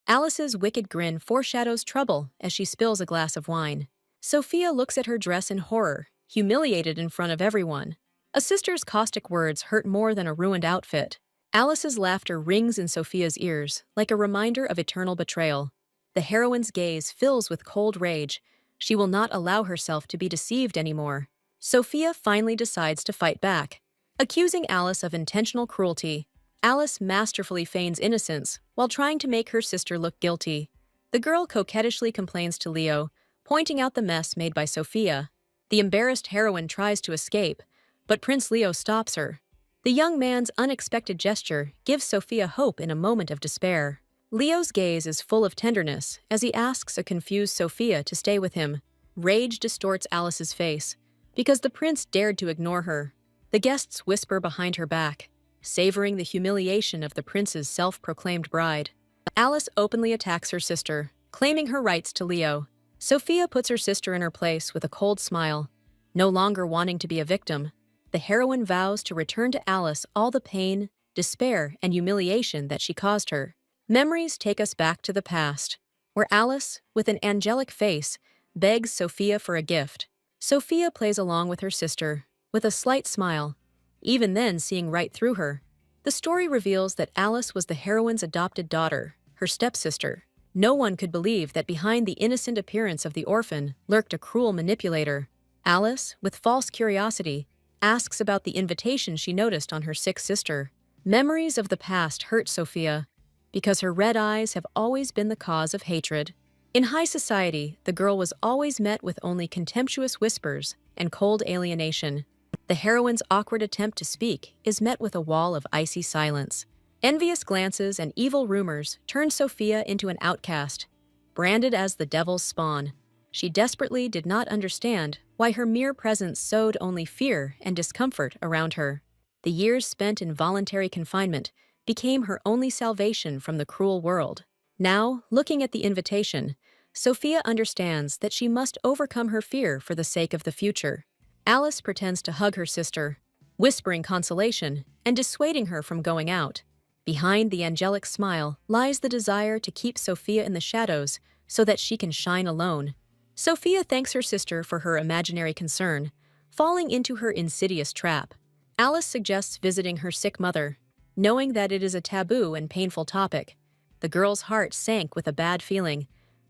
Alice's wicked grin foreshadows trouble as she spills a glass of wine. Sophia looks at her dress in horror, humiliated in front of everyone. A sister's caustic words hurt more than a ruined outfit. Alice's laughter rings in Sophia's ears, like a reminder of eternal betrayal. The heroine's gaze fills with cold rage. She will not allow herself to be deceived anymore. Sophia finally decides to fight back, accusing Alice of intentional cruelty. Alice masterfully feigns innocence while trying to make her sister look guilty. The girl coquettishly complains to Leo, pointing out the mess made by Sophia. The embarrassed heroine tries to escape, but Prince Leo stops her. The young man's unexpected gesture gives Sophia hope in a moment of despair. Leo's gaze is full of tenderness as he asks a confused Sophia to stay with him. Rage distorts Alice's face, because the prince dared to ignore her. The guests whisper behind her back, savoring the humiliation of the prince's self-proclaimed bride. Alice openly attacks her sister, claiming her rights to Leo. Sophia puts her sister in her place with a cold smile. No longer wanting to be a victim, the heroine vows to return to Alice all the pain, despair, and humiliation that she caused her. Memories take us back to the past, where Alice, with an angelic face, begs Sophia for a gift. Sophia plays along with her sister, with a slight smile, even then seeing right through her. The story reveals that Alice was the heroine's adopted daughter, her stepsister. No one could believe that behind the innocent appearance of the orphan lurked a cruel manipulator. Alice, with false curiosity, asks about the invitation she noticed on her sick sister. Memories of the past hurt Sophia, because her red eyes have always been the cause of hatred. In high society, the girl was always met with only contemptuous whispers and cold alienation. The heroine's awkward attempt to speak is met with a wall of icy silence. Envious glances and evil rumors turned Sophia into an outcast, branded as the devil's spawn. She desperately did not understand why her mere presence sowed only fear and discomfort around her. The years spent in voluntary confinement became her only salvation from the cruel world. Now, looking at the invitation, Sophia understands that she must overcome her fear for the sake of the future. Alice pretends to hug her sister, whispering consolation and dissuading her from going out. Behind the angelic smile lies the desire to keep Sophia in the shadows so that she can shine alone. Sophia thanks her sister for her imaginary concern, falling into her insidious trap. Alice suggests visiting her sick mother, knowing that it is a taboo and painful topic. The girl's heart sank with a bad feeling,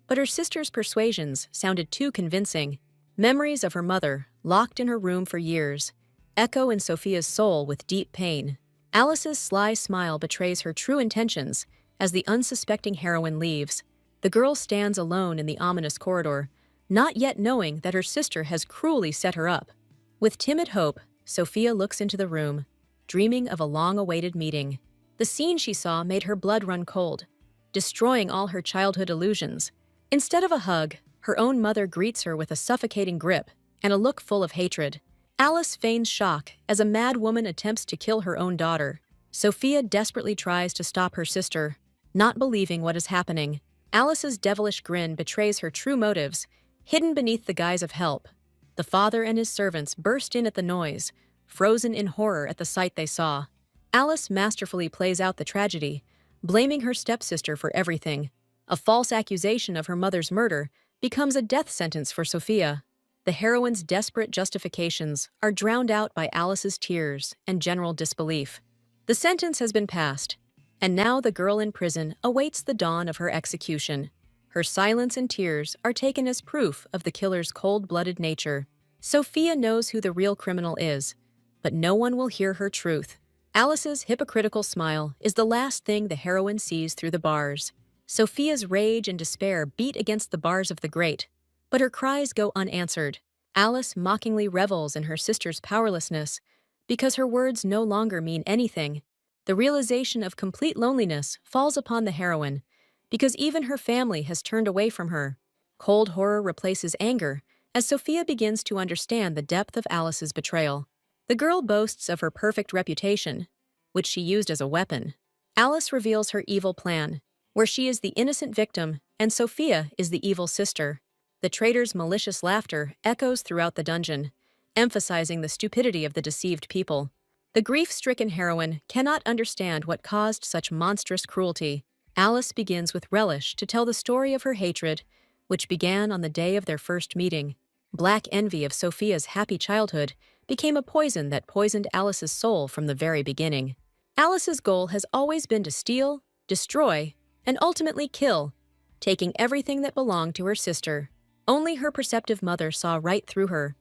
but her sister's persuasions sounded too convincing. Memories of her mother, locked in her room for years, echo in Sophia's soul with deep pain. Alice's sly smile betrays her true intentions as the unsuspecting heroine leaves. The girl stands alone in the ominous corridor, not yet knowing that her sister has cruelly set her up. With timid hope, Sophia looks into the room, dreaming of a long-awaited meeting. The scene she saw made her blood run cold, destroying all her childhood illusions. Instead of a hug, her own mother greets her with a suffocating grip and a look full of hatred. Alice feigns shock as a mad woman attempts to kill her own daughter. Sophia desperately tries to stop her sister, not believing what is happening. Alice's devilish grin betrays her true motives, hidden beneath the guise of help. The father and his servants burst in at the noise, frozen in horror at the sight they saw. Alice masterfully plays out the tragedy, blaming her stepsister for everything. A false accusation of her mother's murder becomes a death sentence for Sophia. The heroine's desperate justifications are drowned out by Alice's tears and general disbelief. The sentence has been passed, and now the girl in prison awaits the dawn of her execution. Her silence and tears are taken as proof of the killer's cold-blooded nature. Sophia knows who the real criminal is, but no one will hear her truth. Alice's hypocritical smile is the last thing the heroine sees through the bars. Sophia's rage and despair beat against the bars of the grate, but her cries go unanswered. Alice mockingly revels in her sister's powerlessness because her words no longer mean anything. The realization of complete loneliness falls upon the heroine because even her family has turned away from her. Cold horror replaces anger as Sophia begins to understand the depth of Alice's betrayal. The girl boasts of her perfect reputation, which she used as a weapon. Alice reveals her evil plan, where she is the innocent victim and Sophia is the evil sister. The traitor's malicious laughter echoes throughout the dungeon, emphasizing the stupidity of the deceived people. The grief-stricken heroine cannot understand what caused such monstrous cruelty. Alice begins with relish to tell the story of her hatred, which began on the day of their first meeting. Black envy of Sophia's happy childhood became a poison that poisoned Alice's soul from the very beginning. Alice's goal has always been to steal, destroy, and ultimately kill, taking everything that belonged to her sister. Only her perceptive mother saw right through her,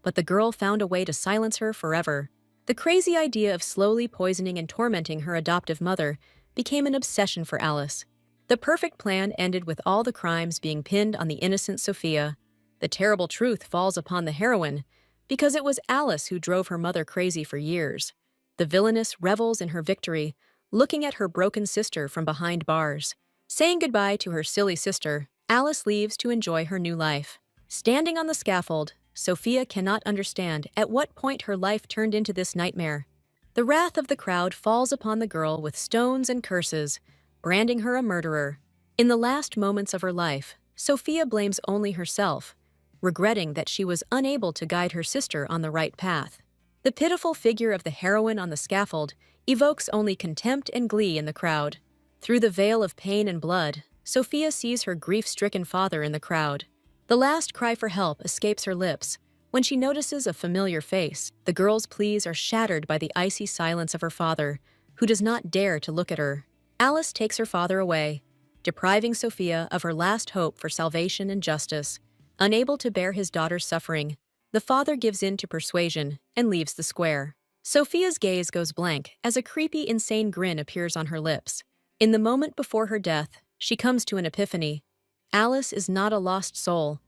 but the girl found a way to silence her forever. The crazy idea of slowly poisoning and tormenting her adoptive mother became an obsession for Alice. The perfect plan ended with all the crimes being pinned on the innocent Sophia. The terrible truth falls upon the heroine, because it was Alice who drove her mother crazy for years. The villainess revels in her victory, looking at her broken sister from behind bars. Saying goodbye to her silly sister, Alice leaves to enjoy her new life. Standing on the scaffold, Sophia cannot understand at what point her life turned into this nightmare. The wrath of the crowd falls upon the girl with stones and curses, branding her a murderer. In the last moments of her life, Sophia blames only herself, regretting that she was unable to guide her sister on the right path. The pitiful figure of the heroine on the scaffold evokes only contempt and glee in the crowd. Through the veil of pain and blood, Sophia sees her grief-stricken father in the crowd. The last cry for help escapes her lips when she notices a familiar face. The girl's pleas are shattered by the icy silence of her father, who does not dare to look at her. Alice takes her father away, depriving Sophia of her last hope for salvation and justice. Unable to bear his daughter's suffering, the father gives in to persuasion and leaves the square. Sophia's gaze goes blank as a creepy, insane grin appears on her lips. In the moment before her death, she comes to an epiphany. Alice is not a lost soul,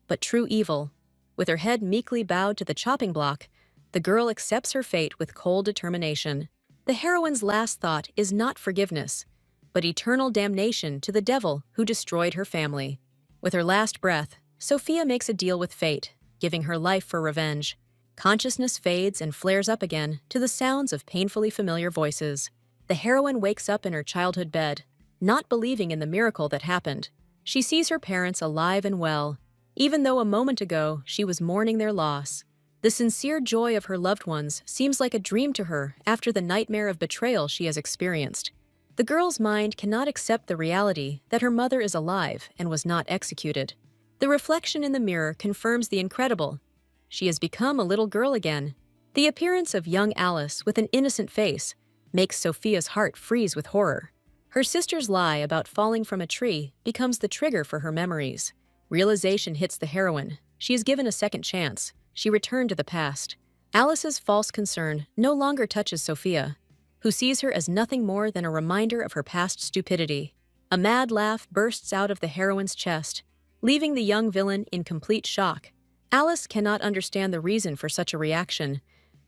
but true evil. With her head meekly bowed to the chopping block, the girl accepts her fate with cold determination. The heroine's last thought is not forgiveness, but eternal damnation to the devil who destroyed her family. With her last breath, Sophia makes a deal with fate, giving her life for revenge. Consciousness fades and flares up again to the sounds of painfully familiar voices. The heroine wakes up in her childhood bed, not believing in the miracle that happened. She sees her parents alive and well, even though a moment ago she was mourning their loss. The sincere joy of her loved ones seems like a dream to her after the nightmare of betrayal she has experienced. The girl's mind cannot accept the reality that her mother is alive and was not executed. The reflection in the mirror confirms the incredible. She has become a little girl again. The appearance of young Alice with an innocent face makes Sophia's heart freeze with horror. Her sister's lie about falling from a tree becomes the trigger for her memories. Realization hits the heroine. She is given a second chance. She returned to the past. Alice's false concern no longer touches Sophia, who sees her as nothing more than a reminder of her past stupidity. A mad laugh bursts out of the heroine's chest, leaving the young villain in complete shock. Alice cannot understand the reason for such a reaction,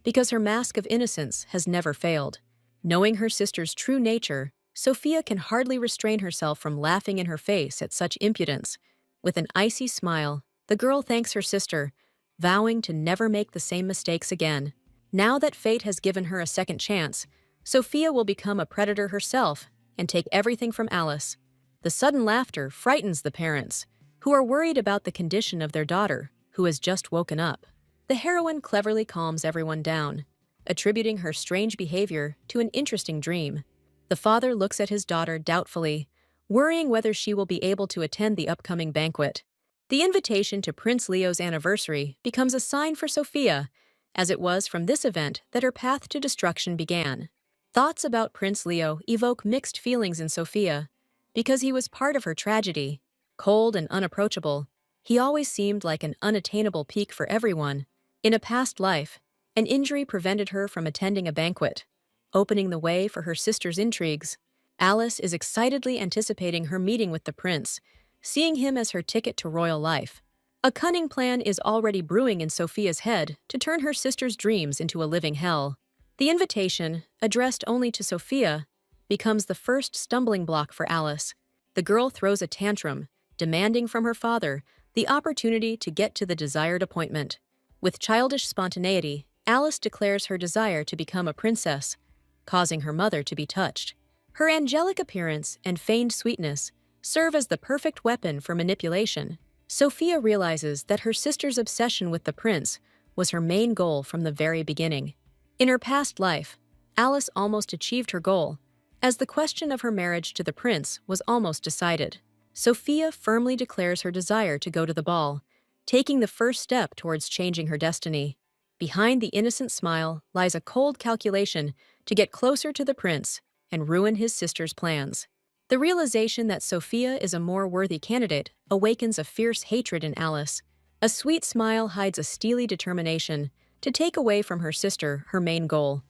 because her mask of innocence has never failed. Knowing her sister's true nature, Sophia can hardly restrain herself from laughing in her face at such impudence. With an icy smile, the girl thanks her sister, vowing to never make the same mistakes again. Now that fate has given her a second chance, Sophia will become a predator herself and take everything from Alice. The sudden laughter frightens the parents, who are worried about the condition of their daughter, who has just woken up. The heroine cleverly calms everyone down, attributing her strange behavior to an interesting dream. The father looks at his daughter doubtfully, worrying whether she will be able to attend the upcoming banquet. The invitation to Prince Leo's anniversary becomes a sign for Sophia, as it was from this event that her path to destruction began. Thoughts about Prince Leo evoke mixed feelings in Sophia, because he was part of her tragedy. Cold and unapproachable, he always seemed like an unattainable peak for everyone. In a past life, an injury prevented her from attending a banquet, opening the way for her sister's intrigues. Alice is excitedly anticipating her meeting with the prince, seeing him as her ticket to royal life. A cunning plan is already brewing in Sophia's head to turn her sister's dreams into a living hell. The invitation, addressed only to Sophia, becomes the first stumbling block for Alice. The girl throws a tantrum, demanding from her father the opportunity to get to the desired appointment. With childish spontaneity, Alice declares her desire to become a princess, causing her mother to be touched. Her angelic appearance and feigned sweetness serve as the perfect weapon for manipulation. Sophia realizes that her sister's obsession with the prince was her main goal from the very beginning. In her past life, Alice almost achieved her goal, as the question of her marriage to the prince was almost decided. Sophia firmly declares her desire to go to the ball, taking the first step towards changing her destiny. Behind the innocent smile lies a cold calculation to get closer to the prince and ruin his sister's plans. The realization that Sophia is a more worthy candidate awakens a fierce hatred in Alice. A sweet smile hides a steely determination to take away from her sister her main goal.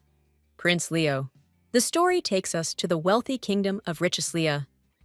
Prince Leo. The story takes us to the wealthy kingdom of Richelieu,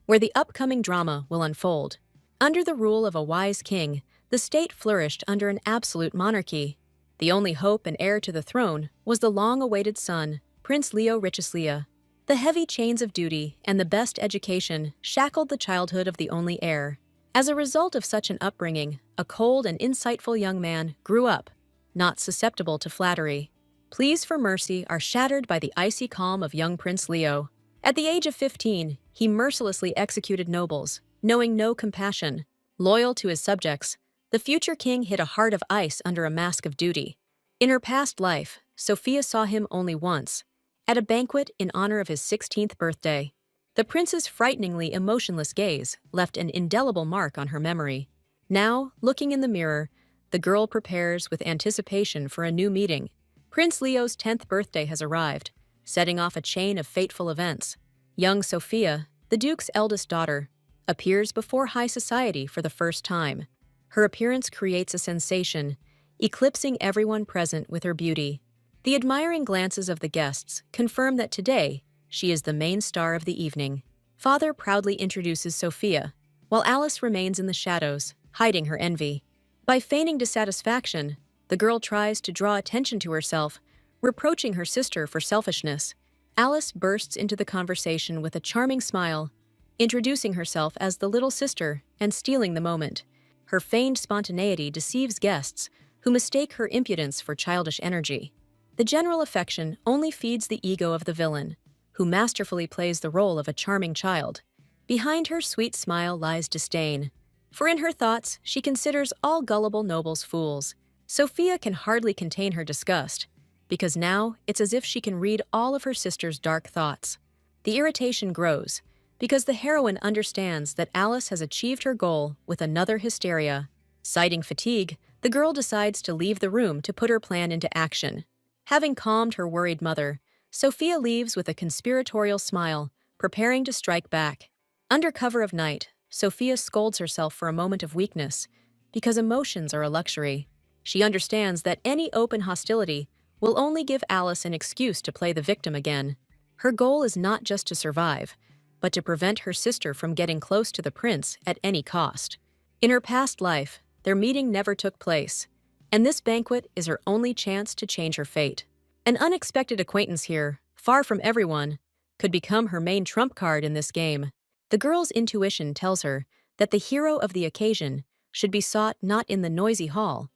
where the upcoming drama will unfold. Under the rule of a wise king, the state flourished under an absolute monarchy. The only hope and heir to the throne was the long-awaited son, Prince Leo Richelieu. The heavy chains of duty and the best education shackled the childhood of the only heir. As a result of such an upbringing, a cold and insightful young man grew up, not susceptible to flattery. Pleas for mercy are shattered by the icy calm of young Prince Leo. At the age of 15, he mercilessly executed nobles, knowing no compassion. Loyal to his subjects, the future king hid a heart of ice under a mask of duty. In her past life, Sophia saw him only once, at a banquet in honor of his 16th birthday. The prince's frighteningly emotionless gaze left an indelible mark on her memory. Now, looking in the mirror, the girl prepares with anticipation for a new meeting. Prince Leo's 10th birthday has arrived, setting off a chain of fateful events. Young Sophia, the Duke's eldest daughter, appears before high society for the first time. Her appearance creates a sensation, eclipsing everyone present with her beauty. The admiring glances of the guests confirm that today, she is the main star of the evening. Father proudly introduces Sophia, while Alice remains in the shadows, hiding her envy. By feigning dissatisfaction, the girl tries to draw attention to herself, reproaching her sister for selfishness. Alice bursts into the conversation with a charming smile, introducing herself as the little sister and stealing the moment. Her feigned spontaneity deceives guests, who mistake her impudence for childish energy. The general affection only feeds the ego of the villain, who masterfully plays the role of a charming child. Behind her sweet smile lies disdain, for in her thoughts she considers all gullible nobles fools. Sophia can hardly contain her disgust, because now it's as if she can read all of her sister's dark thoughts. The irritation grows, because the heroine understands that Alice has achieved her goal with another hysteria. Citing fatigue, the girl decides to leave the room to put her plan into action. Having calmed her worried mother, Sophia leaves with a conspiratorial smile, preparing to strike back. Under cover of night, Sophia scolds herself for a moment of weakness, because emotions are a luxury. She understands that any open hostility will only give Alice an excuse to play the victim again. Her goal is not just to survive, but to prevent her sister from getting close to the prince at any cost. In her past life, their meeting never took place, and this banquet is her only chance to change her fate. An unexpected acquaintance here, far from everyone, could become her main trump card in this game. The girl's intuition tells her that the hero of the occasion should be sought not in the noisy hall,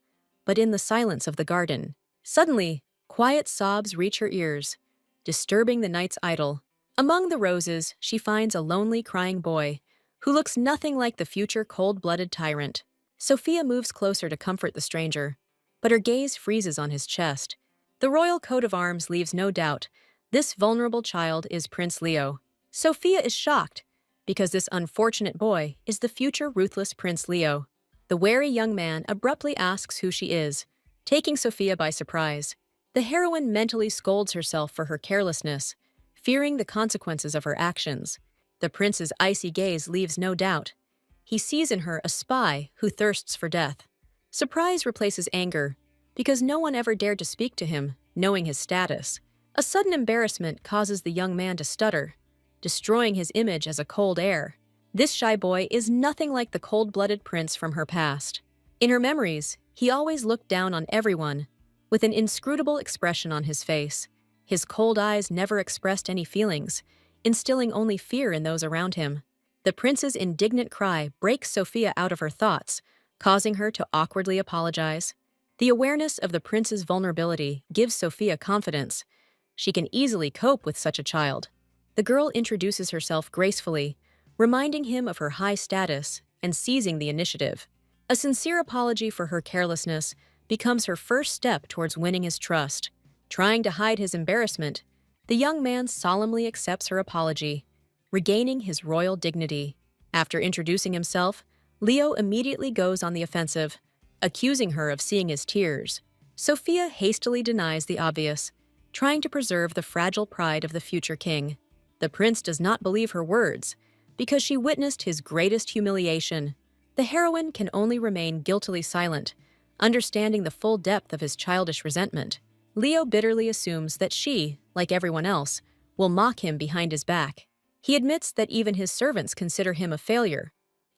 but in the silence of the garden. Suddenly, quiet sobs reach her ears, disturbing the night's idyll. Among the roses, she finds a lonely, crying boy who looks nothing like the future cold-blooded tyrant. Sophia moves closer to comfort the stranger, but her gaze freezes on his chest. The royal coat of arms leaves no doubt. This vulnerable child is Prince Leo. Sophia is shocked, because this unfortunate boy is the future ruthless Prince Leo. The wary young man abruptly asks who she is, taking Sophia by surprise. The heroine mentally scolds herself for her carelessness, fearing the consequences of her actions. The prince's icy gaze leaves no doubt. He sees in her a spy who thirsts for death. Surprise replaces anger, because no one ever dared to speak to him, knowing his status. A sudden embarrassment causes the young man to stutter, destroying his image as a cold heir. This shy boy is nothing like the cold-blooded prince from her past. In her memories, he always looked down on everyone, with an inscrutable expression on his face. His cold eyes never expressed any feelings, instilling only fear in those around him. The prince's indignant cry breaks Sophia out of her thoughts, causing her to awkwardly apologize. The awareness of the prince's vulnerability gives Sophia confidence. She can easily cope with such a child. The girl introduces herself gracefully, reminding him of her high status and seizing the initiative. A sincere apology for her carelessness becomes her first step towards winning his trust. Trying to hide his embarrassment, The young man solemnly accepts her apology, regaining his royal dignity. After introducing himself, Leo immediately goes on the offensive, accusing her of seeing his tears. Sophia hastily denies the obvious, trying to preserve the fragile pride of the future king. The prince does not believe her words, because she witnessed his greatest humiliation. The heroine can only remain guiltily silent, understanding the full depth of his childish resentment. Leo bitterly assumes that she, like everyone else, will mock him behind his back. He admits that even his servants consider him a failure,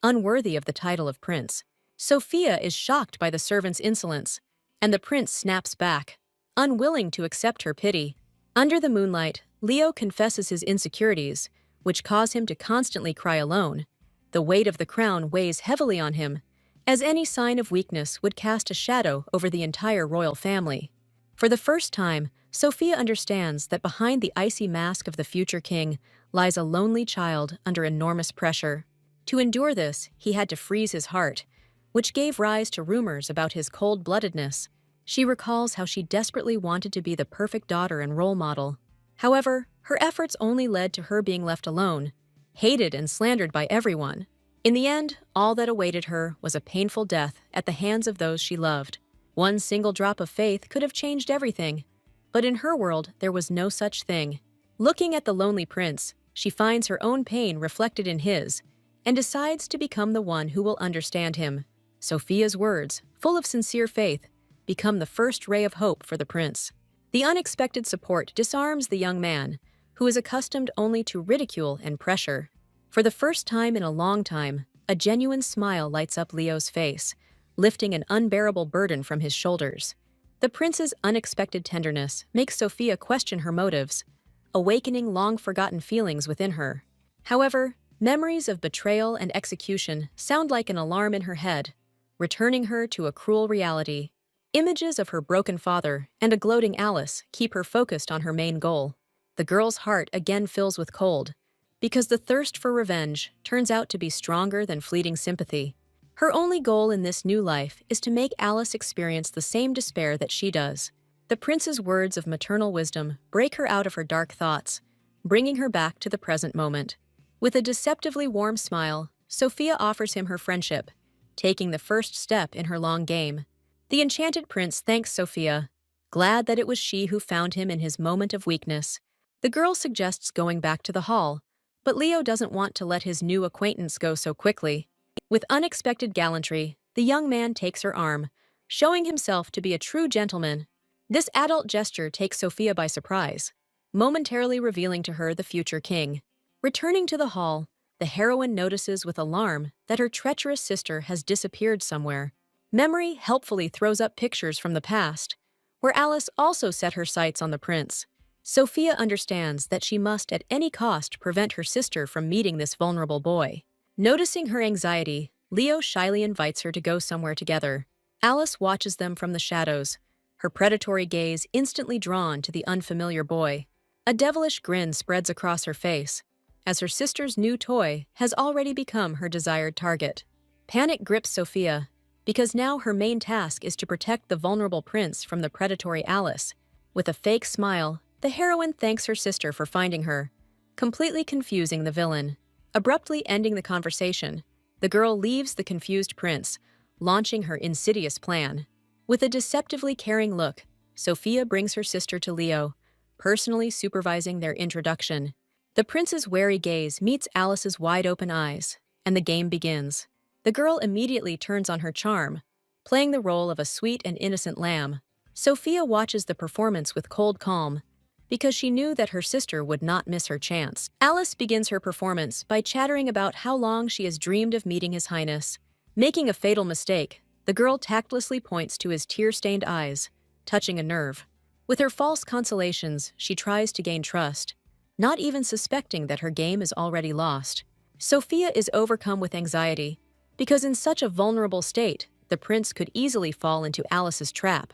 unworthy of the title of prince. Sophia is shocked by the servant's insolence, and the prince snaps back, unwilling to accept her pity. Under the moonlight, Leo confesses his insecurities, which cause him to constantly cry alone. The weight of the crown weighs heavily on him, as any sign of weakness would cast a shadow over the entire royal family. For the first time, Sophia understands that behind the icy mask of the future king lies a lonely child under enormous pressure. To endure this, he had to freeze his heart, which gave rise to rumors about his cold-bloodedness. She recalls how she desperately wanted to be the perfect daughter and role model. However, her efforts only led to her being left alone, hated and slandered by everyone. In the end, all that awaited her was a painful death at the hands of those she loved. One single drop of faith could have changed everything, but in her world there was no such thing. Looking at the lonely prince, she finds her own pain reflected in his, and decides to become the one who will understand him. Sophia's words, full of sincere faith, become the first ray of hope for the prince. The unexpected support disarms the young man, who is accustomed only to ridicule and pressure. For the first time in a long time, a genuine smile lights up Leo's face, lifting an unbearable burden from his shoulders. The prince's unexpected tenderness makes Sophia question her motives, awakening long-forgotten feelings within her. However, memories of betrayal and execution sound like an alarm in her head, returning her to a cruel reality. Images of her broken father and a gloating Alice keep her focused on her main goal. The girl's heart again fills with cold, because the thirst for revenge turns out to be stronger than fleeting sympathy. Her only goal in this new life is to make Alice experience the same despair that she does. The prince's words of maternal wisdom break her out of her dark thoughts, bringing her back to the present moment. With a deceptively warm smile, Sophia offers him her friendship, taking the first step in her long game. The enchanted prince thanks Sophia, glad that it was she who found him in his moment of weakness. The girl suggests going back to the hall, but Leo doesn't want to let his new acquaintance go so quickly. With unexpected gallantry, the young man takes her arm, showing himself to be a true gentleman. This adult gesture takes Sophia by surprise, momentarily revealing to her the future king. Returning to the hall, the heroine notices with alarm that her treacherous sister has disappeared somewhere. Memory helpfully throws up pictures from the past, where Alice also set her sights on the prince. Sophia understands that she must at any cost prevent her sister from meeting this vulnerable boy. Noticing her anxiety, Leo shyly invites her to go somewhere together. Alice watches them from the shadows, her predatory gaze instantly drawn to the unfamiliar boy. A devilish grin spreads across her face, as her sister's new toy has already become her desired target. Panic grips Sophia, because now her main task is to protect the vulnerable prince from the predatory Alice. With a fake smile, the heroine thanks her sister for finding her, completely confusing the villain. Abruptly ending the conversation, the girl leaves the confused prince, launching her insidious plan. With a deceptively caring look, Sophia brings her sister to Leo, personally supervising their introduction. The prince's wary gaze meets Alice's wide-open eyes, and the game begins. The girl immediately turns on her charm, playing the role of a sweet and innocent lamb. Sophia watches the performance with cold calm, because she knew that her sister would not miss her chance. Alice begins her performance by chattering about how long she has dreamed of meeting His Highness. Making a fatal mistake, the girl tactlessly points to his tear-stained eyes, touching a nerve. With her false consolations, she tries to gain trust, not even suspecting that her game is already lost. Sophia is overcome with anxiety, because in such a vulnerable state, the prince could easily fall into Alice's trap.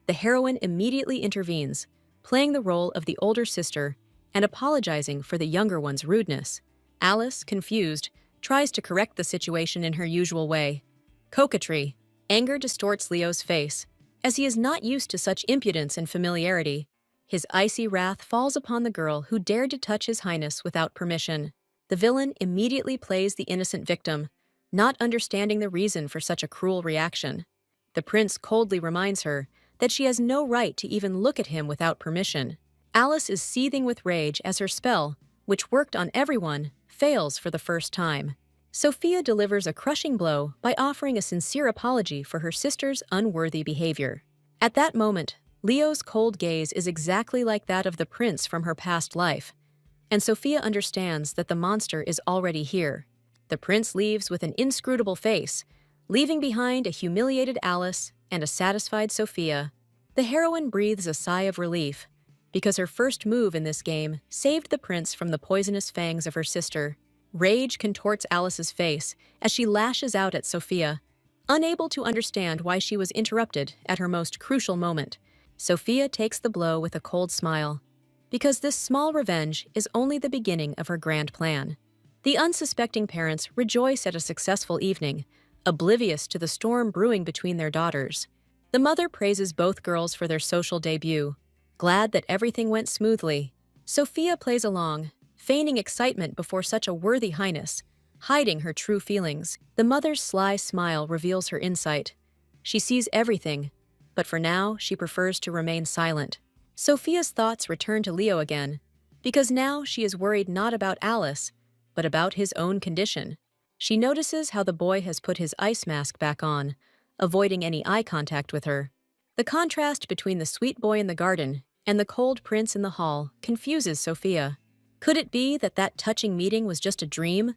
The heroine immediately intervenes, playing the role of the older sister and apologizing for the younger one's rudeness. Alice, confused, tries to correct the situation in her usual way. Coquetry. Anger distorts Leo's face, as he is not used to such impudence and familiarity. His icy wrath falls upon the girl who dared to touch his highness without permission. The villain immediately plays the innocent victim, not understanding the reason for such a cruel reaction. The prince coldly reminds her that she has no right to even look at him without permission. Alice is seething with rage as her spell, which worked on everyone, fails for the first time. Sophia delivers a crushing blow by offering a sincere apology for her sister's unworthy behavior. At that moment, Leo's cold gaze is exactly like that of the prince from her past life, and Sophia understands that the monster is already here. The prince leaves with an inscrutable face, leaving behind a humiliated Alice and a satisfied Sophia. The heroine breathes a sigh of relief, because her first move in this game saved the prince from the poisonous fangs of her sister. Rage contorts Alice's face as she lashes out at Sophia. Unable to understand why she was interrupted at her most crucial moment, Sophia takes the blow with a cold smile, because this small revenge is only the beginning of her grand plan. The unsuspecting parents rejoice at a successful evening, oblivious to the storm brewing between their daughters. The mother praises both girls for their social debut, glad that everything went smoothly. Sophia plays along, feigning excitement before such a worthy highness, hiding her true feelings. The mother's sly smile reveals her insight. She sees everything, but for now she prefers to remain silent. Sophia's thoughts return to Leo again, because now she is worried not about Alice, but about his own condition. She notices how the boy has put his ice mask back on, avoiding any eye contact with her. The contrast between the sweet boy in the garden and the cold prince in the hall confuses Sophia. Could it be that that touching meeting was just a dream,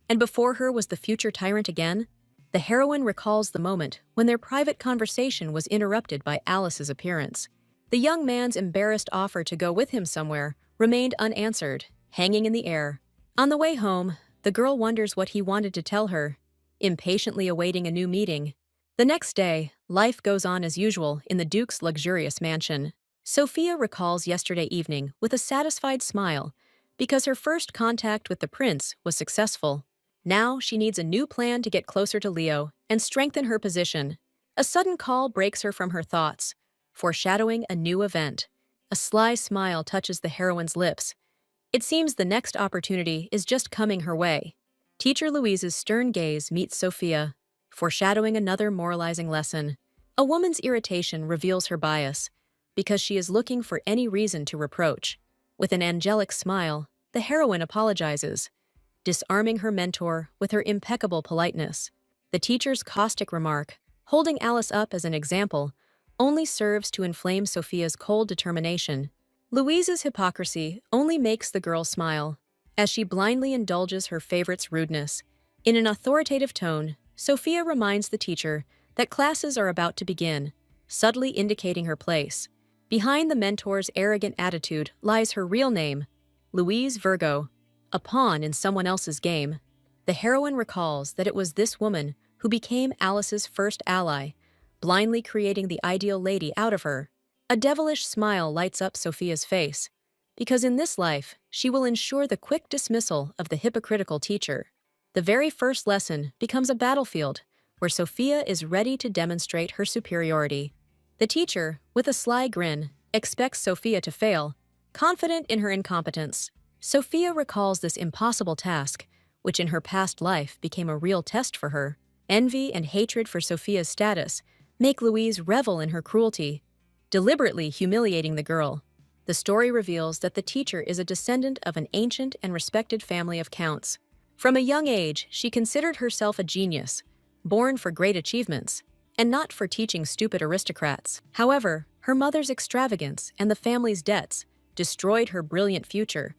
and before her was the future tyrant again? The heroine recalls the moment when their private conversation was interrupted by Alice's appearance. The young man's embarrassed offer to go with him somewhere remained unanswered, hanging in the air. On the way home, the girl wonders what he wanted to tell her, impatiently awaiting a new meeting. The next day, life goes on as usual in the Duke's luxurious mansion. Sophia recalls yesterday evening with a satisfied smile, because her first contact with the prince was successful. Now she needs a new plan to get closer to Leo and strengthen her position. A sudden call breaks her from her thoughts, foreshadowing a new event. A sly smile touches the heroine's lips. It seems the next opportunity is just coming her way. Teacher Louise's stern gaze meets Sophia, foreshadowing another moralizing lesson. A woman's irritation reveals her bias, because she is looking for any reason to reproach. With an angelic smile, the heroine apologizes, disarming her mentor with her impeccable politeness. The teacher's caustic remark, holding Alice up as an example, only serves to inflame Sophia's cold determination. Louise's hypocrisy only makes the girl smile, as she blindly indulges her favorite's rudeness. In an authoritative tone, Sophia reminds the teacher that classes are about to begin, subtly indicating her place. Behind the mentor's arrogant attitude lies her real name, Louise Virgo, a pawn in someone else's game. The heroine recalls that it was this woman who became Alice's first ally, blindly creating the ideal lady out of her. A devilish smile lights up Sophia's face, because in this life, she will ensure the quick dismissal of the hypocritical teacher. The very first lesson becomes a battlefield where Sophia is ready to demonstrate her superiority. The teacher, with a sly grin, expects Sophia to fail, confident in her incompetence. Sophia recalls this impossible task, which in her past life became a real test for her. Envy and hatred for Sophia's status make Louise revel in her cruelty, deliberately humiliating the girl. The story reveals that the teacher is a descendant of an ancient and respected family of counts. From a young age, she considered herself a genius, born for great achievements, and not for teaching stupid aristocrats. However, her mother's extravagance and the family's debts destroyed her brilliant future,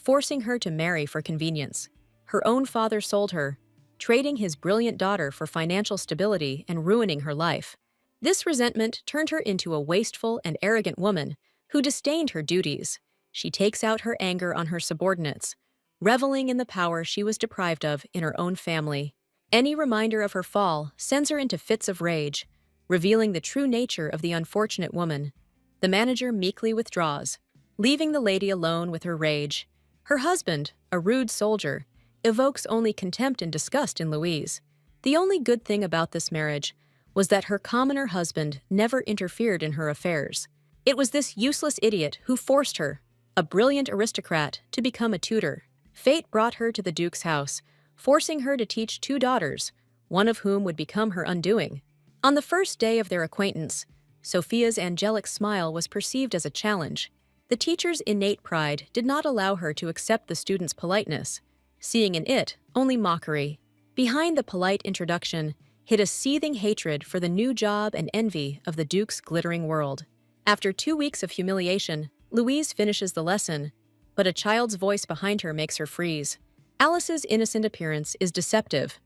forcing her to marry for convenience. Her own father sold her, trading his brilliant daughter for financial stability and ruining her life. This resentment turned her into a wasteful and arrogant woman who disdained her duties. She takes out her anger on her subordinates, reveling in the power she was deprived of in her own family. Any reminder of her fall sends her into fits of rage, revealing the true nature of the unfortunate woman. The manager meekly withdraws, leaving the lady alone with her rage. Her husband, a rude soldier, evokes only contempt and disgust in Louise. The only good thing about this marriage was that her commoner husband never interfered in her affairs. It was this useless idiot who forced her, a brilliant aristocrat, to become a tutor. Fate brought her to the Duke's house, forcing her to teach two daughters, one of whom would become her undoing. On the first day of their acquaintance, Sophia's angelic smile was perceived as a challenge. The teacher's innate pride did not allow her to accept the student's politeness, seeing in it only mockery. Behind the polite introduction hid a seething hatred for the new job and envy of the Duke's glittering world. After 2 weeks of humiliation, Louise finishes the lesson, but a child's voice behind her makes her freeze. Alice's innocent appearance is deceptive,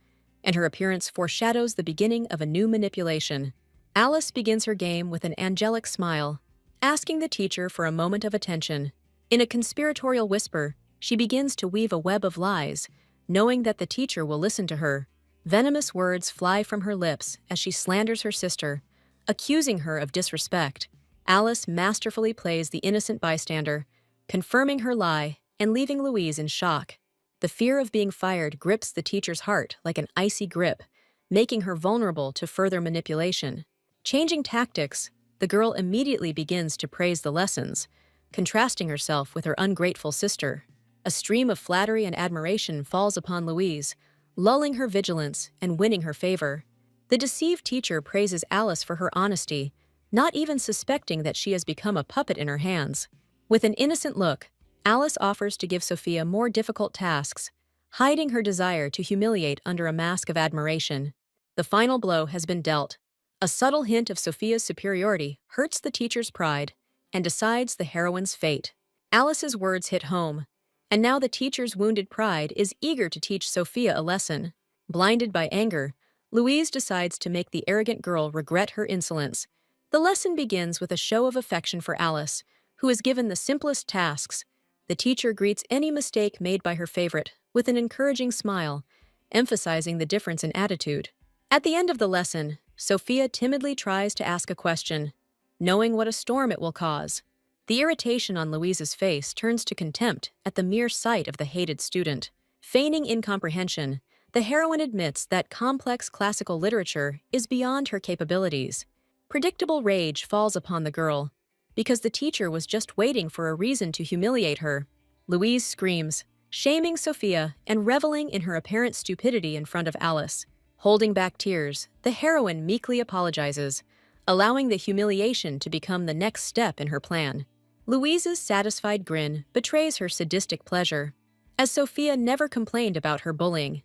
and her appearance foreshadows the beginning of a new manipulation. Alice begins her game with an angelic smile, asking the teacher for a moment of attention. In a conspiratorial whisper, she begins to weave a web of lies, knowing that the teacher will listen to her. Venomous words fly from her lips as she slanders her sister, accusing her of disrespect. Alice masterfully plays the innocent bystander, confirming her lie and leaving Louise in shock. The fear of being fired grips the teacher's heart like an icy grip, making her vulnerable to further manipulation. Changing tactics, the girl immediately begins to praise the lessons, contrasting herself with her ungrateful sister. A stream of flattery and admiration falls upon Louise, lulling her vigilance and winning her favor. The deceived teacher praises Alice for her honesty, not even suspecting that she has become a puppet in her hands. With an innocent look, Alice offers to give Sophia more difficult tasks, hiding her desire to humiliate under a mask of admiration. The final blow has been dealt. A subtle hint of Sophia's superiority hurts the teacher's pride and decides the heroine's fate. Alice's words hit home, and now the teacher's wounded pride is eager to teach Sophia a lesson. Blinded by anger, Louise decides to make the arrogant girl regret her insolence. The lesson begins with a show of affection for Alice, who is given the simplest tasks. The teacher greets any mistake made by her favorite with an encouraging smile, emphasizing the difference in attitude. At the end of the lesson, Sophia timidly tries to ask a question, knowing what a storm it will cause. The irritation on Louise's face turns to contempt at the mere sight of the hated student. Feigning incomprehension, the heroine admits that complex classical literature is beyond her capabilities. Predictable rage falls upon the girl, because the teacher was just waiting for a reason to humiliate her. Louise screams, shaming Sophia and reveling in her apparent stupidity in front of Alice. Holding back tears, the heroine meekly apologizes, allowing the humiliation to become the next step in her plan. Louise's satisfied grin betrays her sadistic pleasure, as Sophia never complained about her bullying.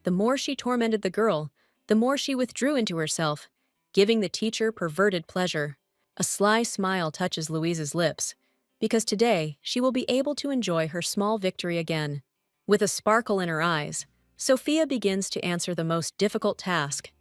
The more she tormented the girl, the more she withdrew into herself, giving the teacher perverted pleasure. A sly smile touches Louise's lips, because today she will be able to enjoy her small victory again. With a sparkle in her eyes, Sophia begins to answer the most difficult task,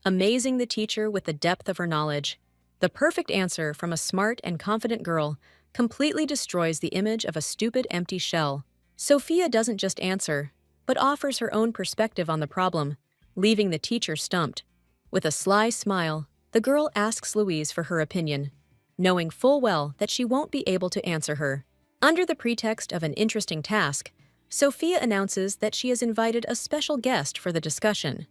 amazing the teacher with the depth of her knowledge. The perfect answer from a smart and confident girl completely destroys the image of a stupid, empty shell. Sophia doesn't just answer, but offers her own perspective on the problem, leaving the teacher stumped. With a sly smile, the girl asks Louise for her opinion, knowing full well that she won't be able to answer her. Under the pretext of an interesting task, Sophia announces that she has invited a special guest for the discussion.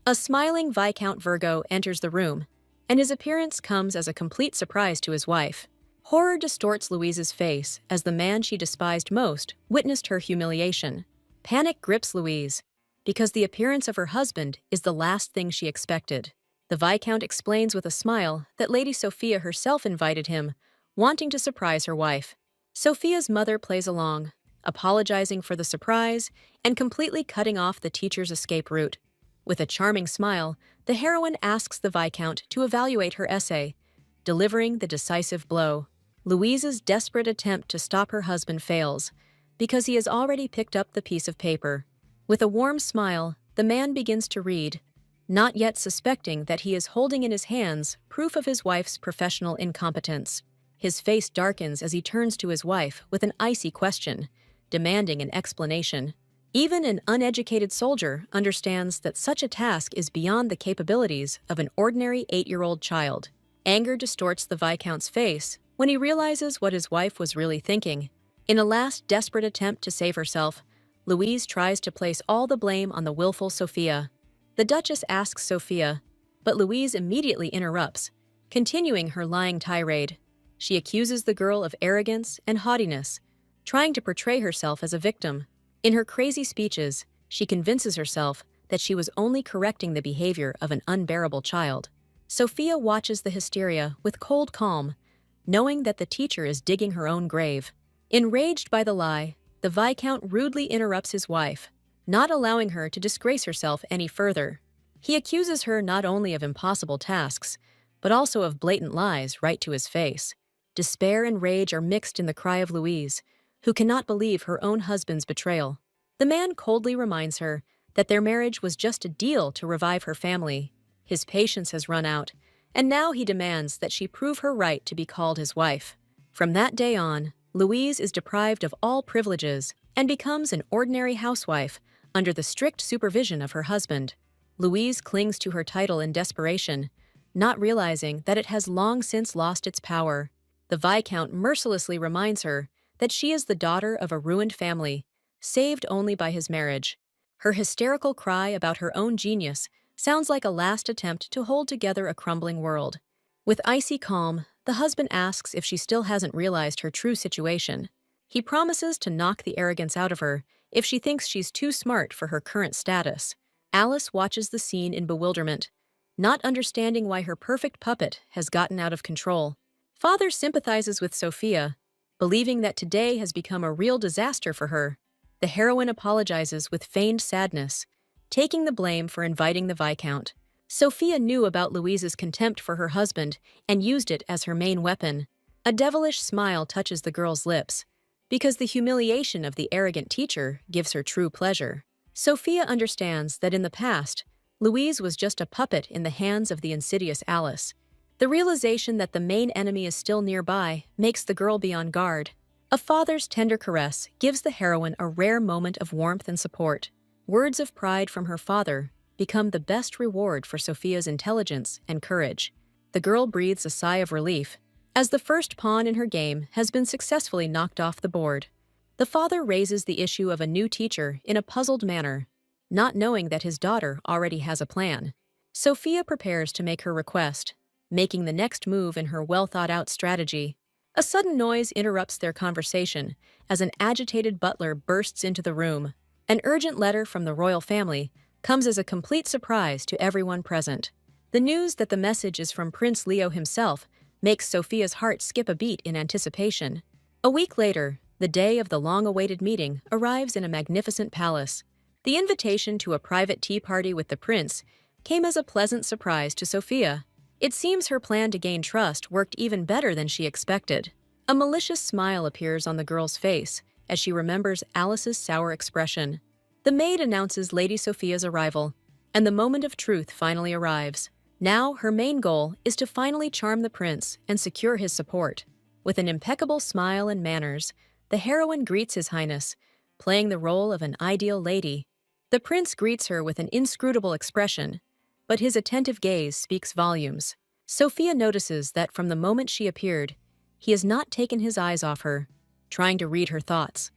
A smiling Viscount Virgo enters the room, and his appearance comes as a complete surprise to his wife. Horror distorts Louise's face as the man she despised most witnessed her humiliation. Panic grips Louise, because the appearance of her husband is the last thing she expected. The Viscount explains with a smile that Lady Sophia herself invited him, wanting to surprise her wife. Sophia's mother plays along, apologizing for the surprise and completely cutting off the teacher's escape route. With a charming smile, the heroine asks the Viscount to evaluate her essay, delivering the decisive blow. Louise's desperate attempt to stop her husband fails, because he has already picked up the piece of paper. With a warm smile, the man begins to read, not yet suspecting that he is holding in his hands proof of his wife's professional incompetence. His face darkens as he turns to his wife with an icy question, demanding an explanation. Even an uneducated soldier understands that such a task is beyond the capabilities of an ordinary 8-year-old child. Anger distorts the Viscount's face when he realizes what his wife was really thinking. In a last desperate attempt to save herself, Louise tries to place all the blame on the willful Sophia. The Duchess asks Sophia, but Louise immediately interrupts, continuing her lying tirade. She accuses the girl of arrogance and haughtiness, trying to portray herself as a victim. In her crazy speeches, she convinces herself that she was only correcting the behavior of an unbearable child. Sophia watches the hysteria with cold calm, knowing that the teacher is digging her own grave. Enraged by the lie, the Viscount rudely interrupts his wife, not allowing her to disgrace herself any further. He accuses her not only of impossible tasks, but also of blatant lies right to his face. Despair and rage are mixed in the cry of Louise, who cannot believe her own husband's betrayal. The man coldly reminds her that their marriage was just a deal to revive her family. His patience has run out, and now he demands that she prove her right to be called his wife. From that day on, Louise is deprived of all privileges and becomes an ordinary housewife under the strict supervision of her husband. Louise clings to her title in desperation, not realizing that it has long since lost its power. The Viscount mercilessly reminds her that she is the daughter of a ruined family, saved only by his marriage. Her hysterical cry about her own genius sounds like a last attempt to hold together a crumbling world. With icy calm, the husband asks if she still hasn't realized her true situation. He promises to knock the arrogance out of her if she thinks she's too smart for her current status. Alice watches the scene in bewilderment, not understanding why her perfect puppet has gotten out of control. Father sympathizes with Sophia, believing that today has become a real disaster for her. The heroine apologizes with feigned sadness, taking the blame for inviting the Viscount. Sophia knew about Louise's contempt for her husband and used it as her main weapon. A devilish smile touches the girl's lips, because the humiliation of the arrogant teacher gives her true pleasure. Sophia understands that in the past, Louise was just a puppet in the hands of the insidious Alice. The realization that the main enemy is still nearby makes the girl be on guard. A father's tender caress gives the heroine a rare moment of warmth and support. Words of pride from her father become the best reward for Sophia's intelligence and courage. The girl breathes a sigh of relief, as the first pawn in her game has been successfully knocked off the board. The father raises the issue of a new teacher in a puzzled manner, not knowing that his daughter already has a plan. Sophia prepares to make her request, making the next move in her well-thought-out strategy. A sudden noise interrupts their conversation as an agitated butler bursts into the room. An urgent letter from the royal family comes as a complete surprise to everyone present. The news that the message is from Prince Leo himself makes Sophia's heart skip a beat in anticipation. A week later, the day of the long-awaited meeting arrives in a magnificent palace. The invitation to a private tea party with the prince came as a pleasant surprise to Sophia. It seems her plan to gain trust worked even better than she expected. A malicious smile appears on the girl's face as she remembers Alice's sour expression. The maid announces Lady Sophia's arrival, and the moment of truth finally arrives. Now her main goal is to finally charm the prince and secure his support. With an impeccable smile and manners, the heroine greets His Highness, playing the role of an ideal lady. The prince greets her with an inscrutable expression, but his attentive gaze speaks volumes. Sophia notices that from the moment she appeared, he has not taken his eyes off her, trying to read her thoughts.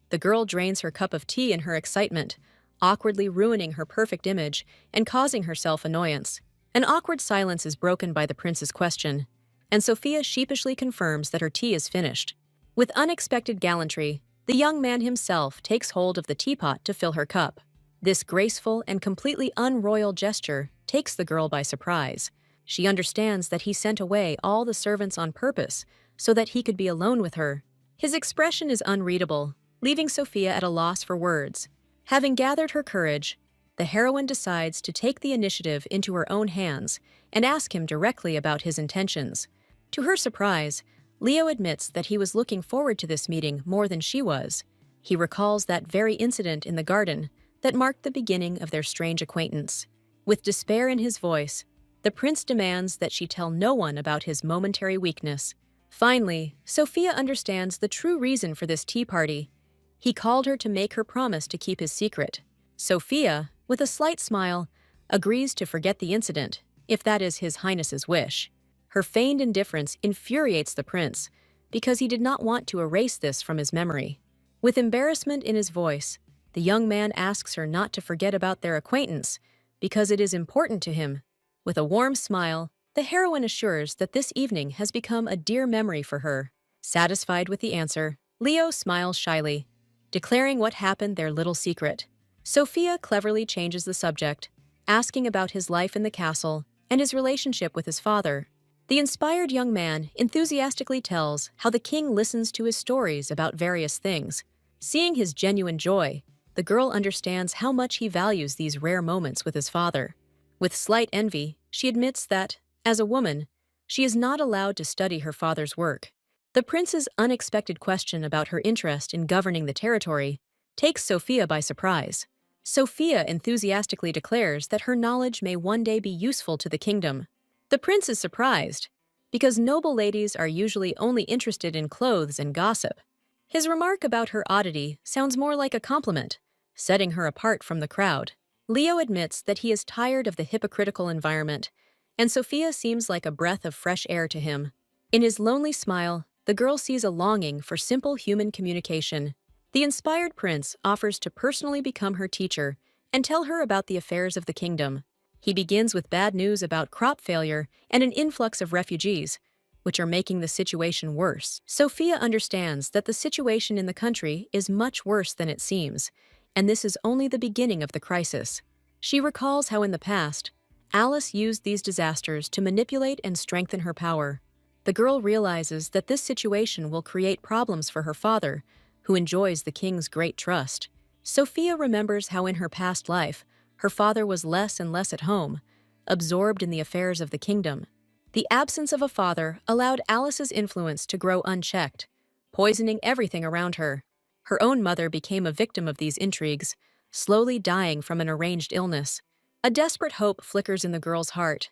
The girl drains her cup of tea in her excitement, awkwardly ruining her perfect image and causing herself annoyance. An awkward silence is broken by the prince's question, and Sophia sheepishly confirms that her tea is finished. With unexpected gallantry, the young man himself takes hold of the teapot to fill her cup. This graceful and completely unroyal gesture takes the girl by surprise. She understands that he sent away all the servants on purpose so that he could be alone with her. His expression is unreadable, leaving Sophia at a loss for words. Having gathered her courage, the heroine decides to take the initiative into her own hands and ask him directly about his intentions. To her surprise, Leo admits that he was looking forward to this meeting more than she was. He recalls that very incident in the garden that marked the beginning of their strange acquaintance. With despair in his voice, the prince demands that she tell no one about his momentary weakness. Finally, Sophia understands the true reason for this tea party. He called her to make her promise to keep his secret. Sophia, with a slight smile, agrees to forget the incident, if that is His Highness's wish. Her feigned indifference infuriates the prince, because he did not want to erase this from his memory. With embarrassment in his voice, the young man asks her not to forget about their acquaintance, because it is important to him. With a warm smile, The heroine assures that this evening has become a dear memory for her. Satisfied with the answer, Leo smiles shyly, declaring what happened their little secret. Sophia cleverly changes the subject, asking about his life in the castle and his relationship with his father. The inspired young man enthusiastically tells how the king listens to his stories about various things. Seeing his genuine joy, the girl understands how much he values these rare moments with his father. With slight envy, she admits that, as a woman, she is not allowed to study her father's work. The prince's unexpected question about her interest in governing the territory takes Sophia by surprise. Sophia enthusiastically declares that her knowledge may one day be useful to the kingdom. The prince is surprised, because noble ladies are usually only interested in clothes and gossip. His remark about her oddity sounds more like a compliment, setting her apart from the crowd. Leo admits that he is tired of the hypocritical environment, and Sophia seems like a breath of fresh air to him. In his lonely smile, the girl sees a longing for simple human communication. The inspired prince offers to personally become her teacher and tell her about the affairs of the kingdom. He begins with bad news about crop failure and an influx of refugees, which are making the situation worse. Sophia understands that the situation in the country is much worse than it seems, and this is only the beginning of the crisis. She recalls how in the past, Alice used these disasters to manipulate and strengthen her power. The girl realizes that this situation will create problems for her father, who enjoys the king's great trust. Sophia remembers how in her past life, her father was less and less at home, absorbed in the affairs of the kingdom. The absence of a father allowed Alice's influence to grow unchecked, poisoning everything around her. Her own mother became a victim of these intrigues, slowly dying from an arranged illness. A desperate hope flickers in the girl's heart.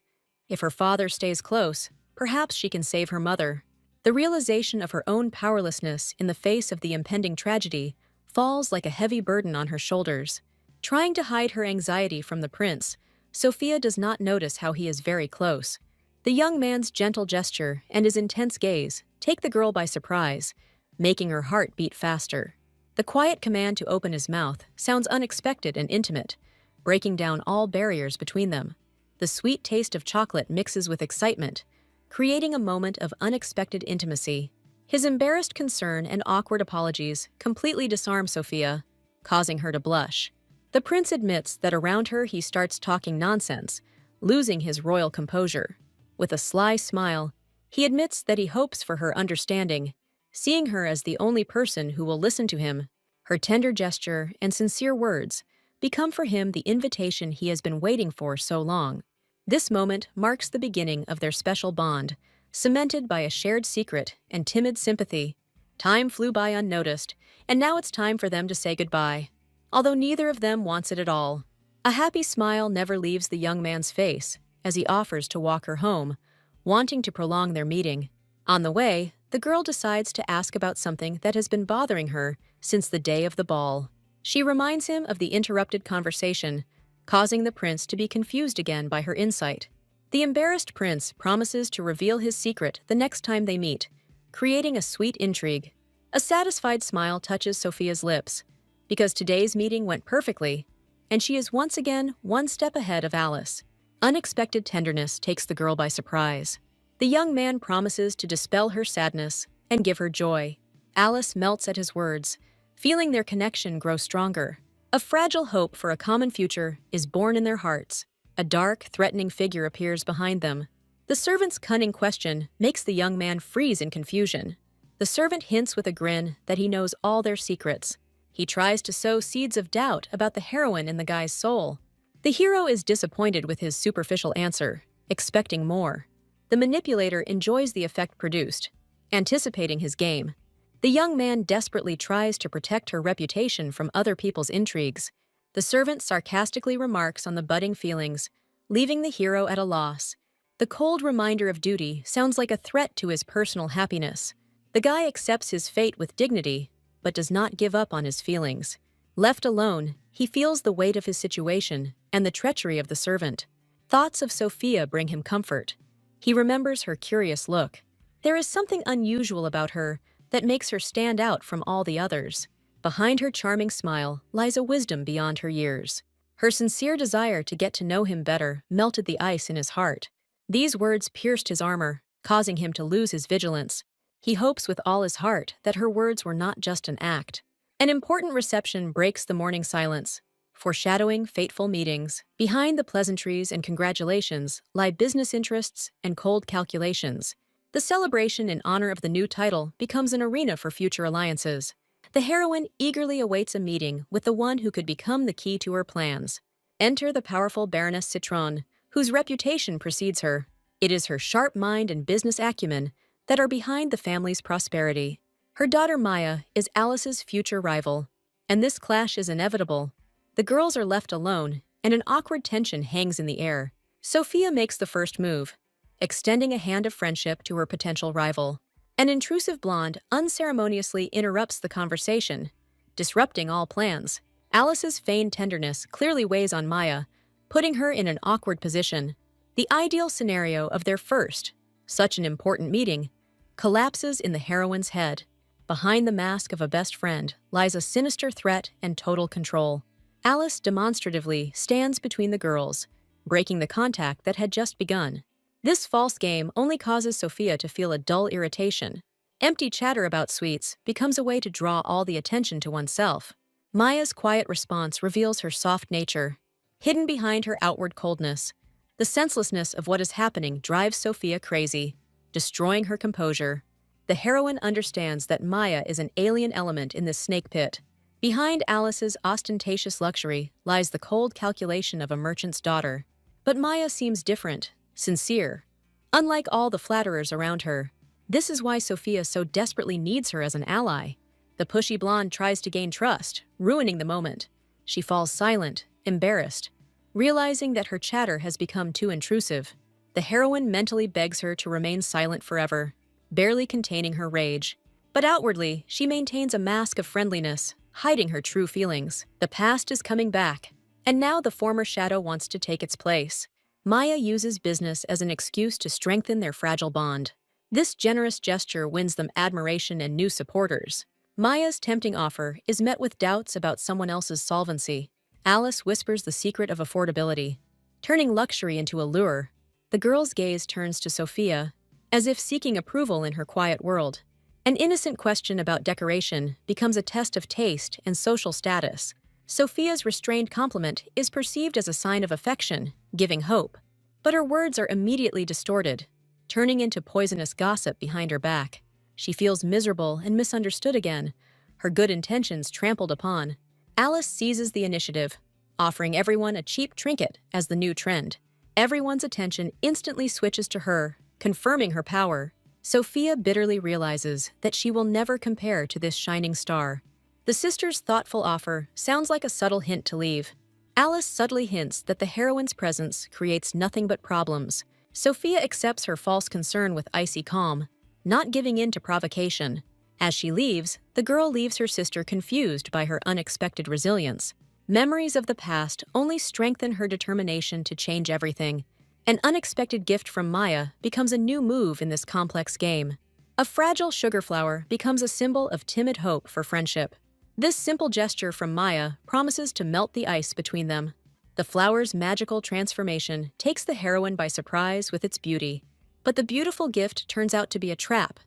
If her father stays close, perhaps she can save her mother. The realization of her own powerlessness in the face of the impending tragedy falls like a heavy burden on her shoulders. Trying to hide her anxiety from the prince, Sophia does not notice how he is very close. The young man's gentle gesture and his intense gaze take the girl by surprise, making her heart beat faster. The quiet command to open his mouth sounds unexpected and intimate, breaking down all barriers between them. The sweet taste of chocolate mixes with excitement, creating a moment of unexpected intimacy. His embarrassed concern and awkward apologies completely disarm Sophia, causing her to blush. The prince admits that around her he starts talking nonsense, losing his royal composure. With a sly smile, he admits that he hopes for her understanding, seeing her as the only person who will listen to him. Her tender gesture and sincere words become for him the invitation he has been waiting for so long. This moment marks the beginning of their special bond, cemented by a shared secret and timid sympathy. Time flew by unnoticed, and now it's time for them to say goodbye, although neither of them wants it at all. A happy smile never leaves the young man's face as he offers to walk her home, wanting to prolong their meeting. On the way, the girl decides to ask about something that has been bothering her since the day of the ball. She reminds him of the interrupted conversation, causing the prince to be confused again by her insight. The embarrassed prince promises to reveal his secret the next time they meet, creating a sweet intrigue. A satisfied smile touches Sophia's lips, because today's meeting went perfectly, and she is once again one step ahead of Alice. Unexpected tenderness takes the girl by surprise. The young man promises to dispel her sadness and give her joy. Alice melts at his words, feeling their connection grow stronger. A fragile hope for a common future is born in their hearts. A dark, threatening figure appears behind them. The servant's cunning question makes the young man freeze in confusion. The servant hints with a grin that he knows all their secrets. He tries to sow seeds of doubt about the heroine in the guy's soul. The hero is disappointed with his superficial answer, expecting more. The manipulator enjoys the effect produced, anticipating his game. The young man desperately tries to protect her reputation from other people's intrigues. The servant sarcastically remarks on the budding feelings, leaving the hero at a loss. The cold reminder of duty sounds like a threat to his personal happiness. The guy accepts his fate with dignity, but does not give up on his feelings. Left alone, he feels the weight of his situation and the treachery of the servant. Thoughts of Sophia bring him comfort. He remembers her curious look. There is something unusual about her that makes her stand out from all the others. Behind her charming smile lies a wisdom beyond her years. Her sincere desire to get to know him better melted the ice in his heart. These words pierced his armor, causing him to lose his vigilance. He hopes with all his heart that her words were not just an act. An important reception breaks the morning silence, foreshadowing fateful meetings. Behind the pleasantries and congratulations lie business interests and cold calculations. The celebration in honor of the new title becomes an arena for future alliances. The heroine eagerly awaits a meeting with the one who could become the key to her plans. Enter the powerful Baroness Citron, whose reputation precedes her. It is her sharp mind and business acumen that are behind the family's prosperity. Her daughter Maya is Alice's future rival, and this clash is inevitable. The girls are left alone, and an awkward tension hangs in the air. Sophia makes the first move, extending a hand of friendship to her potential rival. An intrusive blonde unceremoniously interrupts the conversation, disrupting all plans. Alice's feigned tenderness clearly weighs on Maya, putting her in an awkward position. The ideal scenario of their first, such an important meeting, collapses in the heroine's head. Behind the mask of a best friend lies a sinister threat and total control. Alice demonstratively stands between the girls, breaking the contact that had just begun. This false game only causes Sophia to feel a dull irritation. Empty chatter about sweets becomes a way to draw all the attention to oneself. Maya's quiet response reveals her soft nature. Hidden behind her outward coldness, the senselessness of what is happening drives Sophia crazy, destroying her composure. The heroine understands that Maya is an alien element in this snake pit. Behind Alice's ostentatious luxury lies the cold calculation of a merchant's daughter. But Maya seems different, sincere. Unlike all the flatterers around her, this is why Sophia so desperately needs her as an ally. The pushy blonde tries to gain trust, ruining the moment. She falls silent, embarrassed, realizing that her chatter has become too intrusive. The heroine mentally begs her to remain silent forever, barely containing her rage. But outwardly, she maintains a mask of friendliness, hiding her true feelings. The past is coming back, and now the former shadow wants to take its place. Maya uses business as an excuse to strengthen their fragile bond. This generous gesture wins them admiration and new supporters. Maya's tempting offer is met with doubts about someone else's solvency. Alice whispers the secret of affordability, turning luxury into a lure. The girl's gaze turns to Sophia, as if seeking approval in her quiet world. An innocent question about decoration becomes a test of taste and social status. Sophia's restrained compliment is perceived as a sign of affection, giving hope. But her words are immediately distorted, turning into poisonous gossip behind her back. She feels miserable and misunderstood again, her good intentions trampled upon. Alice seizes the initiative, offering everyone a cheap trinket as the new trend. Everyone's attention instantly switches to her, confirming her power. Sophia bitterly realizes that she will never compare to this shining star. The sisters' thoughtful offer sounds like a subtle hint to leave. Alice subtly hints that the heroine's presence creates nothing but problems. Sophia accepts her false concern with icy calm, not giving in to provocation. As she leaves, the girl leaves her sister confused by her unexpected resilience. Memories of the past only strengthen her determination to change everything. An unexpected gift from Maya becomes a new move in this complex game. A fragile sugar flower becomes a symbol of timid hope for friendship. This simple gesture from Maya promises to melt the ice between them. The flower's magical transformation takes the heroine by surprise with its beauty. But the beautiful gift turns out to be a trap,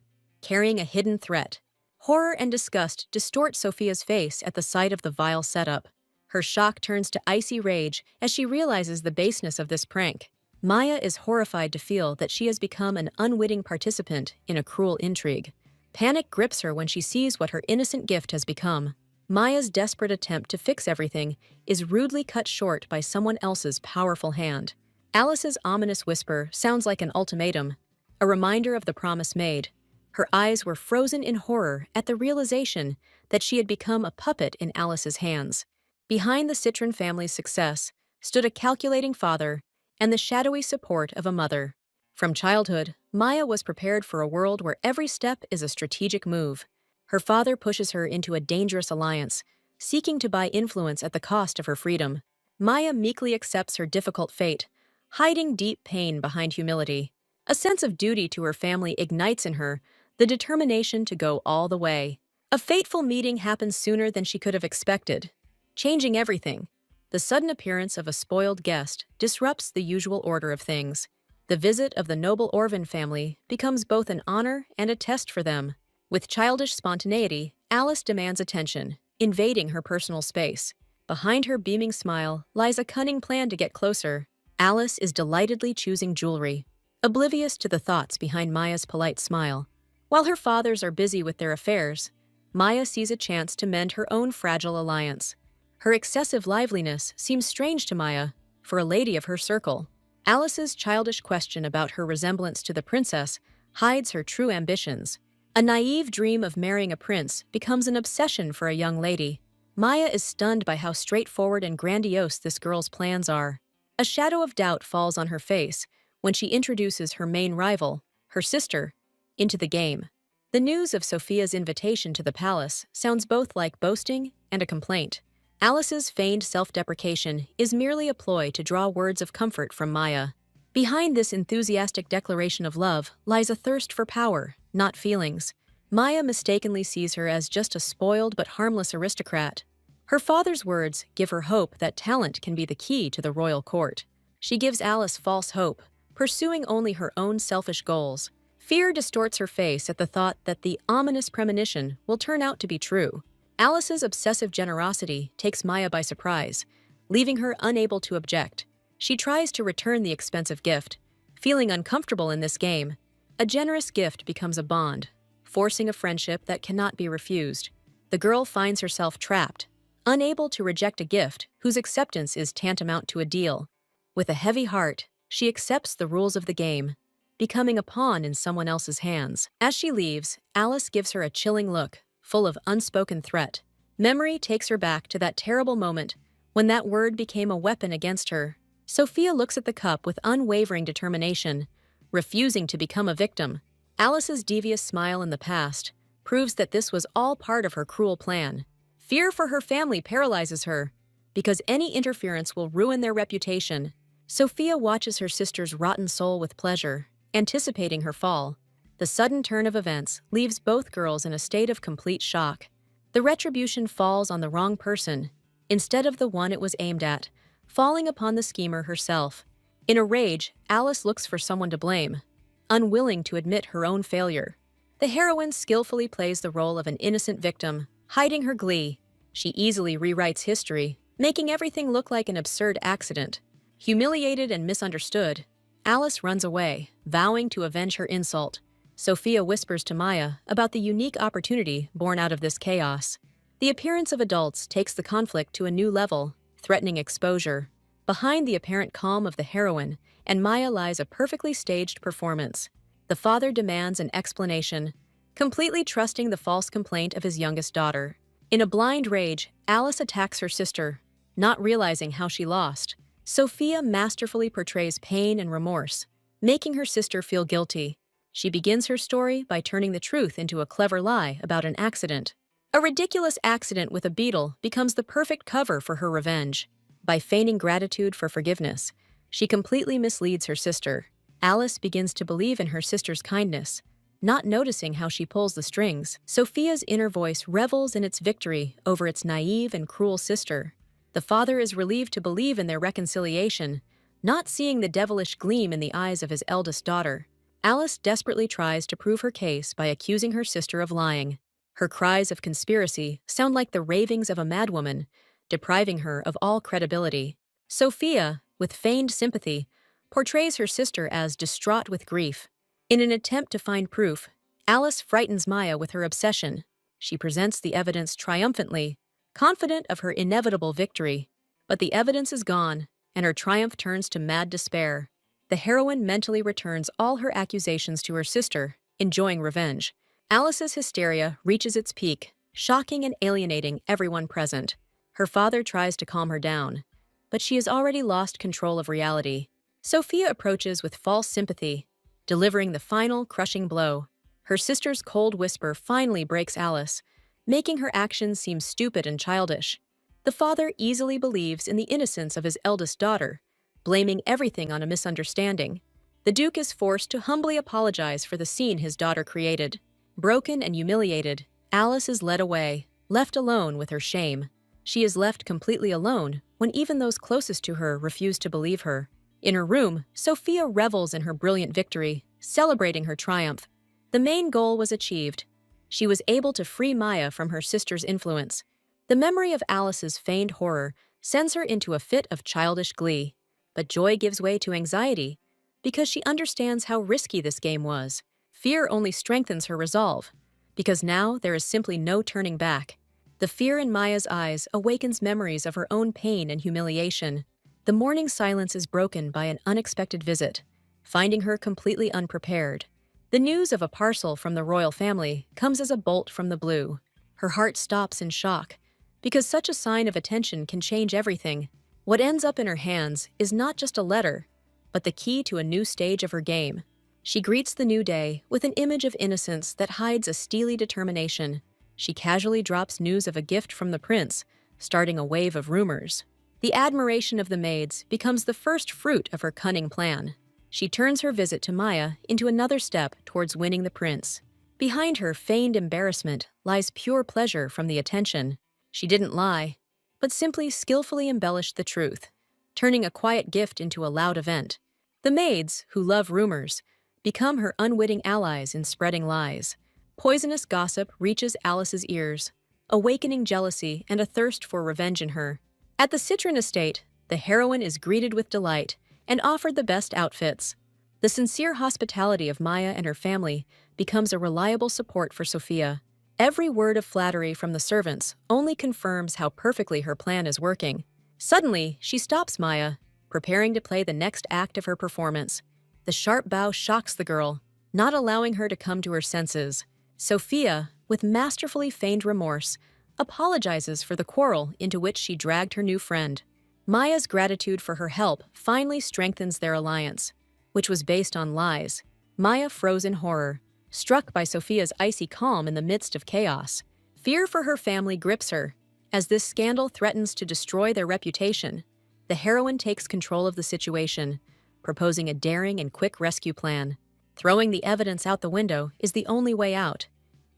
carrying a hidden threat. Horror and disgust distort Sophia's face at the sight of the vile setup. Her shock turns to icy rage as she realizes the baseness of this prank. Maya is horrified to feel that she has become an unwitting participant in a cruel intrigue. Panic grips her when she sees what her innocent gift has become. Maya's desperate attempt to fix everything is rudely cut short by someone else's powerful hand. Alice's ominous whisper sounds like an ultimatum, a reminder of the promise made. Her eyes were frozen in horror at the realization that she had become a puppet in Alice's hands. Behind the Citron family's success stood a calculating father and the shadowy support of a mother. From childhood, Maya was prepared for a world where every step is a strategic move. Her father pushes her into a dangerous alliance, seeking to buy influence at the cost of her freedom. Maya meekly accepts her difficult fate, hiding deep pain behind humility. A sense of duty to her family ignites in her the determination to go all the way. A fateful meeting happens sooner than she could have expected, changing everything. The sudden appearance of a spoiled guest disrupts the usual order of things. The visit of the noble Orvan family becomes both an honor and a test for them. With childish spontaneity, Alice demands attention, invading her personal space. Behind her beaming smile lies a cunning plan to get closer. Alice is delightedly choosing jewelry, oblivious to the thoughts behind Maya's polite smile. While her fathers are busy with their affairs, Maya sees a chance to mend her own fragile alliance. Her excessive liveliness seems strange to Maya, for a lady of her circle. Alice's childish question about her resemblance to the princess hides her true ambitions. A naive dream of marrying a prince becomes an obsession for a young lady. Maya is stunned by how straightforward and grandiose this girl's plans are. A shadow of doubt falls on her face when she introduces her main rival, her sister, into the game. The news of Sophia's invitation to the palace sounds both like boasting and a complaint. Alice's feigned self-deprecation is merely a ploy to draw words of comfort from Maya. Behind this enthusiastic declaration of love lies a thirst for power, not feelings. Maya mistakenly sees her as just a spoiled but harmless aristocrat. Her father's words give her hope that talent can be the key to the royal court. She gives Alice false hope, pursuing only her own selfish goals. Fear distorts her face at the thought that the ominous premonition will turn out to be true. Alice's obsessive generosity takes Maya by surprise, leaving her unable to object. She tries to return the expensive gift. Feeling uncomfortable in this game, a generous gift becomes a bond, forcing a friendship that cannot be refused. The girl finds herself trapped, unable to reject a gift whose acceptance is tantamount to a deal. With a heavy heart, she accepts the rules of the game, becoming a pawn in someone else's hands. As she leaves, Alice gives her a chilling look, full of unspoken threat. Memory takes her back to that terrible moment when that word became a weapon against her. Sophia looks at the cup with unwavering determination, refusing to become a victim. Alice's devious smile in the past proves that this was all part of her cruel plan. Fear for her family paralyzes her, because any interference will ruin their reputation. Sophia watches her sister's rotten soul with pleasure, anticipating her fall. The sudden turn of events leaves both girls in a state of complete shock. The retribution falls on the wrong person, instead of the one it was aimed at, falling upon the schemer herself. In a rage, Alice looks for someone to blame, unwilling to admit her own failure. The heroine skillfully plays the role of an innocent victim, hiding her glee. She easily rewrites history, making everything look like an absurd accident. Humiliated and misunderstood, Alice runs away, vowing to avenge her insult. Sophia whispers to Maya about the unique opportunity born out of this chaos. The appearance of adults takes the conflict to a new level, threatening exposure. Behind the apparent calm of the heroine and Maya lies a perfectly staged performance. The father demands an explanation, completely trusting the false complaint of his youngest daughter. In a blind rage, Alice attacks her sister, not realizing how she lost. Sophia masterfully portrays pain and remorse, making her sister feel guilty. She begins her story by turning the truth into a clever lie about an accident. A ridiculous accident with a beetle becomes the perfect cover for her revenge. By feigning gratitude for forgiveness, she completely misleads her sister. Alice begins to believe in her sister's kindness, not noticing how she pulls the strings. Sophia's inner voice revels in its victory over its naive and cruel sister. The father is relieved to believe in their reconciliation, not seeing the devilish gleam in the eyes of his eldest daughter. Alice desperately tries to prove her case by accusing her sister of lying. Her cries of conspiracy sound like the ravings of a madwoman, depriving her of all credibility. Sophia, with feigned sympathy, portrays her sister as distraught with grief. In an attempt to find proof, Alice frightens Maya with her obsession. She presents the evidence triumphantly, confident of her inevitable victory. But the evidence is gone, and her triumph turns to mad despair. The heroine mentally returns all her accusations to her sister, enjoying revenge. Alice's hysteria reaches its peak, shocking and alienating everyone present. Her father tries to calm her down, but she has already lost control of reality. Sophia approaches with false sympathy, delivering the final crushing blow. Her sister's cold whisper finally breaks Alice, making her actions seem stupid and childish. The father easily believes in the innocence of his eldest daughter, blaming everything on a misunderstanding. The Duke is forced to humbly apologize for the scene his daughter created. Broken and humiliated, Alice is led away, left alone with her shame. She is left completely alone when even those closest to her refuse to believe her. In her room, Sophia revels in her brilliant victory, celebrating her triumph. The main goal was achieved. She was able to free Maya from her sister's influence. The memory of Alice's feigned horror sends her into a fit of childish glee. But joy gives way to anxiety, because she understands how risky this game was. Fear only strengthens her resolve, because now there is simply no turning back. The fear in Maya's eyes awakens memories of her own pain and humiliation. The morning silence is broken by an unexpected visit, finding her completely unprepared. The news of a parcel from the royal family comes as a bolt from the blue. Her heart stops in shock, because such a sign of attention can change everything. What ends up in her hands is not just a letter, but the key to a new stage of her game. She greets the new day with an image of innocence that hides a steely determination. She casually drops news of a gift from the prince, starting a wave of rumors. The admiration of the maids becomes the first fruit of her cunning plan. She turns her visit to Maya into another step towards winning the prince. Behind her feigned embarrassment lies pure pleasure from the attention. She didn't lie, but simply skillfully embellished the truth, turning a quiet gift into a loud event. The maids, who love rumors, become her unwitting allies in spreading lies. Poisonous gossip reaches Alice's ears, awakening jealousy and a thirst for revenge in her. At the Citron estate, the heroine is greeted with delight and offered the best outfits. The sincere hospitality of Maya and her family becomes a reliable support for Sophia. Every word of flattery from the servants only confirms how perfectly her plan is working. Suddenly, she stops Maya, preparing to play the next act of her performance. The sharp bow shocks the girl, not allowing her to come to her senses. Sophia, with masterfully feigned remorse, apologizes for the quarrel into which she dragged her new friend. Maya's gratitude for her help finally strengthens their alliance, which was based on lies. Maya froze in horror, struck by Sophia's icy calm in the midst of chaos. Fear for her family grips her. As this scandal threatens to destroy their reputation, the heroine takes control of the situation, proposing a daring and quick rescue plan. Throwing the evidence out the window is the only way out,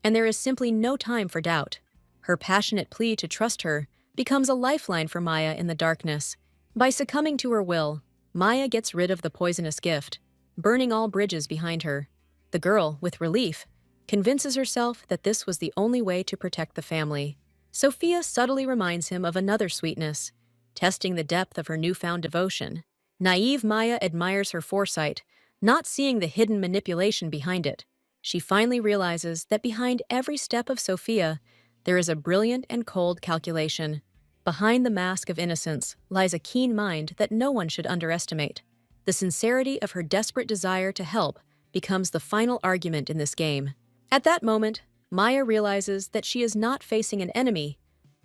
and there is simply no time for doubt. Her passionate plea to trust her becomes a lifeline for Maya in the darkness. By succumbing to her will, Maya gets rid of the poisonous gift, burning all bridges behind her. The girl, with relief, convinces herself that this was the only way to protect the family. Sophia subtly reminds him of another sweetness, testing the depth of her newfound devotion. Naive Maya admires her foresight, not seeing the hidden manipulation behind it. She finally realizes that behind every step of Sophia, there is a brilliant and cold calculation. Behind the mask of innocence lies a keen mind that no one should underestimate. The sincerity of her desperate desire to help becomes the final argument in this game. At that moment, Maya realizes that she is not facing an enemy,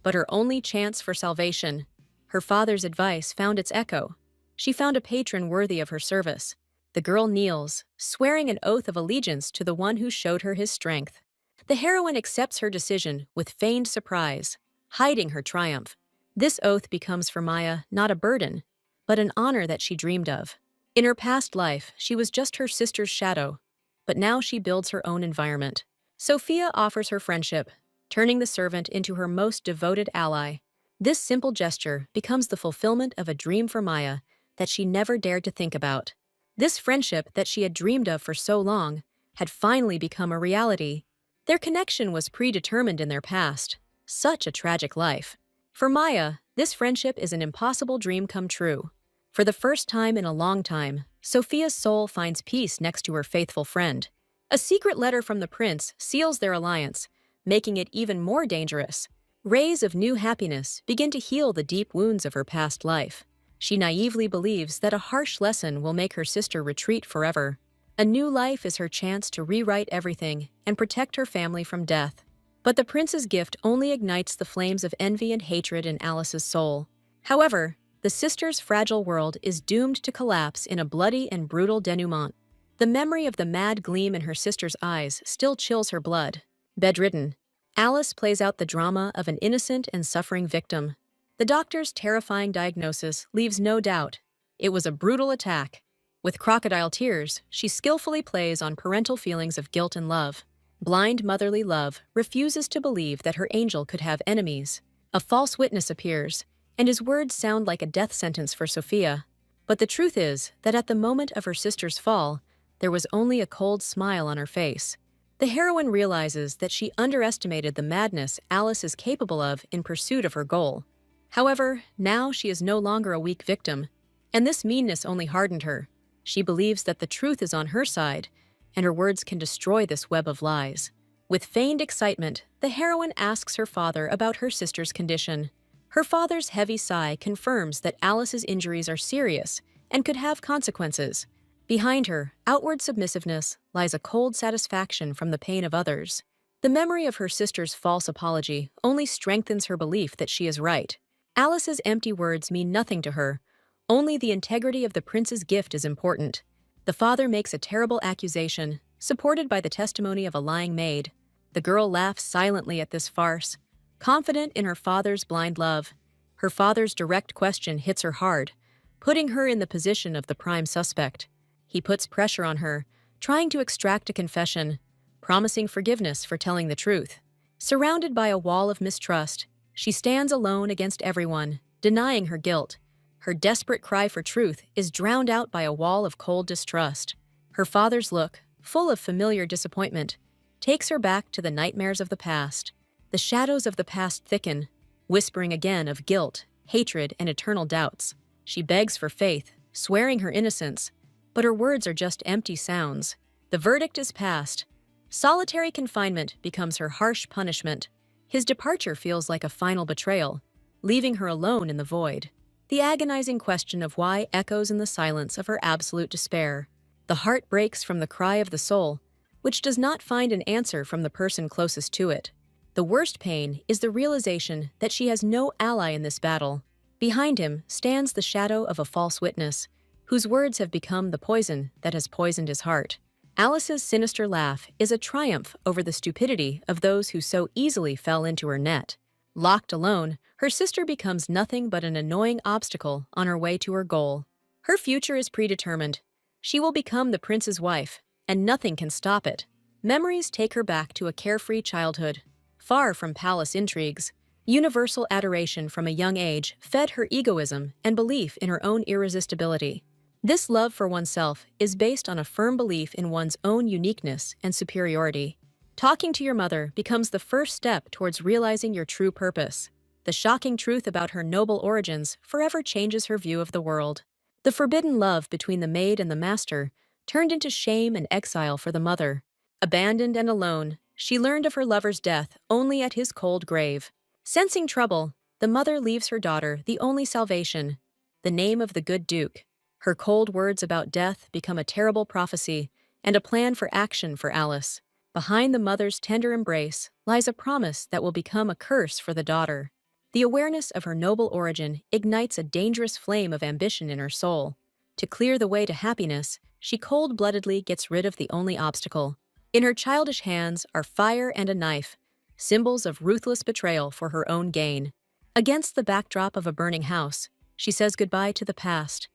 but her only chance for salvation. Her father's advice found its echo. She found a patron worthy of her service. The girl kneels, swearing an oath of allegiance to the one who showed her his strength. The heroine accepts her decision with feigned surprise, hiding her triumph. This oath becomes for Maya not a burden, but an honor that she dreamed of. In her past life, she was just her sister's shadow, but now she builds her own environment. Sophia offers her friendship, turning the servant into her most devoted ally. This simple gesture becomes the fulfillment of a dream for Maya that she never dared to think about. This friendship that she had dreamed of for so long had finally become a reality. Their connection was predetermined in their past. Such a tragic life. For Maya, this friendship is an impossible dream come true. For the first time in a long time, Sophia's soul finds peace next to her faithful friend. A secret letter from the prince seals their alliance, making it even more dangerous. Rays of new happiness begin to heal the deep wounds of her past life. She naively believes that a harsh lesson will make her sister retreat forever. A new life is her chance to rewrite everything and protect her family from death. But the prince's gift only ignites the flames of envy and hatred in Alice's soul. However, the sister's fragile world is doomed to collapse in a bloody and brutal denouement. The memory of the mad gleam in her sister's eyes still chills her blood. Bedridden, Alice plays out the drama of an innocent and suffering victim. The doctor's terrifying diagnosis leaves no doubt. It was a brutal attack. With crocodile tears, she skillfully plays on parental feelings of guilt and love. Blind motherly love refuses to believe that her angel could have enemies. A false witness appears, and his words sound like a death sentence for Sophia. But the truth is that at the moment of her sister's fall, there was only a cold smile on her face. The heroine realizes that she underestimated the madness Alice is capable of in pursuit of her goal. However, now she is no longer a weak victim, and this meanness only hardened her. She believes that the truth is on her side, and her words can destroy this web of lies. With feigned excitement, the heroine asks her father about her sister's condition. Her father's heavy sigh confirms that Alice's injuries are serious and could have consequences. Behind her outward submissiveness lies a cold satisfaction from the pain of others. The memory of her sister's false apology only strengthens her belief that she is right. Alice's empty words mean nothing to her. Only the integrity of the prince's gift is important. The father makes a terrible accusation, supported by the testimony of a lying maid. The girl laughs silently at this farce, confident in her father's blind love. Her father's direct question hits her hard, putting her in the position of the prime suspect. He puts pressure on her, trying to extract a confession, promising forgiveness for telling the truth. Surrounded by a wall of mistrust, she stands alone against everyone, denying her guilt. Her desperate cry for truth is drowned out by a wall of cold distrust. Her father's look, full of familiar disappointment, takes her back to the nightmares of the past. The shadows of the past thicken, whispering again of guilt, hatred, and eternal doubts. She begs for faith, swearing her innocence, but her words are just empty sounds. The verdict is passed. Solitary confinement becomes her harsh punishment. His departure feels like a final betrayal, leaving her alone in the void. The agonizing question of why echoes in the silence of her absolute despair. The heart breaks from the cry of the soul, which does not find an answer from the person closest to it. The worst pain is the realization that she has no ally in this battle. Behind him stands the shadow of a false witness, whose words have become the poison that has poisoned his heart. Alice's sinister laugh is a triumph over the stupidity of those who so easily fell into her net. Locked alone, her sister becomes nothing but an annoying obstacle on her way to her goal. Her future is predetermined. She will become the prince's wife, and nothing can stop it. Memories take her back to a carefree childhood, far from palace intrigues. Universal adoration from a young age fed her egoism and belief in her own irresistibility. This love for oneself is based on a firm belief in one's own uniqueness and superiority. Talking to your mother becomes the first step towards realizing your true purpose. The shocking truth about her noble origins forever changes her view of the world. The forbidden love between the maid and the master turned into shame and exile for the mother. Abandoned and alone, she learned of her lover's death only at his cold grave. Sensing trouble, the mother leaves her daughter the only salvation, the name of the good duke. Her cold words about death become a terrible prophecy and a plan for action for Alice. Behind the mother's tender embrace lies a promise that will become a curse for the daughter. The awareness of her noble origin ignites a dangerous flame of ambition in her soul. To clear the way to happiness, she cold-bloodedly gets rid of the only obstacle. In her childish hands are fire and a knife, symbols of ruthless betrayal for her own gain. Against the backdrop of a burning house, she says goodbye to the past,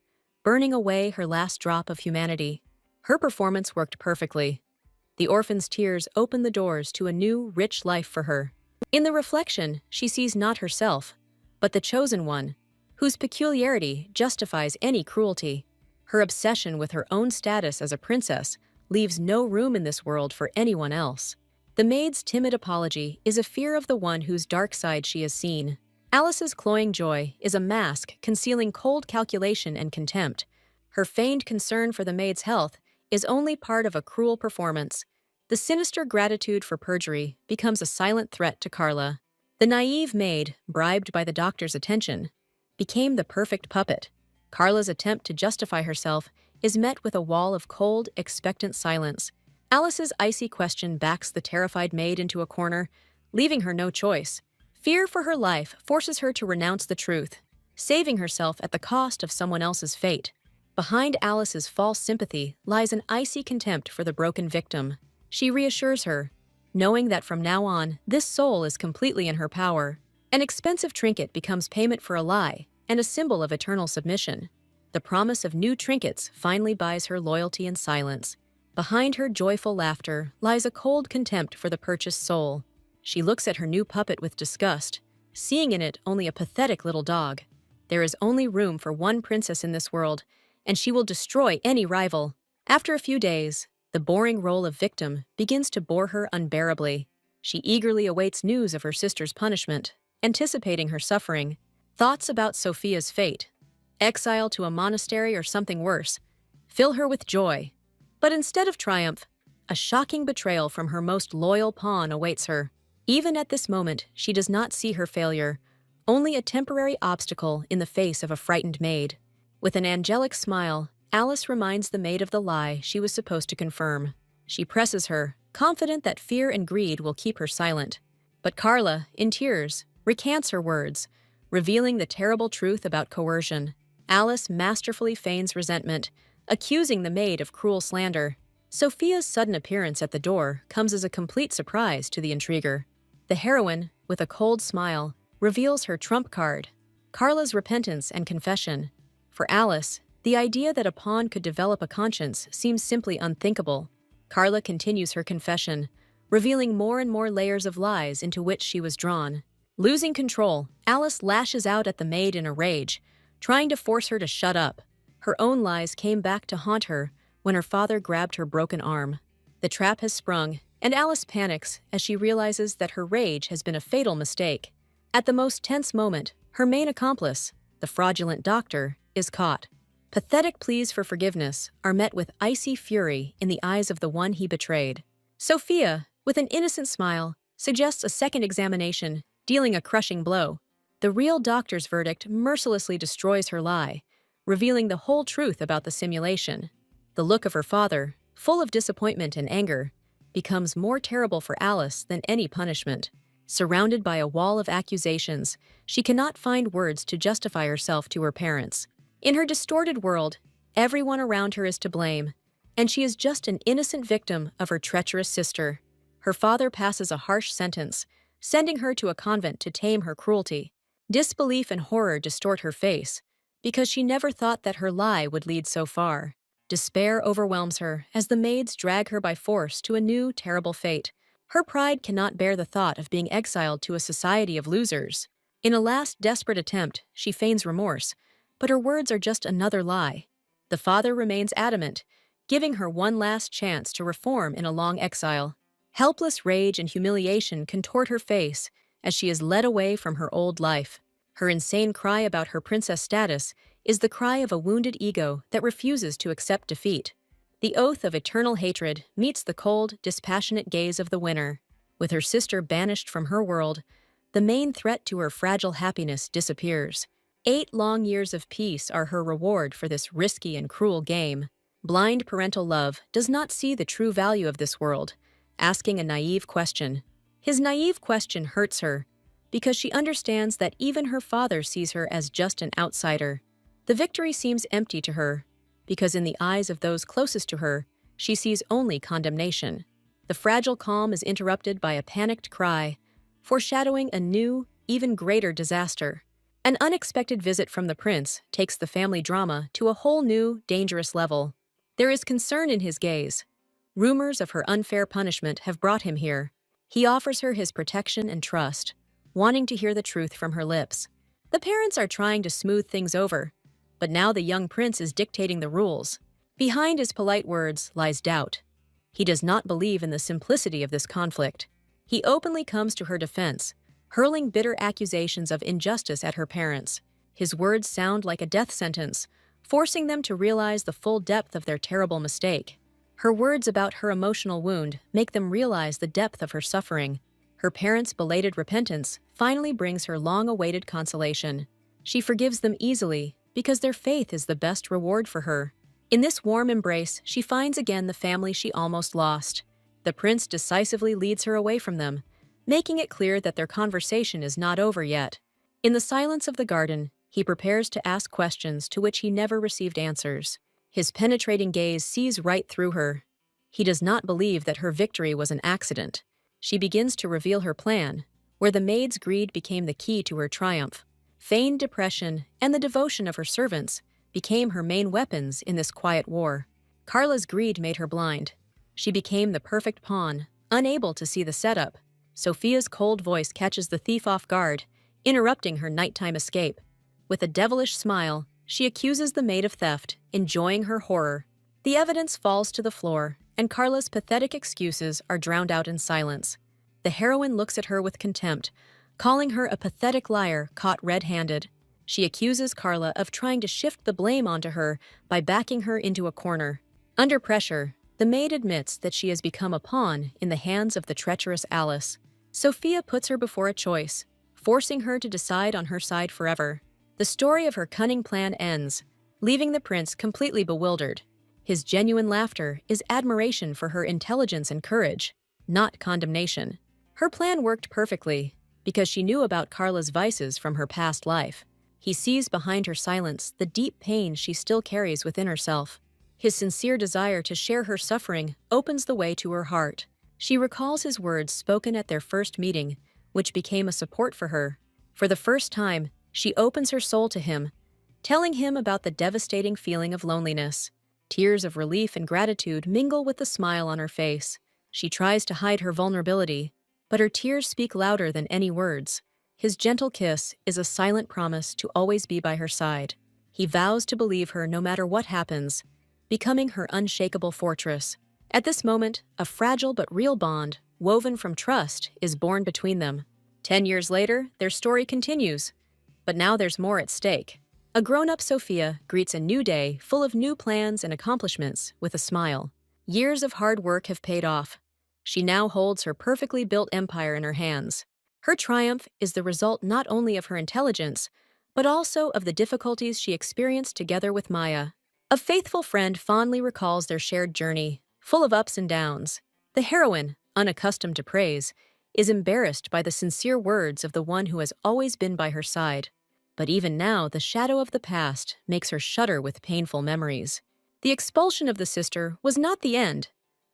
burning away her last drop of humanity. Her performance worked perfectly. The orphan's tears open the doors to a new, rich life for her. In the reflection, she sees not herself, but the chosen one, whose peculiarity justifies any cruelty. Her obsession with her own status as a princess leaves no room in this world for anyone else. The maid's timid apology is a fear of the one whose dark side she has seen. Alice's cloying joy is a mask concealing cold calculation and contempt. Her feigned concern for the maid's health is only part of a cruel performance. The sinister gratitude for perjury becomes a silent threat to Carla. The naive maid, bribed by the doctor's attention, became the perfect puppet. Carla's attempt to justify herself is met with a wall of cold, expectant silence. Alice's icy question backs the terrified maid into a corner, leaving her no choice. Fear for her life forces her to renounce the truth, saving herself at the cost of someone else's fate. Behind Alice's false sympathy lies an icy contempt for the broken victim. She reassures her, knowing that from now on, this soul is completely in her power. An expensive trinket becomes payment for a lie and a symbol of eternal submission. The promise of new trinkets finally buys her loyalty and silence. Behind her joyful laughter lies a cold contempt for the purchased soul. She looks at her new puppet with disgust, seeing in it only a pathetic little dog. There is only room for one princess in this world, and she will destroy any rival. After a few days, the boring role of victim begins to bore her unbearably. She eagerly awaits news of her sister's punishment, anticipating her suffering. Thoughts about Sophia's fate, exile to a monastery or something worse, fill her with joy. But instead of triumph, a shocking betrayal from her most loyal pawn awaits her. Even at this moment, she does not see her failure, only a temporary obstacle in the face of a frightened maid. With an angelic smile, Alice reminds the maid of the lie she was supposed to confirm. She presses her, confident that fear and greed will keep her silent. But Carla, in tears, recants her words, revealing the terrible truth about coercion. Alice masterfully feigns resentment, accusing the maid of cruel slander. Sophia's sudden appearance at the door comes as a complete surprise to the intriguer. The heroine, with a cold smile, reveals her trump card, Carla's repentance and confession. For Alice, the idea that a pawn could develop a conscience seems simply unthinkable. Carla continues her confession, revealing more and more layers of lies into which she was drawn. Losing control, Alice lashes out at the maid in a rage, trying to force her to shut up. Her own lies came back to haunt her when her father grabbed her broken arm. The trap has sprung, and Alice panics as she realizes that her rage has been a fatal mistake. At the most tense moment, her main accomplice, the fraudulent doctor, is caught. Pathetic pleas for forgiveness are met with icy fury in the eyes of the one he betrayed. Sophia, with an innocent smile, suggests a second examination, dealing a crushing blow. The real doctor's verdict mercilessly destroys her lie, revealing the whole truth about the simulation. The look of her father, full of disappointment and anger, becomes more terrible for Alice than any punishment. Surrounded by a wall of accusations, she cannot find words to justify herself to her parents. In her distorted world, everyone around her is to blame, and she is just an innocent victim of her treacherous sister. Her father passes a harsh sentence, sending her to a convent to tame her cruelty. Disbelief and horror distort her face, because she never thought that her lie would lead so far. Despair overwhelms her as the maids drag her by force to a new, terrible fate. Her pride cannot bear the thought of being exiled to a society of losers. In a last desperate attempt, she feigns remorse, but her words are just another lie. The father remains adamant, giving her one last chance to reform in a long exile. Helpless rage and humiliation contort her face as she is led away from her old life. Her insane cry about her princess status is the cry of a wounded ego that refuses to accept defeat. The oath of eternal hatred meets the cold, dispassionate gaze of the winner. With her sister banished from her world, the main threat to her fragile happiness disappears. 8 long years of peace are her reward for this risky and cruel game. Blind parental love does not see the true value of this world, asking a naive question. His naive question hurts her, because she understands that even her father sees her as just an outsider. The victory seems empty to her, because in the eyes of those closest to her, she sees only condemnation. The fragile calm is interrupted by a panicked cry, foreshadowing a new, even greater disaster. An unexpected visit from the prince takes the family drama to a whole new, dangerous level. There is concern in his gaze. Rumors of her unfair punishment have brought him here. He offers her his protection and trust, wanting to hear the truth from her lips. The parents are trying to smooth things over, but now the young prince is dictating the rules. Behind his polite words lies doubt. He does not believe in the simplicity of this conflict. He openly comes to her defense, hurling bitter accusations of injustice at her parents. His words sound like a death sentence, forcing them to realize the full depth of their terrible mistake. Her words about her emotional wound make them realize the depth of her suffering. Her parents' belated repentance finally brings her long-awaited consolation. She forgives them easily because their faith is the best reward for her. In this warm embrace, she finds again the family she almost lost. The prince decisively leads her away from them, making it clear that their conversation is not over yet. In the silence of the garden, he prepares to ask questions to which he never received answers. His penetrating gaze sees right through her. He does not believe that her victory was an accident. She begins to reveal her plan, where the maid's greed became the key to her triumph. Feigned depression and the devotion of her servants became her main weapons in this quiet war. Carla's greed made her blind. She became the perfect pawn, unable to see the setup. Sophia's cold voice catches the thief off guard, interrupting her nighttime escape. With a devilish smile, She accuses the maid of theft, enjoying her horror. The evidence falls to the floor, and Carla's pathetic excuses are drowned out in silence. The heroine looks at her with contempt, calling her a pathetic liar caught red-handed. She accuses Carla of trying to shift the blame onto her by backing her into a corner. Under pressure, the maid admits that she has become a pawn in the hands of the treacherous Alice. Sophia puts her before a choice, forcing her to decide on her side forever. The story of her cunning plan ends, leaving the prince completely bewildered. His genuine laughter is admiration for her intelligence and courage, not condemnation. Her plan worked perfectly, because she knew about Carla's vices from her past life. He sees behind her silence the deep pain she still carries within herself. His sincere desire to share her suffering opens the way to her heart. She recalls his words spoken at their first meeting, which became a support for her. For the first time, she opens her soul to him, telling him about the devastating feeling of loneliness. Tears of relief and gratitude mingle with the smile on her face. She tries to hide her vulnerability, but her tears speak louder than any words. His gentle kiss is a silent promise to always be by her side. He vows to believe her no matter what happens, becoming her unshakable fortress. At this moment, a fragile but real bond, woven from trust, is born between them. 10 years later, their story continues. But now there's more at stake. A grown-up Sophia greets a new day full of new plans and accomplishments with a smile. Years of hard work have paid off. She now holds her perfectly built empire in her hands. Her triumph is the result not only of her intelligence, but also of the difficulties she experienced together with Maya. A faithful friend fondly recalls their shared journey, full of ups and downs. The heroine, unaccustomed to praise, is embarrassed by the sincere words of the one who has always been by her side. But even now, the shadow of the past makes her shudder with painful memories. The expulsion of the sister was not the end,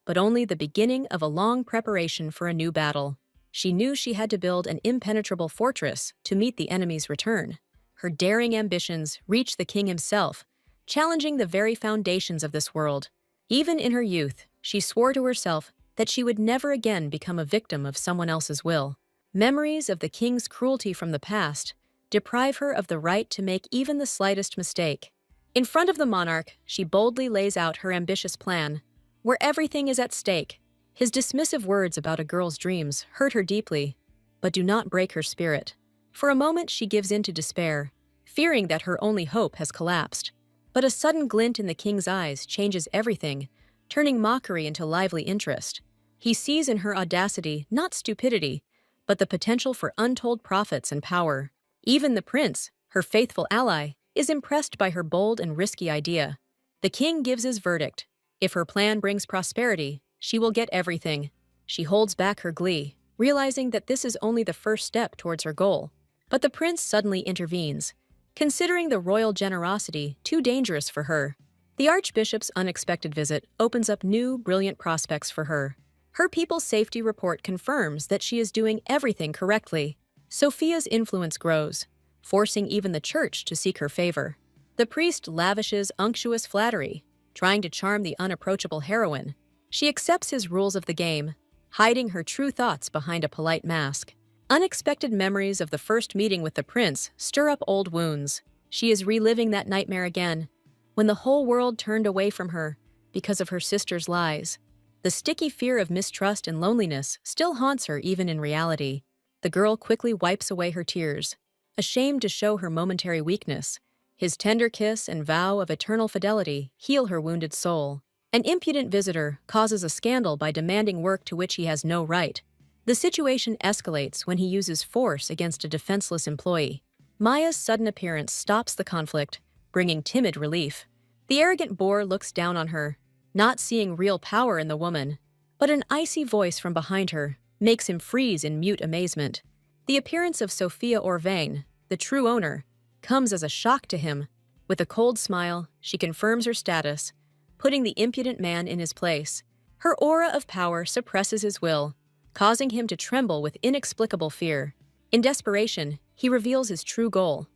but only the beginning of a long preparation for a new battle. She knew she had to build an impenetrable fortress to meet the enemy's return. Her daring ambitions reached the king himself, challenging the very foundations of this world. Even in her youth, she swore to herself that she would never again become a victim of someone else's will. Memories of the king's cruelty from the past deprive her of the right to make even the slightest mistake. In front of the monarch, she boldly lays out her ambitious plan, where everything is at stake. His dismissive words about a girl's dreams hurt her deeply, but do not break her spirit. For a moment, she gives in to despair, fearing that her only hope has collapsed. But a sudden glint in the king's eyes changes everything, turning mockery into lively interest. He sees in her audacity not stupidity, but the potential for untold profits and power. Even the prince, her faithful ally, is impressed by her bold and risky idea. The king gives his verdict. If her plan brings prosperity, she will get everything. She holds back her glee, realizing that this is only the first step towards her goal. But the prince suddenly intervenes, considering the royal generosity too dangerous for her. The archbishop's unexpected visit opens up new, brilliant prospects for her. Her people's safety report confirms that she is doing everything correctly. Sophia's influence grows, forcing even the church to seek her favor. The priest lavishes unctuous flattery, trying to charm the unapproachable heroine. She accepts his rules of the game, hiding her true thoughts behind a polite mask. Unexpected memories of the first meeting with the prince stir up old wounds. She is reliving that nightmare again, when the whole world turned away from her because of her sister's lies. The sticky fear of mistrust and loneliness still haunts her even in reality. The girl quickly wipes away her tears, ashamed to show her momentary weakness. His tender kiss and vow of eternal fidelity heal her wounded soul. An impudent visitor causes a scandal by demanding work to which he has no right. The situation escalates when he uses force against a defenseless employee. Maya's sudden appearance stops the conflict, bringing timid relief. The arrogant boor looks down on her, not seeing real power in the woman, but an icy voice from behind her makes him freeze in mute amazement. The appearance of Sophia Orvain, the true owner, comes as a shock to him. With a cold smile, she confirms her status, putting the impudent man in his place. Her aura of power suppresses his will, causing him to tremble with inexplicable fear. In desperation, he reveals his true goal,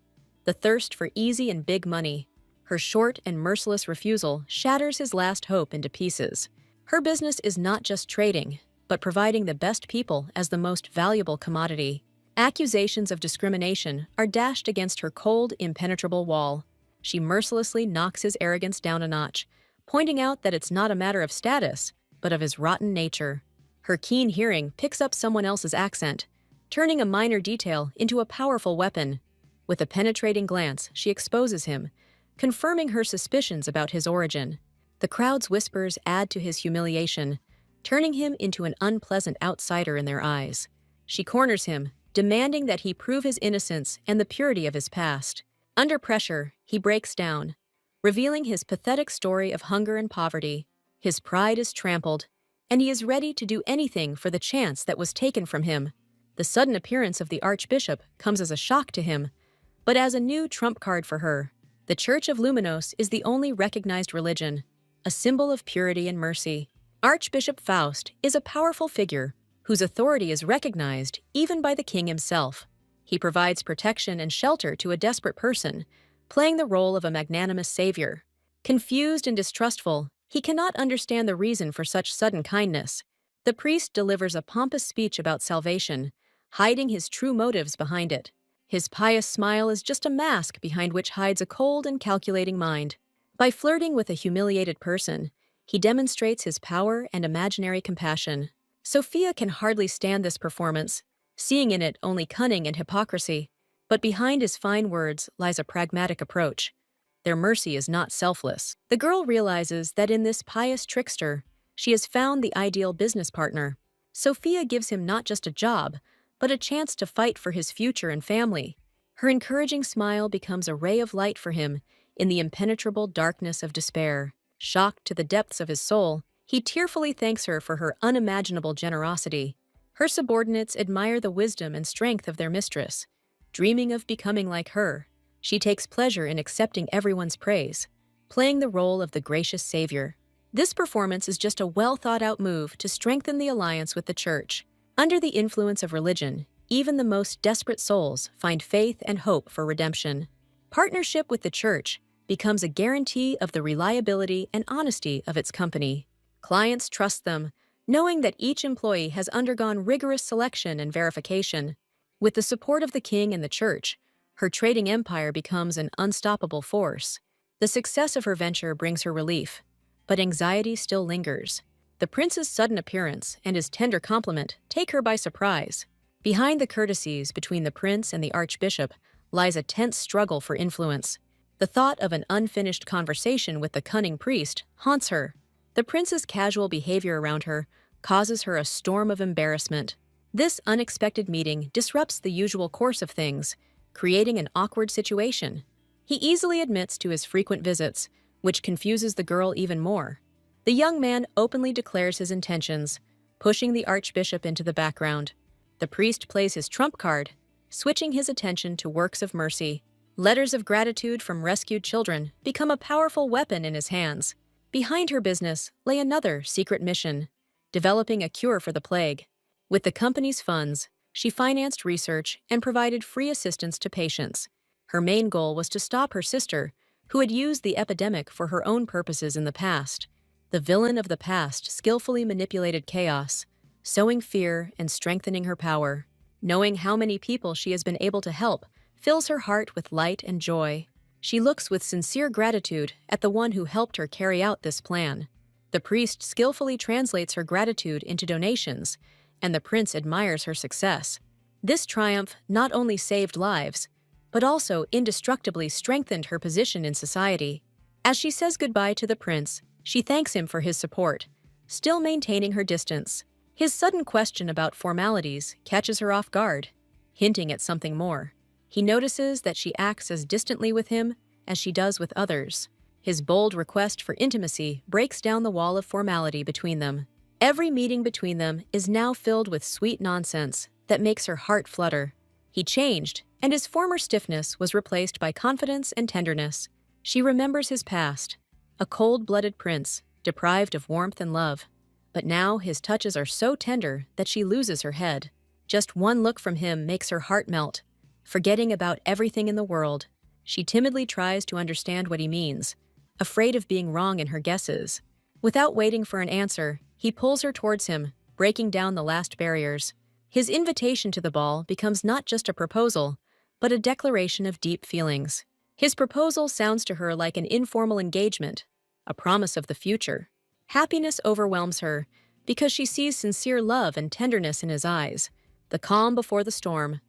the thirst for easy and big money. Her short and merciless refusal shatters his last hope into pieces. Her business is not just trading, but providing the best people as the most valuable commodity. Accusations of discrimination are dashed against her cold, impenetrable wall. She mercilessly knocks his arrogance down a notch, pointing out that it's not a matter of status, but of his rotten nature. Her keen hearing picks up someone else's accent, turning a minor detail into a powerful weapon. With a penetrating glance, she exposes him, confirming her suspicions about his origin. The crowd's whispers add to his humiliation, turning him into an unpleasant outsider in their eyes. She corners him, demanding that he prove his innocence and the purity of his past. Under pressure, he breaks down, revealing his pathetic story of hunger and poverty. His pride is trampled, and he is ready to do anything for the chance that was taken from him. The sudden appearance of the Archbishop comes as a shock to him, but as a new trump card for her. The Church of Luminos is the only recognized religion, a symbol of purity and mercy. Archbishop Faust is a powerful figure whose authority is recognized even by the king himself. He provides protection and shelter to a desperate person, playing the role of a magnanimous savior. Confused and distrustful, he cannot understand the reason for such sudden kindness. The priest delivers a pompous speech about salvation, hiding his true motives behind it. His pious smile is just a mask behind which hides a cold and calculating mind. By flirting with a humiliated person, he demonstrates his power and imaginary compassion. Sophia can hardly stand this performance, seeing in it only cunning and hypocrisy. But behind his fine words lies a pragmatic approach. Their mercy is not selfless. The girl realizes that in this pious trickster, she has found the ideal business partner. Sophia gives him not just a job, but a chance to fight for his future and family. Her encouraging smile becomes a ray of light for him in the impenetrable darkness of despair. Shocked to the depths of his soul, he tearfully thanks her for her unimaginable generosity. Her subordinates admire the wisdom and strength of their mistress. Dreaming of becoming like her, she takes pleasure in accepting everyone's praise, playing the role of the gracious savior. This performance is just a well-thought-out move to strengthen the alliance with the church. Under the influence of religion, even the most desperate souls find faith and hope for redemption. Partnership with the church becomes a guarantee of the reliability and honesty of its company. Clients trust them, knowing that each employee has undergone rigorous selection and verification. With the support of the king and the church, her trading empire becomes an unstoppable force. The success of her venture brings her relief, but anxiety still lingers. The prince's sudden appearance and his tender compliment take her by surprise. Behind the courtesies between the prince and the archbishop lies a tense struggle for influence. The thought of an unfinished conversation with the cunning priest haunts her. The prince's casual behavior around her causes her a storm of embarrassment. This unexpected meeting disrupts the usual course of things, creating an awkward situation. He easily admits to his frequent visits, which confuses the girl even more. The young man openly declares his intentions, pushing the archbishop into the background. The priest plays his trump card, switching his attention to works of mercy. Letters of gratitude from rescued children become a powerful weapon in his hands. Behind her business lay another secret mission, developing a cure for the plague. With the company's funds, she financed research and provided free assistance to patients. Her main goal was to stop her sister, who had used the epidemic for her own purposes in the past. The villain of the past skillfully manipulated chaos, sowing fear and strengthening her power. Knowing how many people she has been able to help fills her heart with light and joy. She looks with sincere gratitude at the one who helped her carry out this plan. The priest skillfully translates her gratitude into donations, and the prince admires her success. This triumph not only saved lives, but also indestructibly strengthened her position in society. As she says goodbye to the prince, she thanks him for his support, still maintaining her distance. His sudden question about formalities catches her off guard, hinting at something more. He notices that she acts as distantly with him as she does with others. His bold request for intimacy breaks down the wall of formality between them. Every meeting between them is now filled with sweet nonsense that makes her heart flutter. He changed, and his former stiffness was replaced by confidence and tenderness. She remembers his past, a cold-blooded prince, deprived of warmth and love. But now his touches are so tender that she loses her head. Just one look from him makes her heart melt. Forgetting about everything in the world, she timidly tries to understand what he means, afraid of being wrong in her guesses. Without waiting for an answer, he pulls her towards him, breaking down the last barriers. His invitation to the ball becomes not just a proposal, but a declaration of deep feelings. His proposal sounds to her like an informal engagement, a promise of the future. Happiness overwhelms her because she sees sincere love and tenderness in his eyes. The calm before the storm.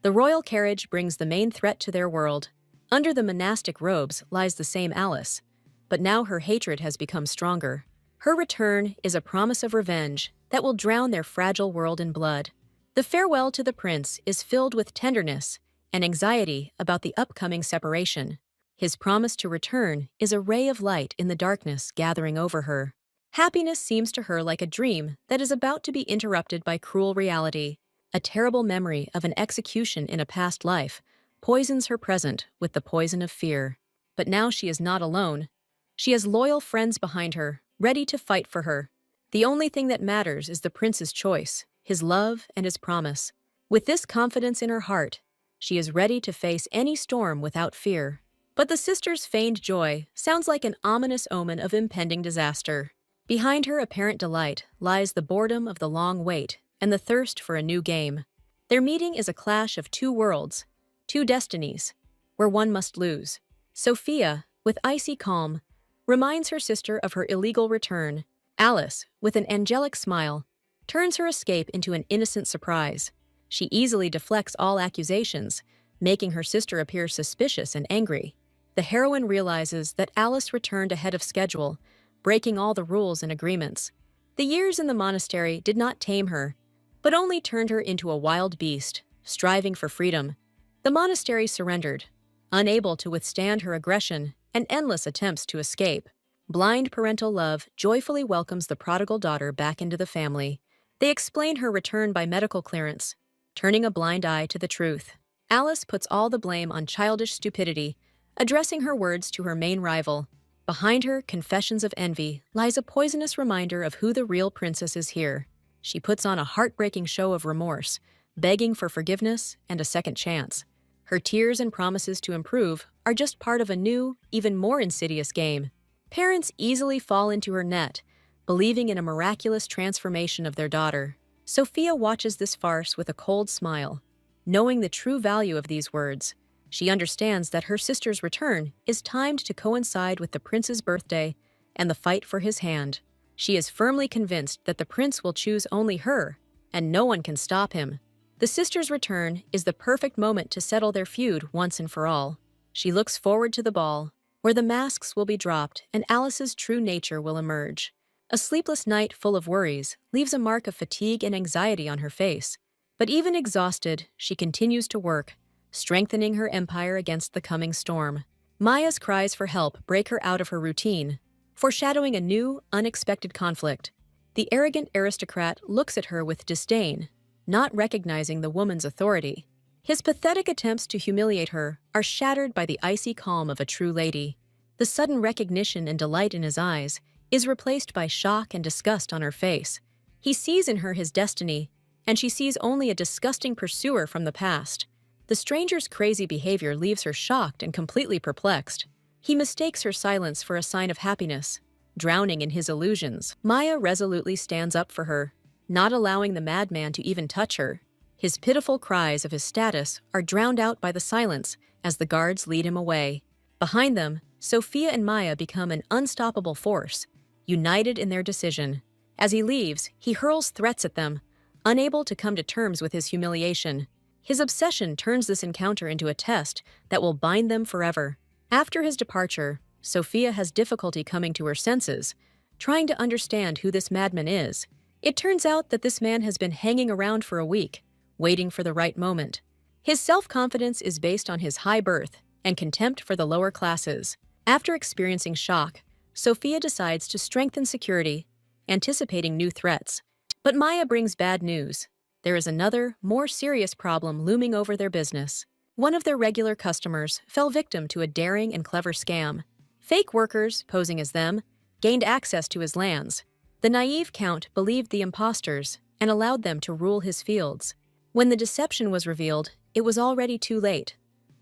The royal carriage brings the main threat to their world. Under the monastic robes lies the same Alice, but now her hatred has become stronger. Her return is a promise of revenge that will drown their fragile world in blood. The farewell to the prince is filled with tenderness and anxiety about the upcoming separation. His promise to return is a ray of light in the darkness gathering over her. Happiness seems to her like a dream that is about to be interrupted by cruel reality. A terrible memory of an execution in a past life poisons her present with the poison of fear. But now she is not alone. She has loyal friends behind her, ready to fight for her. The only thing that matters is the prince's choice, his love, and his promise. With this confidence in her heart, she is ready to face any storm without fear. But the sister's feigned joy sounds like an ominous omen of impending disaster. Behind her apparent delight lies the boredom of the long wait and the thirst for a new game. Their meeting is a clash of two worlds, two destinies, where one must lose. Sophia, with icy calm, reminds her sister of her illegal return. Alice, with an angelic smile, turns her escape into an innocent surprise. She easily deflects all accusations, making her sister appear suspicious and angry. The heroine realizes that Alice returned ahead of schedule, breaking all the rules and agreements. The years in the monastery did not tame her, but only turned her into a wild beast, striving for freedom. The monastery surrendered, unable to withstand her aggression and endless attempts to escape. Blind parental love joyfully welcomes the prodigal daughter back into the family. They explain her return by medical clearance, turning a blind eye to the truth. Alice puts all the blame on childish stupidity, addressing her words to her main rival. Behind her confessions of envy lies a poisonous reminder of who the real princess is here. She puts on a heartbreaking show of remorse, begging for forgiveness and a second chance. Her tears and promises to improve are just part of a new, even more insidious game. Parents easily fall into her net, believing in a miraculous transformation of their daughter. Sophia watches this farce with a cold smile. Knowing the true value of these words, she understands that her sister's return is timed to coincide with the prince's birthday and the fight for his hand. She is firmly convinced that the prince will choose only her, and no one can stop him. The sister's return is the perfect moment to settle their feud once and for all. She looks forward to the ball, where the masks will be dropped and Alice's true nature will emerge. A sleepless night full of worries leaves a mark of fatigue and anxiety on her face. But even exhausted, she continues to work, strengthening her empire against the coming storm. Maya's cries for help break her out of her routine, foreshadowing a new, unexpected conflict. The arrogant aristocrat looks at her with disdain, not recognizing the woman's authority. His pathetic attempts to humiliate her are shattered by the icy calm of a true lady. The sudden recognition and delight in his eyes is replaced by shock and disgust on her face. He sees in her his destiny, and she sees only a disgusting pursuer from the past. The stranger's crazy behavior leaves her shocked and completely perplexed. He mistakes her silence for a sign of happiness, drowning in his illusions. Maya resolutely stands up for her, not allowing the madman to even touch her. His pitiful cries of his status are drowned out by the silence as the guards lead him away. Behind them, Sophia and Maya become an unstoppable force, united in their decision. As he leaves, he hurls threats at them, unable to come to terms with his humiliation. His obsession turns this encounter into a test that will bind them forever. After his departure, Sophia has difficulty coming to her senses, trying to understand who this madman is. It turns out that this man has been hanging around for a week, waiting for the right moment. His self-confidence is based on his high birth and contempt for the lower classes. After experiencing shock, Sophia decides to strengthen security, anticipating new threats. But Maya brings bad news. There is another, more serious problem looming over their business. One of their regular customers fell victim to a daring and clever scam. Fake workers, posing as them, gained access to his lands. The naive count believed the imposters and allowed them to rule his fields. When the deception was revealed, it was already too late.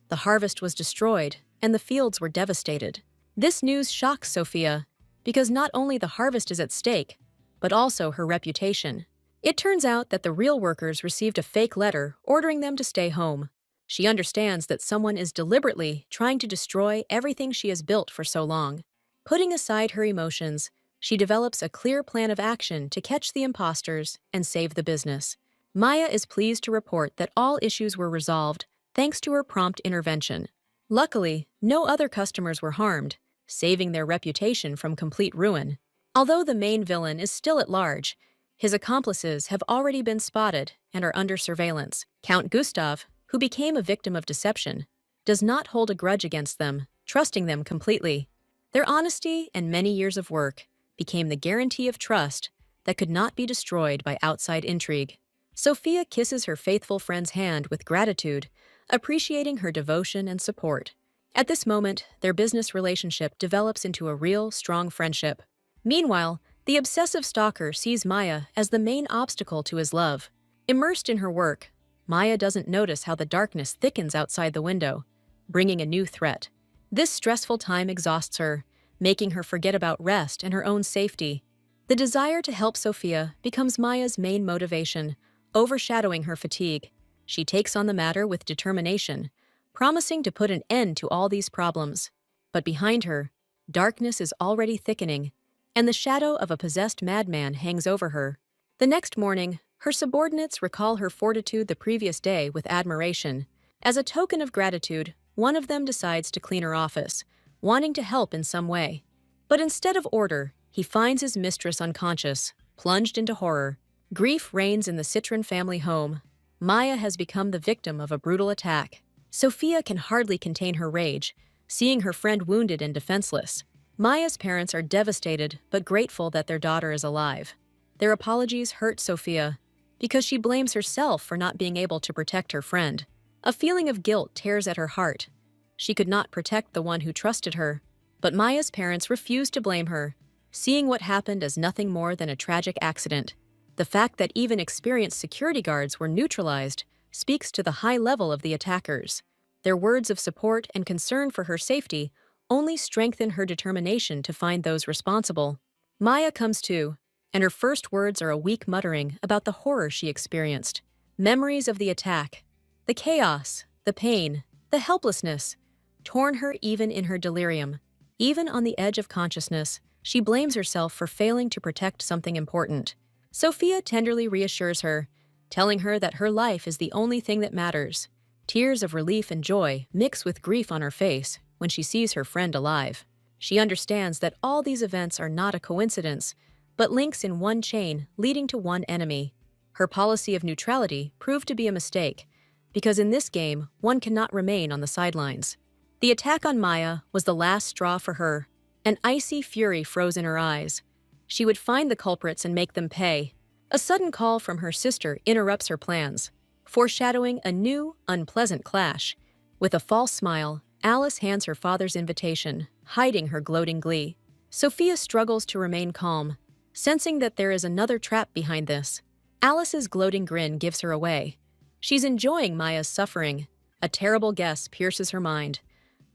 The harvest was destroyed, and the fields were devastated. This news shocks Sophia, because not only the harvest is at stake, but also her reputation. It turns out that the real workers received a fake letter ordering them to stay home. She understands that someone is deliberately trying to destroy everything she has built for so long. Putting aside her emotions, she develops a clear plan of action to catch the imposters and save the business. Maya is pleased to report that all issues were resolved thanks to her prompt intervention. Luckily, no other customers were harmed, saving their reputation from complete ruin. Although the main villain is still at large, his accomplices have already been spotted and are under surveillance. Count Gustav, who became a victim of deception, does not hold a grudge against them, trusting them completely. Their honesty and many years of work became the guarantee of trust that could not be destroyed by outside intrigue. Sophia kisses her faithful friend's hand with gratitude, appreciating her devotion and support. At this moment, their business relationship develops into a real, strong friendship. Meanwhile, the obsessive stalker sees Maya as the main obstacle to his love. Immersed in her work, Maya doesn't notice how the darkness thickens outside the window, bringing a new threat. This stressful time exhausts her, making her forget about rest and her own safety. The desire to help Sophia becomes Maya's main motivation, overshadowing her fatigue. She takes on the matter with determination, promising to put an end to all these problems. But behind her, darkness is already thickening, and the shadow of a possessed madman hangs over her. The next morning, her subordinates recall her fortitude the previous day with admiration. As a token of gratitude, one of them decides to clean her office, wanting to help in some way. But instead of order, he finds his mistress unconscious, plunged into horror. Grief reigns in the Citron family home. Maya has become the victim of a brutal attack. Sophia can hardly contain her rage, seeing her friend wounded and defenseless. Maya's parents are devastated but grateful that their daughter is alive. Their apologies hurt Sophia because she blames herself for not being able to protect her friend. A feeling of guilt tears at her heart. She could not protect the one who trusted her, but Maya's parents refuse to blame her, seeing what happened as nothing more than a tragic accident. The fact that even experienced security guards were neutralized speaks to the high level of the attackers. Their words of support and concern for her safety only strengthen her determination to find those responsible. Maya comes to, and her first words are a weak muttering about the horror she experienced. Memories of the attack, the chaos, the pain, the helplessness, torn her even in her delirium. Even on the edge of consciousness, she blames herself for failing to protect something important. Sophia tenderly reassures her, telling her that her life is the only thing that matters. Tears of relief and joy mix with grief on her face when she sees her friend alive. She understands that all these events are not a coincidence, but links in one chain leading to one enemy. Her policy of neutrality proved to be a mistake, because in this game, one cannot remain on the sidelines. The attack on Maya was the last straw for her. An icy fury froze in her eyes. She would find the culprits and make them pay. A sudden call from her sister interrupts her plans, foreshadowing a new, unpleasant clash. With a false smile, Alice hands her father's invitation, hiding her gloating glee. Sophia struggles to remain calm, sensing that there is another trap behind this. Alice's gloating grin gives her away. She's enjoying Maya's suffering. A terrible guess pierces her mind.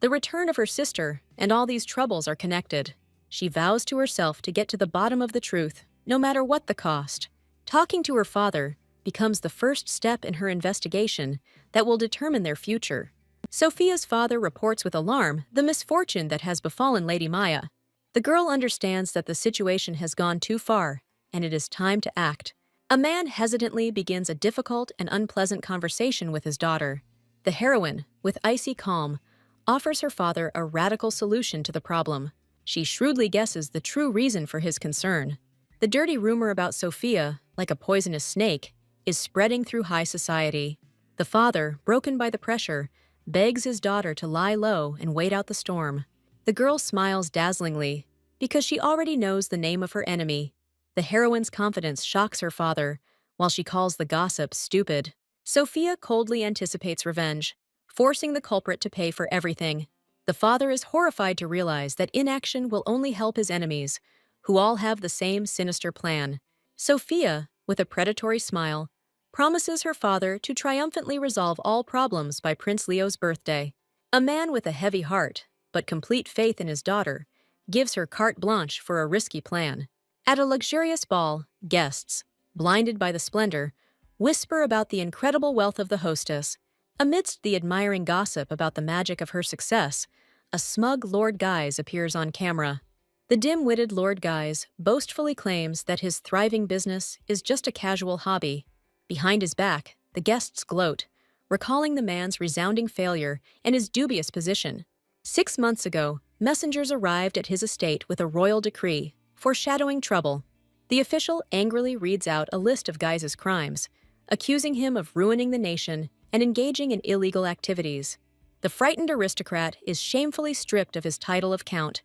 The return of her sister and all these troubles are connected. She vows to herself to get to the bottom of the truth, no matter what the cost. Talking to her father becomes the first step in her investigation that will determine their future. Sophia's father reports with alarm the misfortune that has befallen Lady Maya. The girl understands that the situation has gone too far, and it is time to act. A man hesitantly begins a difficult and unpleasant conversation with his daughter. The heroine, with icy calm, offers her father a radical solution to the problem. She shrewdly guesses the true reason for his concern. The dirty rumor about Sophia, like a poisonous snake, is spreading through high society. The father, broken by the pressure, begs his daughter to lie low and wait out the storm. The girl smiles dazzlingly because she already knows the name of her enemy. The heroine's confidence shocks her father, while she calls the gossip stupid. Sophia coldly anticipates revenge, forcing the culprit to pay for everything. The father is horrified to realize that inaction will only help his enemies, who all have the same sinister plan. Sophia, with a predatory smile, promises her father to triumphantly resolve all problems by Prince Leo's birthday. A man with a heavy heart, but complete faith in his daughter, gives her carte blanche for a risky plan. At a luxurious ball, guests, blinded by the splendor, whisper about the incredible wealth of the hostess. Amidst the admiring gossip about the magic of her success, a smug Lord Guise appears on camera. The dim-witted Lord Guise boastfully claims that his thriving business is just a casual hobby. Behind his back, the guests gloat, recalling the man's resounding failure and his dubious position. 6 months ago, messengers arrived at his estate with a royal decree, foreshadowing trouble. The official angrily reads out a list of Guise's crimes, accusing him of ruining the nation and engaging in illegal activities. The frightened aristocrat is shamefully stripped of his title of count,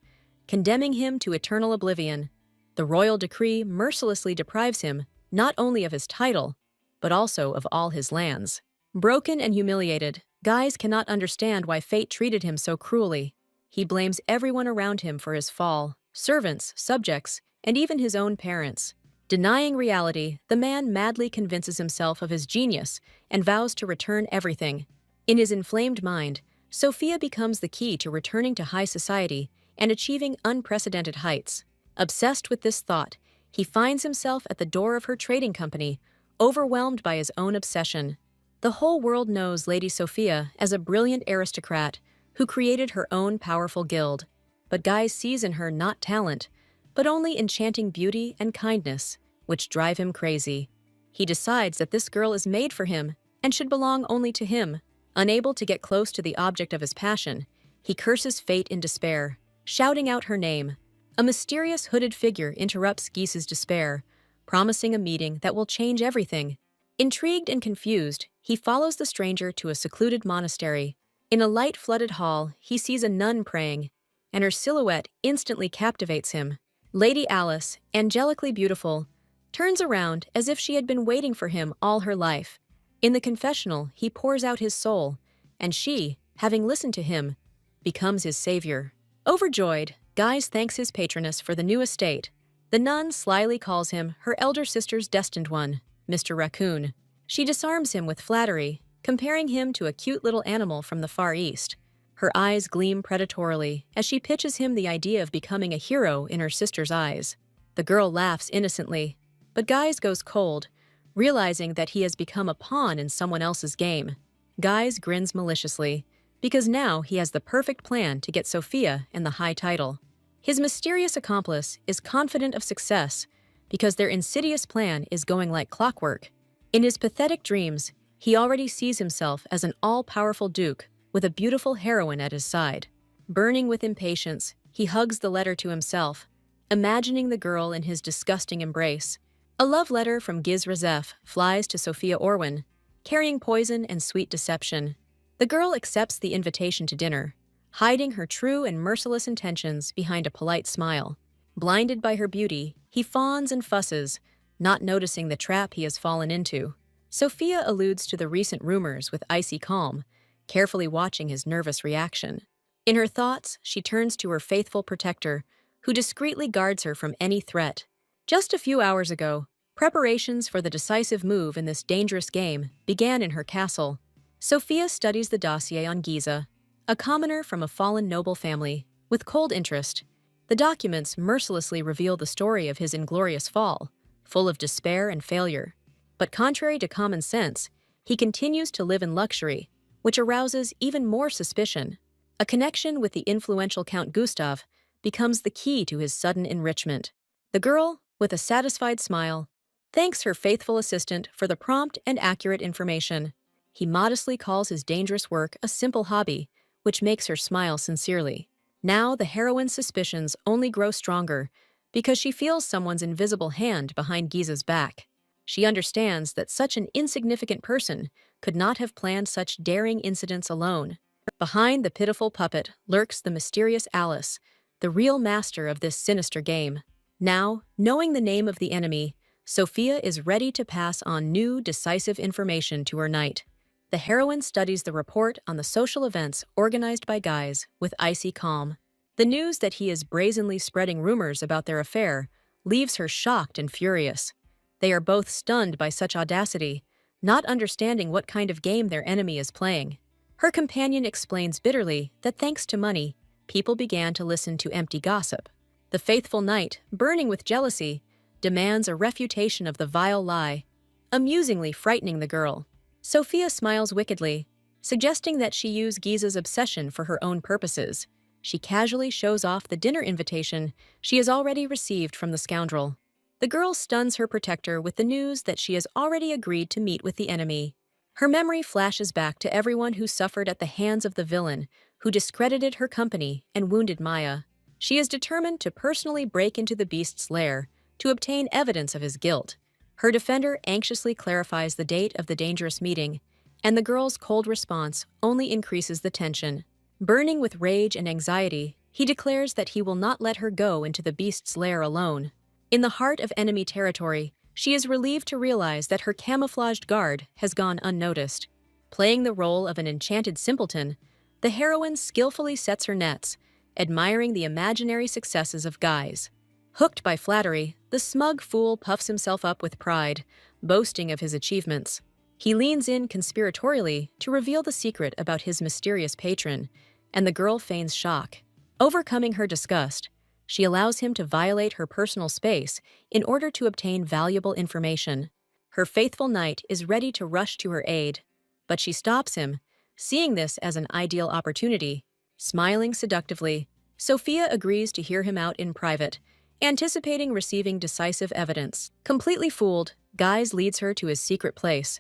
condemning him to eternal oblivion. The royal decree mercilessly deprives him not only of his title, but also of all his lands. Broken and humiliated, Guise cannot understand why fate treated him so cruelly. He blames everyone around him for his fall, servants, subjects, and even his own parents. Denying reality, the man madly convinces himself of his genius and vows to return everything. In his inflamed mind, Sophia becomes the key to returning to high society and achieving unprecedented heights. Obsessed with this thought, he finds himself at the door of her trading company, overwhelmed by his own obsession. The whole world knows Lady Sophia as a brilliant aristocrat who created her own powerful guild. But Guise sees in her not talent, but only enchanting beauty and kindness, which drive him crazy. He decides that this girl is made for him and should belong only to him. Unable to get close to the object of his passion, he curses fate in despair, shouting out her name. A mysterious hooded figure interrupts Guise's despair, promising a meeting that will change everything. Intrigued and confused, he follows the stranger to a secluded monastery. In a light-flooded hall, he sees a nun praying, and her silhouette instantly captivates him. Lady Alice, angelically beautiful, turns around as if she had been waiting for him all her life. In the confessional, he pours out his soul, and she, having listened to him, becomes his savior. Overjoyed, Guise thanks his patroness for the new estate. The nun slyly calls him her elder sister's destined one, Mr. Raccoon. She disarms him with flattery, comparing him to a cute little animal from the Far East. Her eyes gleam predatorily as she pitches him the idea of becoming a hero in her sister's eyes. The girl laughs innocently, but Guise goes cold, realizing that he has become a pawn in someone else's game. Guise grins maliciously, because now he has the perfect plan to get Sophia and the high title. His mysterious accomplice is confident of success because their insidious plan is going like clockwork. In his pathetic dreams, he already sees himself as an all-powerful duke with a beautiful heroine at his side. Burning with impatience, he hugs the letter to himself, imagining the girl in his disgusting embrace. A love letter from Giz Razef flies to Sophia Orwin, carrying poison and sweet deception. The girl accepts the invitation to dinner, hiding her true and merciless intentions behind a polite smile. Blinded by her beauty, he fawns and fusses, not noticing the trap he has fallen into. Sophia alludes to the recent rumors with icy calm, carefully watching his nervous reaction. In her thoughts, she turns to her faithful protector, who discreetly guards her from any threat. Just a few hours ago, preparations for the decisive move in this dangerous game began in her castle. Sophia studies the dossier on Giza, a commoner from a fallen noble family, with cold interest. The documents mercilessly reveal the story of his inglorious fall, full of despair and failure. But contrary to common sense, he continues to live in luxury, which arouses even more suspicion. A connection with the influential Count Gustav becomes the key to his sudden enrichment. The girl, with a satisfied smile, thanks her faithful assistant for the prompt and accurate information. He modestly calls his dangerous work a simple hobby, which makes her smile sincerely. Now the heroine's suspicions only grow stronger because she feels someone's invisible hand behind Giza's back. She understands that such an insignificant person could not have planned such daring incidents alone. Behind the pitiful puppet lurks the mysterious Alice, the real master of this sinister game. Now, knowing the name of the enemy, Sophia is ready to pass on new, decisive information to her knight. The heroine studies the report on the social events organized by Guise with icy calm. The news that he is brazenly spreading rumors about their affair leaves her shocked and furious. They are both stunned by such audacity, not understanding what kind of game their enemy is playing. Her companion explains bitterly that thanks to money, people began to listen to empty gossip. The faithful knight, burning with jealousy, demands a refutation of the vile lie, amusingly frightening the girl. Sophia smiles wickedly, suggesting that she use Giza's obsession for her own purposes. She casually shows off the dinner invitation she has already received from the scoundrel. The girl stuns her protector with the news that she has already agreed to meet with the enemy. Her memory flashes back to everyone who suffered at the hands of the villain, who discredited her company and wounded Maya. She is determined to personally break into the beast's lair to obtain evidence of his guilt. Her defender anxiously clarifies the date of the dangerous meeting, and the girl's cold response only increases the tension. Burning with rage and anxiety, he declares that he will not let her go into the beast's lair alone. In the heart of enemy territory, she is relieved to realize that her camouflaged guard has gone unnoticed. Playing the role of an enchanted simpleton, the heroine skillfully sets her nets, admiring the imaginary successes of guys. Hooked by flattery, the smug fool puffs himself up with pride, boasting of his achievements. He leans in conspiratorially to reveal the secret about his mysterious patron, and the girl feigns shock. Overcoming her disgust, she allows him to violate her personal space in order to obtain valuable information. Her faithful knight is ready to rush to her aid, but she stops him, seeing this as an ideal opportunity. Smiling seductively, Sophia agrees to hear him out in private, anticipating receiving decisive evidence. Completely fooled, Guise leads her to his secret place,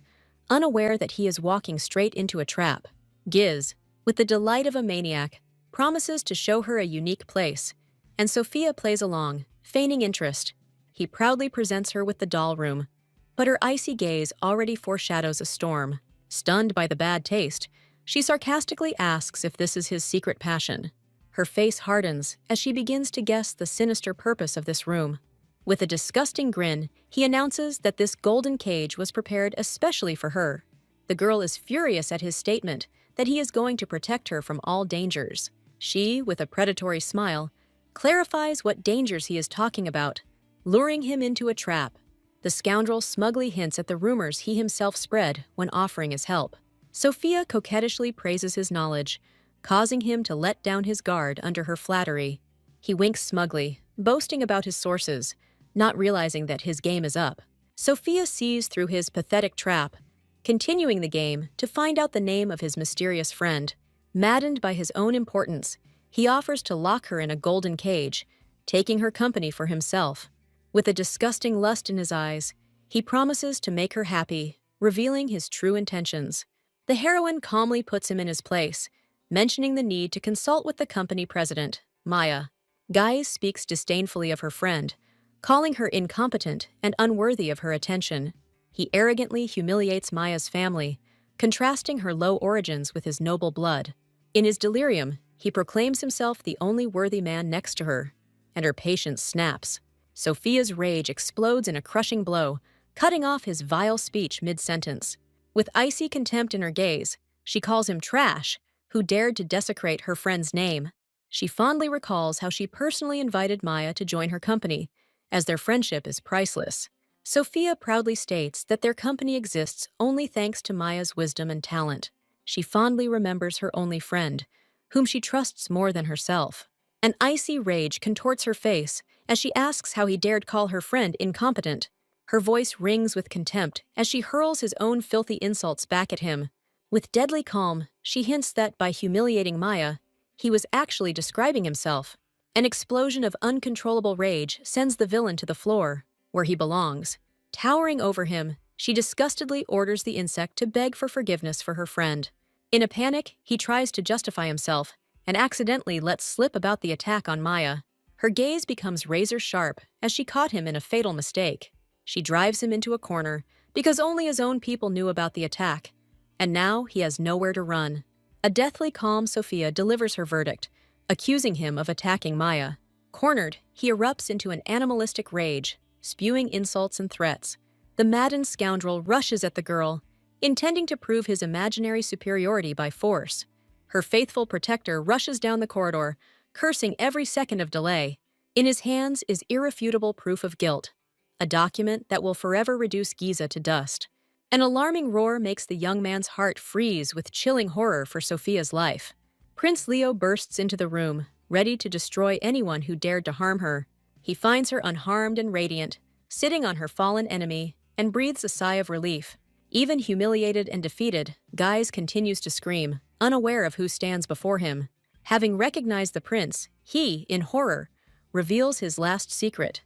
unaware that he is walking straight into a trap. Giz, with the delight of a maniac, promises to show her a unique place, and Sophia plays along, feigning interest. He proudly presents her with the doll room, but her icy gaze already foreshadows a storm. Stunned by the bad taste, she sarcastically asks if this is his secret passion. Her face hardens as she begins to guess the sinister purpose of this room. With a disgusting grin, he announces that this golden cage was prepared especially for her. The girl is furious at his statement that he is going to protect her from all dangers. She, with a predatory smile, clarifies what dangers he is talking about, luring him into a trap. The scoundrel smugly hints at the rumors he himself spread when offering his help. Sophia coquettishly praises his knowledge, causing him to let down his guard under her flattery. He winks smugly, boasting about his sources, not realizing that his game is up. Sophia sees through his pathetic trap, continuing the game to find out the name of his mysterious friend. Maddened by his own importance, he offers to lock her in a golden cage, taking her company for himself. With a disgusting lust in his eyes, he promises to make her happy, revealing his true intentions. The heroine calmly puts him in his place, mentioning the need to consult with the company president, Maya. Guise speaks disdainfully of her friend, calling her incompetent and unworthy of her attention. He arrogantly humiliates Maya's family, contrasting her low origins with his noble blood. In his delirium, he proclaims himself the only worthy man next to her, and her patience snaps. Sophia's rage explodes in a crushing blow, cutting off his vile speech mid-sentence. With icy contempt in her gaze, she calls him trash, who dared to desecrate her friend's name. She fondly recalls how she personally invited Maya to join her company, as their friendship is priceless. Sophia proudly states that their company exists only thanks to Maya's wisdom and talent. She fondly remembers her only friend, whom she trusts more than herself. An icy rage contorts her face as she asks how he dared call her friend incompetent. Her voice rings with contempt as she hurls his own filthy insults back at him. With deadly calm, she hints that by humiliating Maya, he was actually describing himself. An explosion of uncontrollable rage sends the villain to the floor, where he belongs. Towering over him, she disgustedly orders the insect to beg for forgiveness for her friend. In a panic, he tries to justify himself and accidentally lets slip about the attack on Maya. Her gaze becomes razor-sharp as she caught him in a fatal mistake. She drives him into a corner because only his own people knew about the attack, and now he has nowhere to run. A deathly calm Sophia delivers her verdict, accusing him of attacking Maya. Cornered, he erupts into an animalistic rage, spewing insults and threats. The maddened scoundrel rushes at the girl, intending to prove his imaginary superiority by force. Her faithful protector rushes down the corridor, cursing every second of delay. In his hands is irrefutable proof of guilt, a document that will forever reduce Giza to dust. An alarming roar makes the young man's heart freeze with chilling horror for Sophia's life. Prince Leo bursts into the room, ready to destroy anyone who dared to harm her. He finds her unharmed and radiant, sitting on her fallen enemy, and breathes a sigh of relief. Even humiliated and defeated, Guise continues to scream, unaware of who stands before him. Having recognized the prince, he, in horror, reveals his last secret,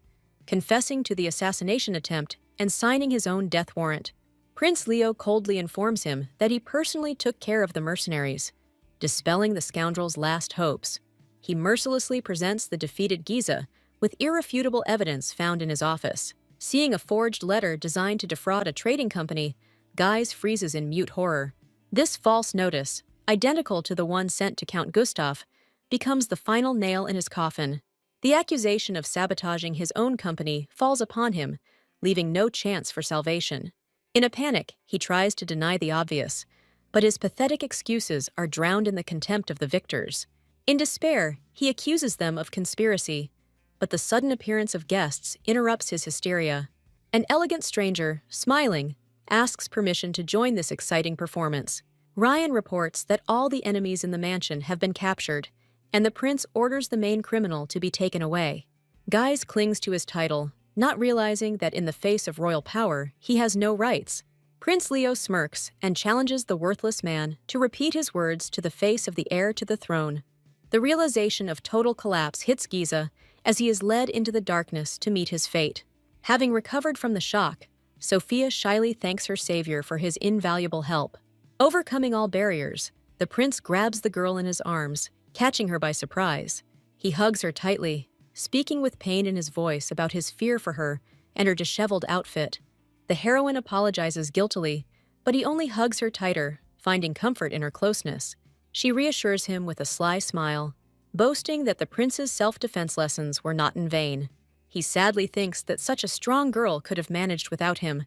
confessing to the assassination attempt and signing his own death warrant. Prince Leo coldly informs him that he personally took care of the mercenaries, dispelling the scoundrel's last hopes. He mercilessly presents the defeated Giza with irrefutable evidence found in his office. Seeing a forged letter designed to defraud a trading company, Guise freezes in mute horror. This false notice, identical to the one sent to Count Gustav, becomes the final nail in his coffin. The accusation of sabotaging his own company falls upon him, leaving no chance for salvation. In a panic, he tries to deny the obvious, but his pathetic excuses are drowned in the contempt of the victors. In despair, he accuses them of conspiracy, but the sudden appearance of guests interrupts his hysteria. An elegant stranger, smiling, asks permission to join this exciting performance. Ryan reports that all the enemies in the mansion have been captured, and the prince orders the main criminal to be taken away. Guise clings to his title, not realizing that in the face of royal power, he has no rights. Prince Leo smirks and challenges the worthless man to repeat his words to the face of the heir to the throne. The realization of total collapse hits Giza as he is led into the darkness to meet his fate. Having recovered from the shock, Sophia shyly thanks her savior for his invaluable help. Overcoming all barriers, the prince grabs the girl in his arms, catching her by surprise. He hugs her tightly, speaking with pain in his voice about his fear for her and her disheveled outfit. The heroine apologizes guiltily, but he only hugs her tighter, finding comfort in her closeness. She reassures him with a sly smile, boasting that the prince's self-defense lessons were not in vain. He sadly thinks that such a strong girl could have managed without him,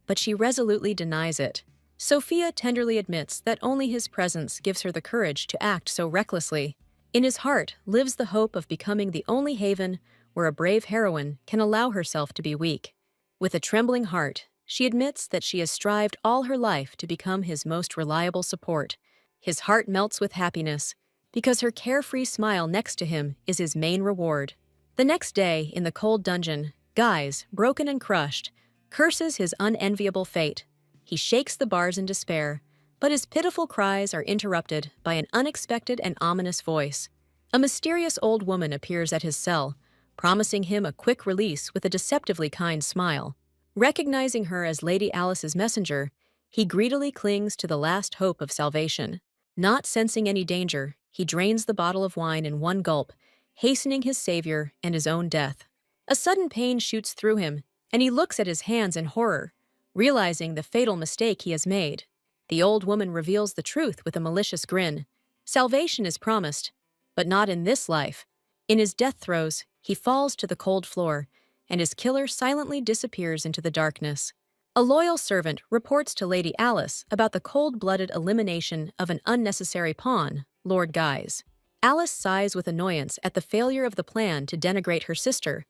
but she resolutely denies it. Sophia tenderly admits that only his presence gives her the courage to act so recklessly. In his heart lives the hope of becoming the only haven where a brave heroine can allow herself to be weak. With a trembling heart, she admits that she has strived all her life to become his most reliable support. His heart melts with happiness, because her carefree smile next to him is his main reward. The next day, in the cold dungeon, Guise, broken and crushed, curses his unenviable fate. He shakes the bars in despair, but his pitiful cries are interrupted by an unexpected and ominous voice. A mysterious old woman appears at his cell, promising him a quick release with a deceptively kind smile. Recognizing her as Lady Alice's messenger, he greedily clings to the last hope of salvation. Not sensing any danger, he drains the bottle of wine in one gulp, hastening his savior and his own death. A sudden pain shoots through him, and he looks at his hands in horror, realizing the fatal mistake he has made. The old woman reveals the truth with a malicious grin. Salvation is promised, but not in this life. In his death throes, he falls to the cold floor, and his killer silently disappears into the darkness. A loyal servant reports to Lady Alice about the cold-blooded elimination of an unnecessary pawn, Lord Guise. Alice sighs with annoyance at the failure of the plan to denigrate her sister,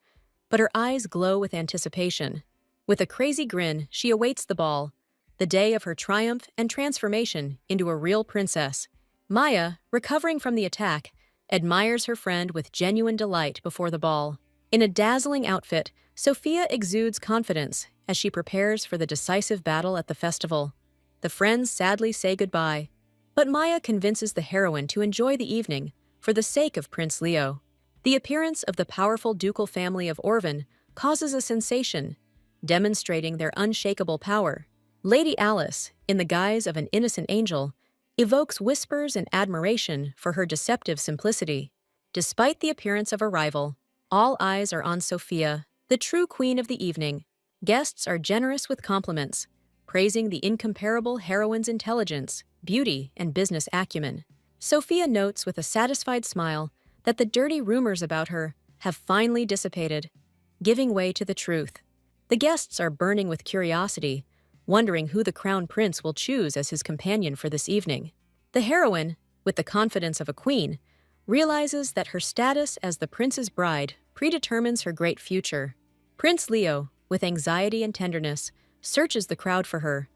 but her eyes glow with anticipation. With a crazy grin, she awaits the ball, the day of her triumph and transformation into a real princess. Maya, recovering from the attack, admires her friend with genuine delight before the ball. In a dazzling outfit, Sophia exudes confidence as she prepares for the decisive battle at the festival. The friends sadly say goodbye, but Maya convinces the heroine to enjoy the evening for the sake of Prince Leo. The appearance of the powerful ducal family of Orvan causes a sensation, demonstrating their unshakable power. Lady Alice, in the guise of an innocent angel, evokes whispers and admiration for her deceptive simplicity. Despite the appearance of a rival, all eyes are on Sophia, the true queen of the evening. Guests are generous with compliments, praising the incomparable heroine's intelligence, beauty, and business acumen. Sophia notes with a satisfied smile that the dirty rumors about her have finally dissipated, giving way to the truth. The guests are burning with curiosity, wondering who the crown prince will choose as his companion for this evening. The heroine, with the confidence of a queen, realizes that her status as the prince's bride predetermines her great future. Prince Leo, with anxiety and tenderness, searches the crowd for her,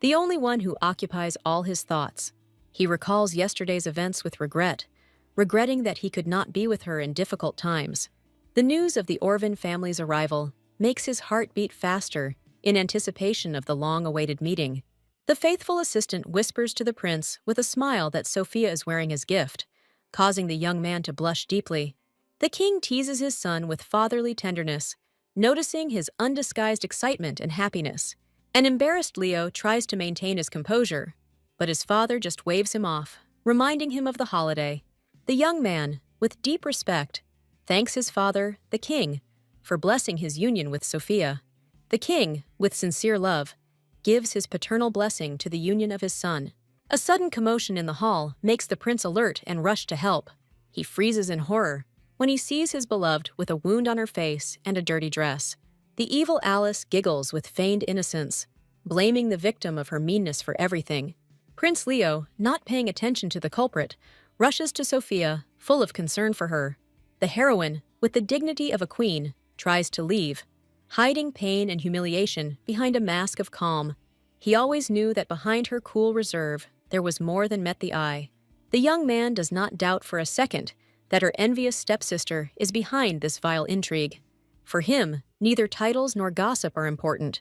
the only one who occupies all his thoughts. He recalls yesterday's events with regret, regretting that he could not be with her in difficult times. The news of the Orvan family's arrival makes his heart beat faster in anticipation of the long-awaited meeting. The faithful assistant whispers to the prince with a smile that Sophia is wearing his gift, causing the young man to blush deeply. The king teases his son with fatherly tenderness, noticing his undisguised excitement and happiness. An embarrassed Leo tries to maintain his composure, but his father just waves him off, reminding him of the holiday. The young man, with deep respect, thanks his father, the king, for blessing his union with Sophia. The king, with sincere love, gives his paternal blessing to the union of his son. A sudden commotion in the hall makes the prince alert and rush to help. He freezes in horror when he sees his beloved with a wound on her face and a dirty dress. The evil Alice giggles with feigned innocence, blaming the victim of her meanness for everything. Prince Leo, not paying attention to the culprit, rushes to Sophia, full of concern for her. The heroine, with the dignity of a queen, tries to leave, hiding pain and humiliation behind a mask of calm. He always knew that behind her cool reserve there was more than met the eye. The young man does not doubt for a second that her envious stepsister is behind this vile intrigue. For him, neither titles nor gossip are important,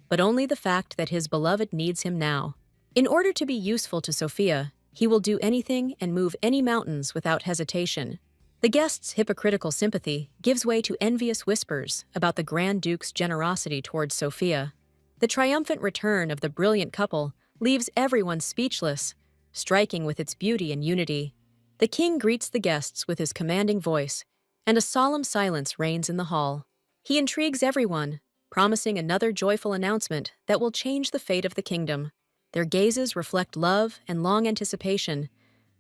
but only the fact that his beloved needs him now. In order to be useful to Sophia, he will do anything and move any mountains without hesitation. The guests' hypocritical sympathy gives way to envious whispers about the Grand Duke's generosity towards Sophia. The triumphant return of the brilliant couple leaves everyone speechless, striking with its beauty and unity. The king greets the guests with his commanding voice, and a solemn silence reigns in the hall. He intrigues everyone, promising another joyful announcement that will change the fate of the kingdom. Their gazes reflect love and long anticipation,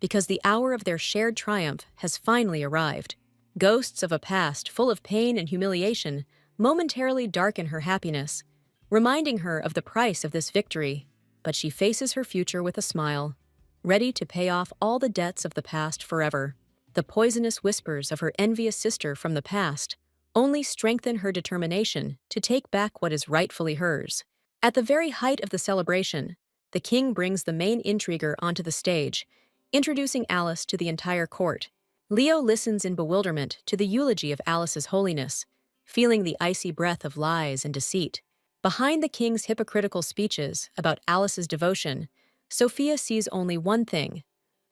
because the hour of their shared triumph has finally arrived. Ghosts of a past full of pain and humiliation momentarily darken her happiness, reminding her of the price of this victory, but she faces her future with a smile, ready to pay off all the debts of the past forever. The poisonous whispers of her envious sister from the past only strengthen her determination to take back what is rightfully hers. At the very height of the celebration, the king brings the main intriguer onto the stage, introducing Alice to the entire court. Leo listens in bewilderment to the eulogy of Alice's holiness, feeling the icy breath of lies and deceit. Behind the king's hypocritical speeches about Alice's devotion, Sophia sees only one thing: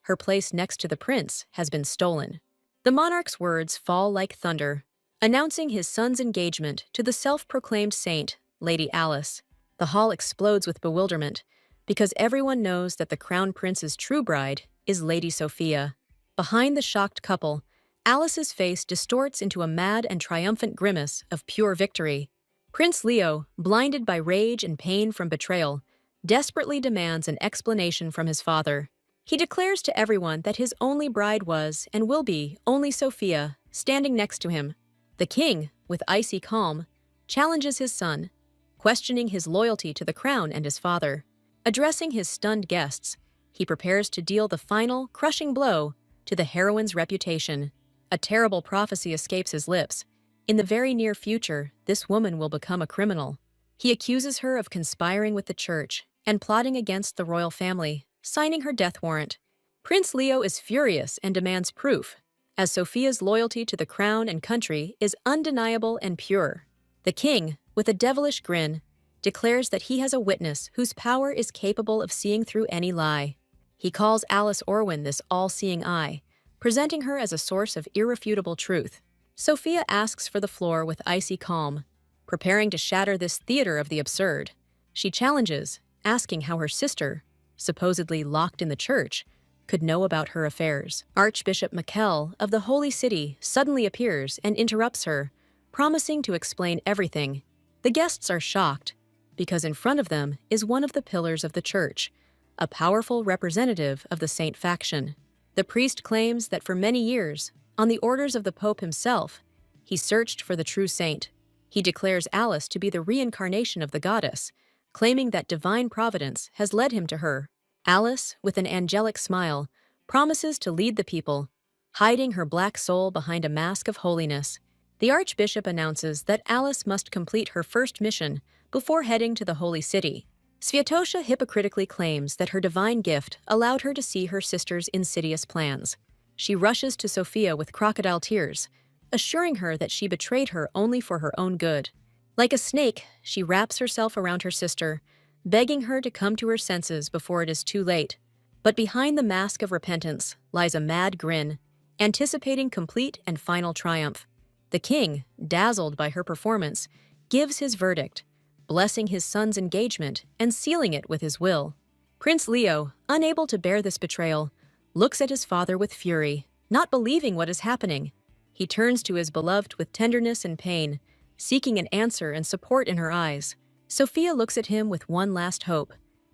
her place next to the prince has been stolen. The monarch's words fall like thunder, announcing his son's engagement to the self-proclaimed saint, Lady Alice. The hall explodes with bewilderment, because everyone knows that the crown prince's true bride is Lady Sophia. Behind the shocked couple, Alice's face distorts into a mad and triumphant grimace of pure victory. Prince Leo, blinded by rage and pain from betrayal, desperately demands an explanation from his father. He declares to everyone that his only bride was and will be only Sophia, standing next to him. The king, with icy calm, challenges his son, questioning his loyalty to the crown and his father. Addressing his stunned guests, he prepares to deal the final, crushing blow to the heroine's reputation. A terrible prophecy escapes his lips. In the very near future, this woman will become a criminal. He accuses her of conspiring with the church and plotting against the royal family, signing her death warrant. Prince Leo is furious and demands proof, as Sophia's loyalty to the crown and country is undeniable and pure. The king, with a devilish grin, declares that he has a witness whose power is capable of seeing through any lie. He calls Alice Orwin this all-seeing eye, presenting her as a source of irrefutable truth. Sophia asks for the floor with icy calm, preparing to shatter this theater of the absurd. She challenges, asking how her sister, supposedly locked in the church, could know about her affairs. Archbishop Mikel of the Holy City suddenly appears and interrupts her, promising to explain everything. The guests are shocked, because in front of them is one of the pillars of the church, a powerful representative of the saint faction. The priest claims that for many years, on the orders of the Pope himself, he searched for the true saint. He declares Alice to be the reincarnation of the goddess, claiming that divine providence has led him to her. Alice, with an angelic smile, promises to lead the people, hiding her black soul behind a mask of holiness. The archbishop announces that Alice must complete her first mission before heading to the Holy City. Sviatosha hypocritically claims that her divine gift allowed her to see her sister's insidious plans. She rushes to Sophia with crocodile tears, assuring her that she betrayed her only for her own good. Like a snake, she wraps herself around her sister, begging her to come to her senses before it is too late. But behind the mask of repentance lies a mad grin, anticipating complete and final triumph. The king, dazzled by her performance, gives his verdict, blessing his son's engagement and sealing it with his will. Prince Leo, unable to bear this betrayal, looks at his father with fury, not believing what is happening. He turns to his beloved with tenderness and pain, seeking an answer and support in her eyes. Sophia looks at him with one last hope,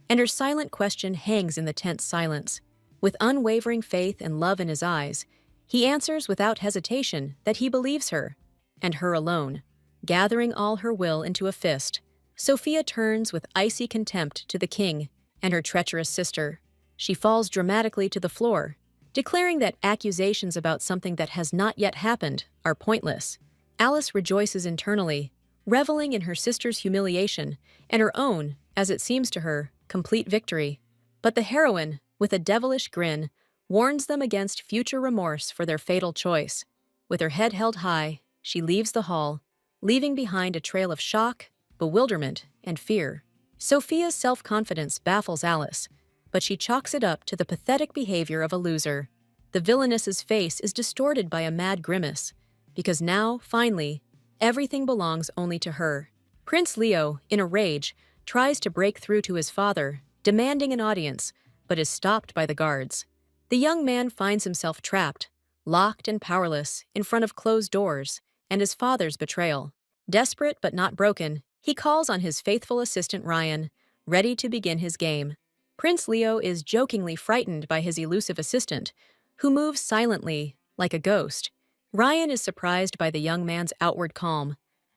and her silent question hangs in the tense silence. With unwavering faith and love in his eyes, he answers without hesitation that he believes her, and her alone. Gathering all her will into a fist, Sophia turns with icy contempt to the king and her treacherous sister. She falls dramatically to the floor, declaring that accusations about something that has not yet happened are pointless. Alice rejoices internally, reveling in her sister's humiliation and her own, as it seems to her, complete victory. But the heroine, with a devilish grin, warns them against future remorse for their fatal choice. With her head held high, she leaves the hall, leaving behind a trail of shock, bewilderment, and fear. Sophia's self-confidence baffles Alice, but she chalks it up to the pathetic behavior of a loser. The villainess's face is distorted by a mad grimace, because now, finally, everything belongs only to her. Prince Leo, in a rage, tries to break through to his father, demanding an audience, but is stopped by the guards. The young man finds himself trapped, locked and powerless, in front of closed doors, and his father's betrayal. Desperate but not broken, he calls on his faithful assistant Ryan, ready to begin his game. Prince Leo is jokingly frightened by his elusive assistant, who moves silently, like a ghost. Ryan is surprised by the young man's outward calm,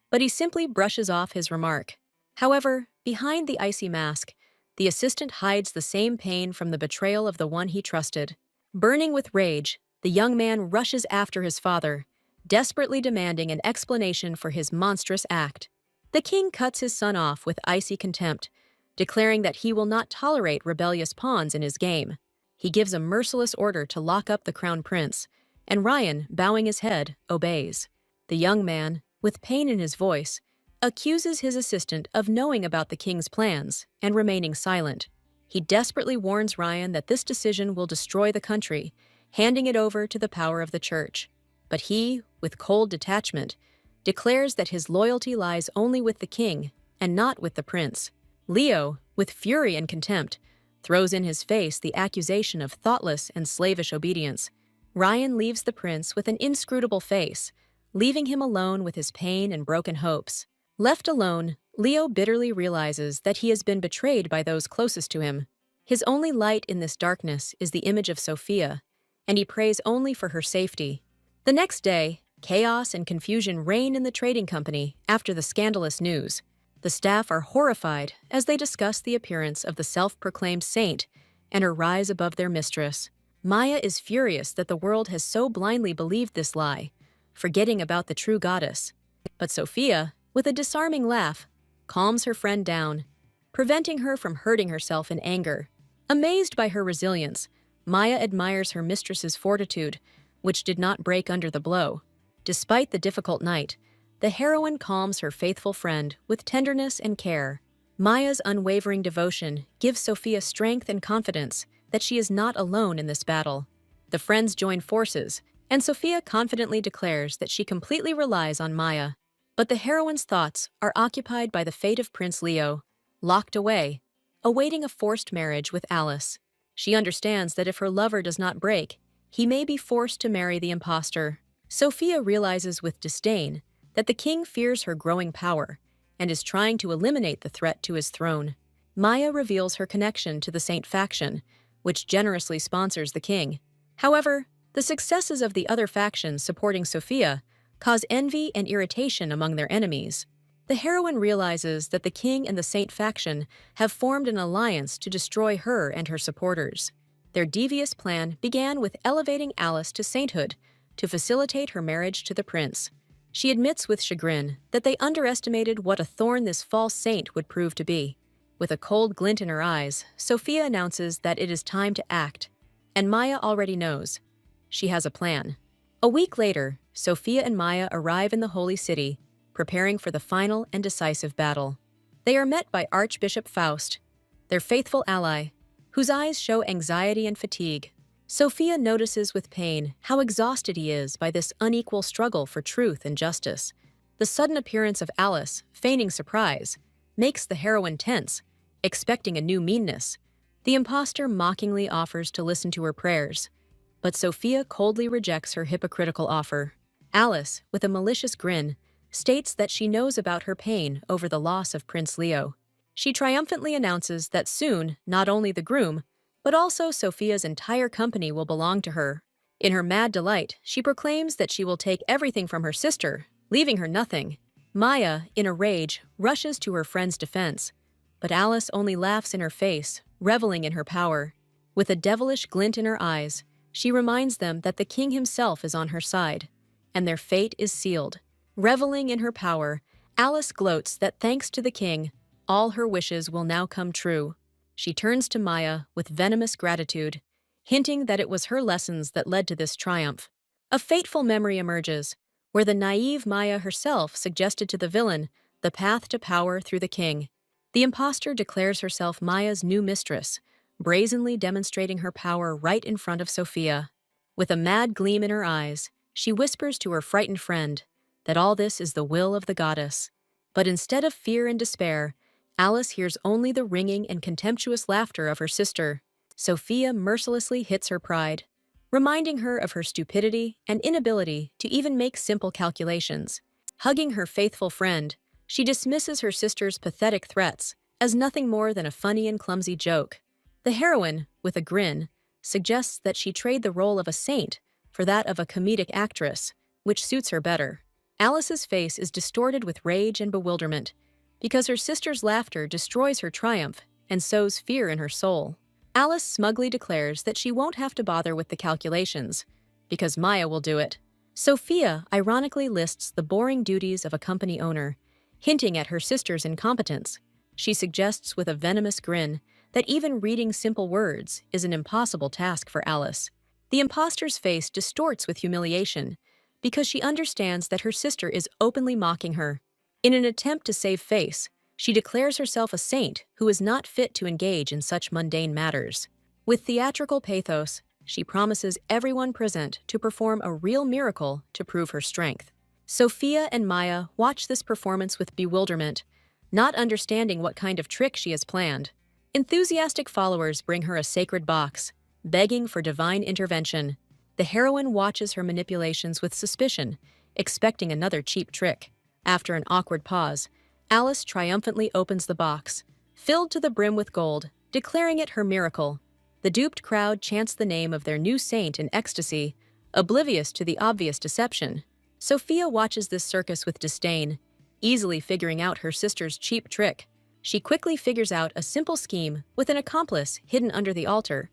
but he simply brushes off his remark. However, behind the icy mask, the assistant hides the same pain from the betrayal of the one he trusted. Burning with rage, the young man rushes after his father, desperately demanding an explanation for his monstrous act. The king cuts his son off with icy contempt, declaring that he will not tolerate rebellious pawns in his game. He gives a merciless order to lock up the crown prince, and Ryan, bowing his head, obeys. The young man, with pain in his voice, accuses his assistant of knowing about the king's plans and remaining silent. He desperately warns Ryan that this decision will destroy the country, handing it over to the power of the church. But he, with cold detachment, declares that his loyalty lies only with the king and not with the prince. Leo, with fury and contempt, throws in his face the accusation of thoughtless and slavish obedience. Ryan leaves the prince with an inscrutable face, leaving him alone with his pain and broken hopes. Left alone, Leo bitterly realizes that he has been betrayed by those closest to him. His only light in this darkness is the image of Sophia, and he prays only for her safety. The next day, chaos and confusion reign in the trading company after the scandalous news. The staff are horrified as they discuss the appearance of the self-proclaimed saint and her rise above their mistress. Maya is furious that the world has so blindly believed this lie, forgetting about the true goddess. But Sophia, with a disarming laugh, calms her friend down, preventing her from hurting herself in anger. Amazed by her resilience, Maya admires her mistress's fortitude, which did not break under the blow. Despite the difficult night, the heroine calms her faithful friend with tenderness and care. Maya's unwavering devotion gives Sophia strength and confidence that she is not alone in this battle. The friends join forces, and Sophia confidently declares that she completely relies on Maya. But the heroine's thoughts are occupied by the fate of Prince Leo, locked away, awaiting a forced marriage with Alice. She understands that if her lover does not break, he may be forced to marry the impostor. Sophia realizes with disdain that the king fears her growing power and is trying to eliminate the threat to his throne. Maya reveals her connection to the Saint faction, which generously sponsors the king. However, the successes of the other factions supporting Sophia cause envy and irritation among their enemies. The heroine realizes that the king and the Saint faction have formed an alliance to destroy her and her supporters. Their devious plan began with elevating Alice to sainthood to facilitate her marriage to the prince. She admits with chagrin that they underestimated what a thorn this false saint would prove to be. With a cold glint in her eyes, Sophia announces that it is time to act, and Maya already knows. She has a plan. A week later, Sophia and Maya arrive in the Holy City, preparing for the final and decisive battle. They They are met by Archbishop Faust, their faithful ally, whose eyes show anxiety and fatigue. Sophia notices with pain how exhausted he is by this unequal struggle for truth and justice. The sudden appearance of Alice, feigning surprise, makes the heroine tense, expecting a new meanness. The impostor mockingly offers to listen to her prayers, but Sophia coldly rejects her hypocritical offer. Alice, with a malicious grin, states that she knows about her pain over the loss of Prince Leo. She triumphantly announces that soon, not only the groom, but also Sophia's entire company will belong to her. In her mad delight, she proclaims that she will take everything from her sister, leaving her nothing. Maya, in a rage, rushes to her friend's defense, but Alice only laughs in her face, reveling in her power. With a devilish glint in her eyes, she reminds them that the king himself is on her side, and their fate is sealed. Reveling in her power, Alice gloats that thanks to the king, all her wishes will now come true. She turns to Maya with venomous gratitude, hinting that it was her lessons that led to this triumph. A fateful memory emerges, where the naive Maya herself suggested to the villain the path to power through the king. The impostor declares herself Maya's new mistress, brazenly demonstrating her power right in front of Sophia. With a mad gleam in her eyes, she whispers to her frightened friend that all this is the will of the goddess. But instead of fear and despair, Alice hears only the ringing and contemptuous laughter of her sister. Sophia mercilessly hits her pride, reminding her of her stupidity and inability to even make simple calculations. Hugging her faithful friend, she dismisses her sister's pathetic threats as nothing more than a funny and clumsy joke. The heroine, with a grin, suggests that she trade the role of a saint for that of a comedic actress, which suits her better. Alice's face is distorted with rage and bewilderment, because her sister's laughter destroys her triumph and sows fear in her soul. Alice smugly declares that she won't have to bother with the calculations, because Maya will do it. Sophia ironically lists the boring duties of a company owner, hinting at her sister's incompetence. She suggests with a venomous grin that even reading simple words is an impossible task for Alice. The impostor's face distorts with humiliation, because she understands that her sister is openly mocking her. In an attempt to save face, she declares herself a saint who is not fit to engage in such mundane matters. With theatrical pathos, she promises everyone present to perform a real miracle to prove her strength. Sophia and Maya watch this performance with bewilderment, not understanding what kind of trick she has planned. Enthusiastic followers bring her a sacred box, begging for divine intervention. The heroine watches her manipulations with suspicion, expecting another cheap trick. After an awkward pause, Alice triumphantly opens the box, filled to the brim with gold, declaring it her miracle. The duped crowd chants the name of their new saint in ecstasy, oblivious to the obvious deception. Sophia watches this circus with disdain, easily figuring out her sister's cheap trick. She quickly figures out a simple scheme with an accomplice hidden under the altar,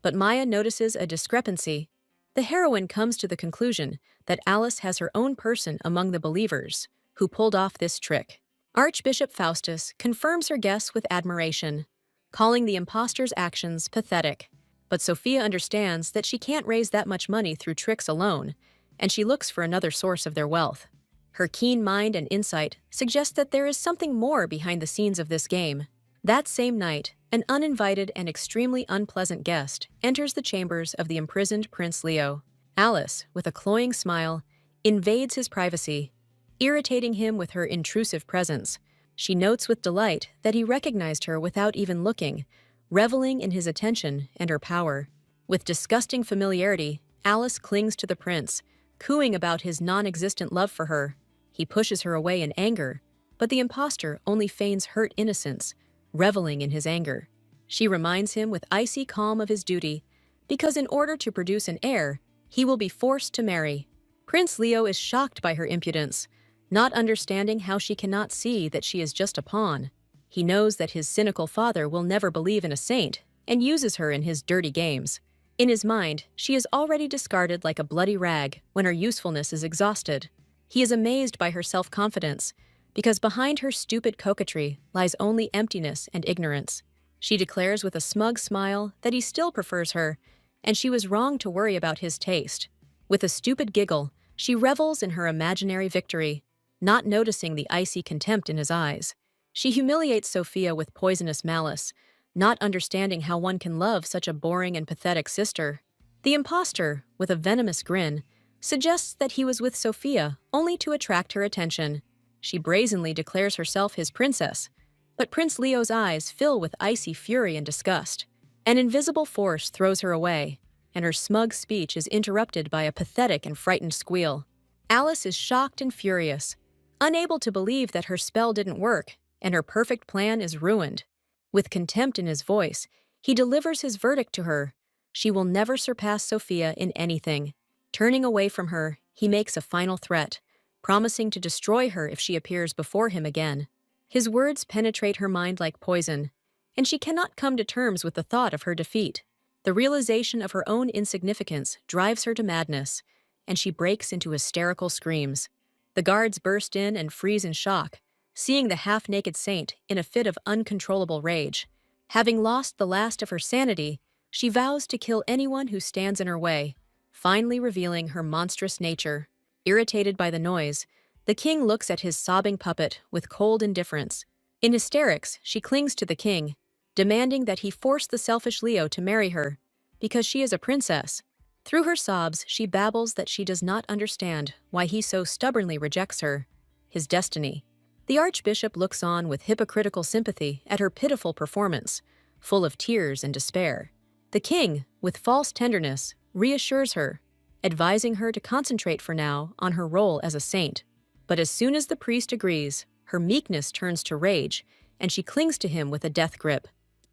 but Maya notices a discrepancy. The heroine comes to the conclusion that Alice has her own person among the believers who pulled off this trick. Archbishop Faustus confirms her guess with admiration, calling the impostor's actions pathetic. But Sophia understands that she can't raise that much money through tricks alone, and she looks for another source of their wealth. Her keen mind and insight suggest that there is something more behind the scenes of this game. That same night, an uninvited and extremely unpleasant guest enters the chambers of the imprisoned Prince Leo. Alice, with a cloying smile, invades his privacy, irritating him with her intrusive presence. She notes with delight that he recognized her without even looking, reveling in his attention and her power. With disgusting familiarity, Alice clings to the prince, cooing about his non-existent love for her. He pushes her away in anger, but the impostor only feigns hurt innocence, reveling in his anger. She reminds him with icy calm of his duty, because in order to produce an heir, he will be forced to marry. Prince Leo is shocked by her impudence, not understanding how she cannot see that she is just a pawn. He knows that his cynical father will never believe in a saint and uses her in his dirty games. In his mind, she is already discarded like a bloody rag when her usefulness is exhausted. He is amazed by her self-confidence, because behind her stupid coquetry lies only emptiness and ignorance. She declares with a smug smile that he still prefers her, and she was wrong to worry about his taste. With a stupid giggle, she revels in her imaginary victory, not noticing the icy contempt in his eyes. She humiliates Sophia with poisonous malice, not understanding how one can love such a boring and pathetic sister. The impostor, with a venomous grin, suggests that he was with Sophia only to attract her attention. She brazenly declares herself his princess, but Prince Leo's eyes fill with icy fury and disgust. An invisible force throws her away, and her smug speech is interrupted by a pathetic and frightened squeal. Alice is shocked and furious, unable to believe that her spell didn't work and her perfect plan is ruined. With contempt in his voice, he delivers his verdict to her. She will never surpass Sophia in anything. Turning away from her, he makes a final threat, promising to destroy her if she appears before him again. His words penetrate her mind like poison, and she cannot come to terms with the thought of her defeat. The realization of her own insignificance drives her to madness, and she breaks into hysterical screams. The guards burst in and freeze in shock, seeing the half-naked saint in a fit of uncontrollable rage. Having lost the last of her sanity, she vows to kill anyone who stands in her way, finally revealing her monstrous nature. Irritated by the noise, the king looks at his sobbing puppet with cold indifference. In hysterics, she clings to the king, demanding that he force the selfish Leo to marry her, because she is a princess. Through her sobs, she babbles that she does not understand why he so stubbornly rejects her. His destiny. The archbishop looks on with hypocritical sympathy at her pitiful performance, full of tears and despair. The king, with false tenderness, reassures her, advising her to concentrate for now on her role as a saint. But as soon as the priest agrees, her meekness turns to rage, and she clings to him with a death grip.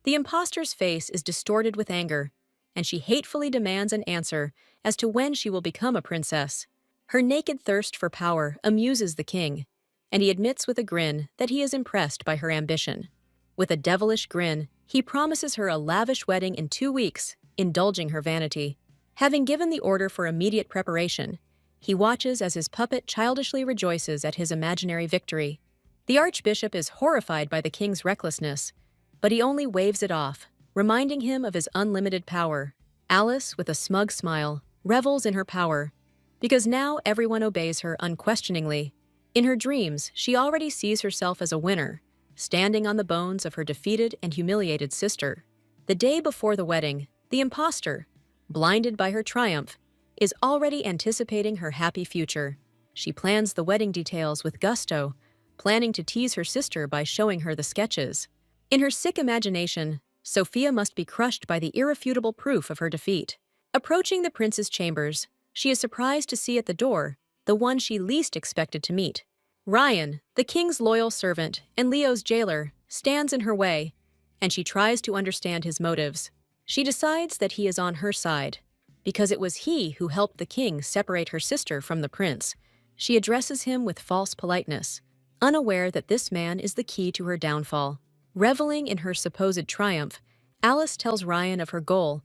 The impostor's face is distorted with anger, and she hatefully demands an answer as to when she will become a princess. Her naked thirst for power amuses the king, and he admits with a grin that he is impressed by her ambition. With a devilish grin, he promises her a lavish wedding in 2 weeks, indulging her vanity. Having given the order for immediate preparation, he watches as his puppet childishly rejoices at his imaginary victory. The archbishop is horrified by the king's recklessness, but he only waves it off, reminding him of his unlimited power. Alice, with a smug smile, revels in her power, because now everyone obeys her unquestioningly. In her dreams, she already sees herself as a winner, standing on the bones of her defeated and humiliated sister. The day before the wedding, the impostor, blinded by her triumph, is already anticipating her happy future. She plans the wedding details with gusto, planning to tease her sister by showing her the sketches. In her sick imagination, Sophia must be crushed by the irrefutable proof of her defeat. Approaching the prince's chambers, she is surprised to see at the door the one she least expected to meet. Ryan, the king's loyal servant and Leo's jailer, stands in her way, and she tries to understand his motives. She decides that he is on her side, because it was he who helped the king separate her sister from the prince. She addresses him with false politeness, unaware that this man is the key to her downfall. Reveling in her supposed triumph, Alice tells Ryan of her goal,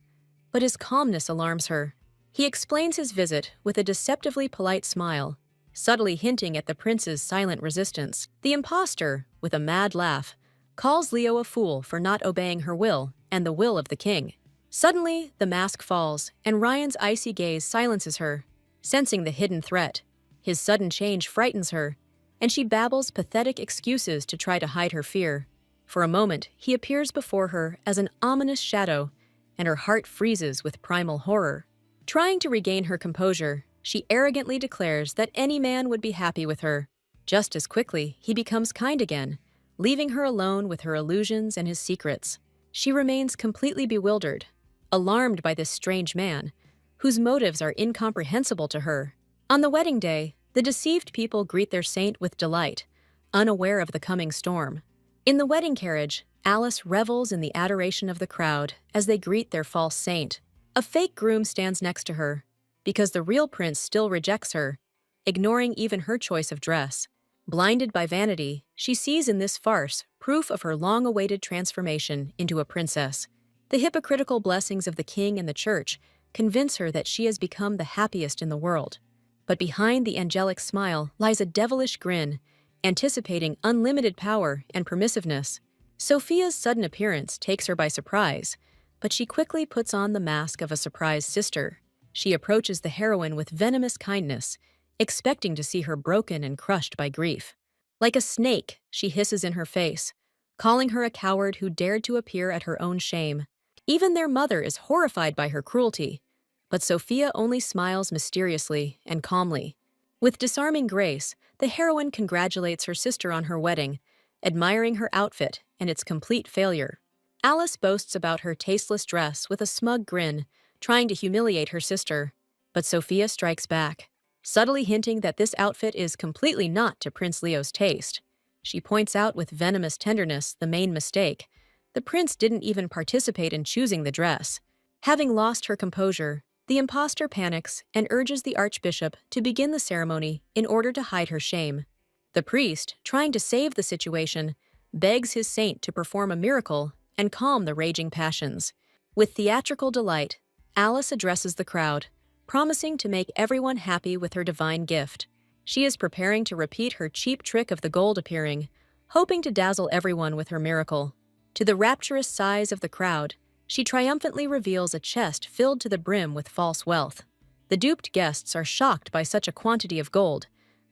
but his calmness alarms her. He explains his visit with a deceptively polite smile, subtly hinting at the prince's silent resistance. The impostor, with a mad laugh, calls Leo a fool for not obeying her will and the will of the king. Suddenly, the mask falls, and Ryan's icy gaze silences her. Sensing the hidden threat, his sudden change frightens her, and she babbles pathetic excuses to try to hide her fear. For a moment, he appears before her as an ominous shadow, and her heart freezes with primal horror. Trying to regain her composure, she arrogantly declares that any man would be happy with her. Just as quickly, he becomes kind again, leaving her alone with her illusions and his secrets. She remains completely bewildered, alarmed by this strange man, whose motives are incomprehensible to her. On the wedding day, the deceived people greet their saint with delight, unaware of the coming storm. In the wedding carriage, Alice revels in the adoration of the crowd as they greet their false saint. A fake groom stands next to her, because the real prince still rejects her, ignoring even her choice of dress. Blinded by vanity, she sees in this farce proof of her long-awaited transformation into a princess. The hypocritical blessings of the king and the church convince her that she has become the happiest in the world. But behind the angelic smile lies a devilish grin, anticipating unlimited power and permissiveness. Sophia's sudden appearance takes her by surprise, but she quickly puts on the mask of a surprised sister. She approaches the heroine with venomous kindness, expecting to see her broken and crushed by grief. Like a snake, she hisses in her face, calling her a coward who dared to appear at her own shame. Even their mother is horrified by her cruelty, but Sophia only smiles mysteriously and calmly. With disarming grace, the heroine congratulates her sister on her wedding, admiring her outfit and its complete failure. Alice boasts about her tasteless dress with a smug grin, trying to humiliate her sister, but Sophia strikes back, subtly hinting that this outfit is completely not to Prince Leo's taste. She points out with venomous tenderness the main mistake. The prince didn't even participate in choosing the dress. Having lost her composure, the impostor panics and urges the archbishop to begin the ceremony in order to hide her shame. The priest, trying to save the situation, begs his saint to perform a miracle and calm the raging passions. With theatrical delight, Alice addresses the crowd, promising to make everyone happy with her divine gift. She is preparing to repeat her cheap trick of the gold appearing, hoping to dazzle everyone with her miracle. To the rapturous sighs of the crowd, she triumphantly reveals a chest filled to the brim with false wealth. The duped guests are shocked by such a quantity of gold,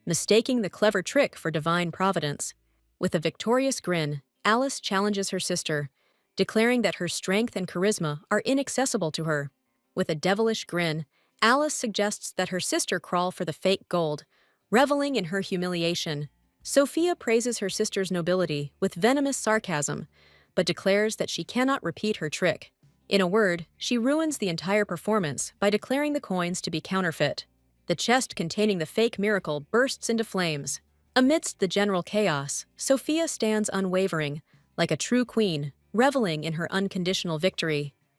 mistaking the clever trick for divine providence. With a victorious grin, Alice challenges her sister, declaring that her strength and charisma are inaccessible to her. With a devilish grin, Alice suggests that her sister crawl for the fake gold, reveling in her humiliation. Sophia praises her sister's nobility with venomous sarcasm, but declares that she cannot repeat her trick. In a word, she ruins the entire performance by declaring the coins to be counterfeit. The chest containing the fake miracle bursts into flames. Amidst the general chaos, Sophia stands unwavering, like a true queen, reveling in her unconditional victory.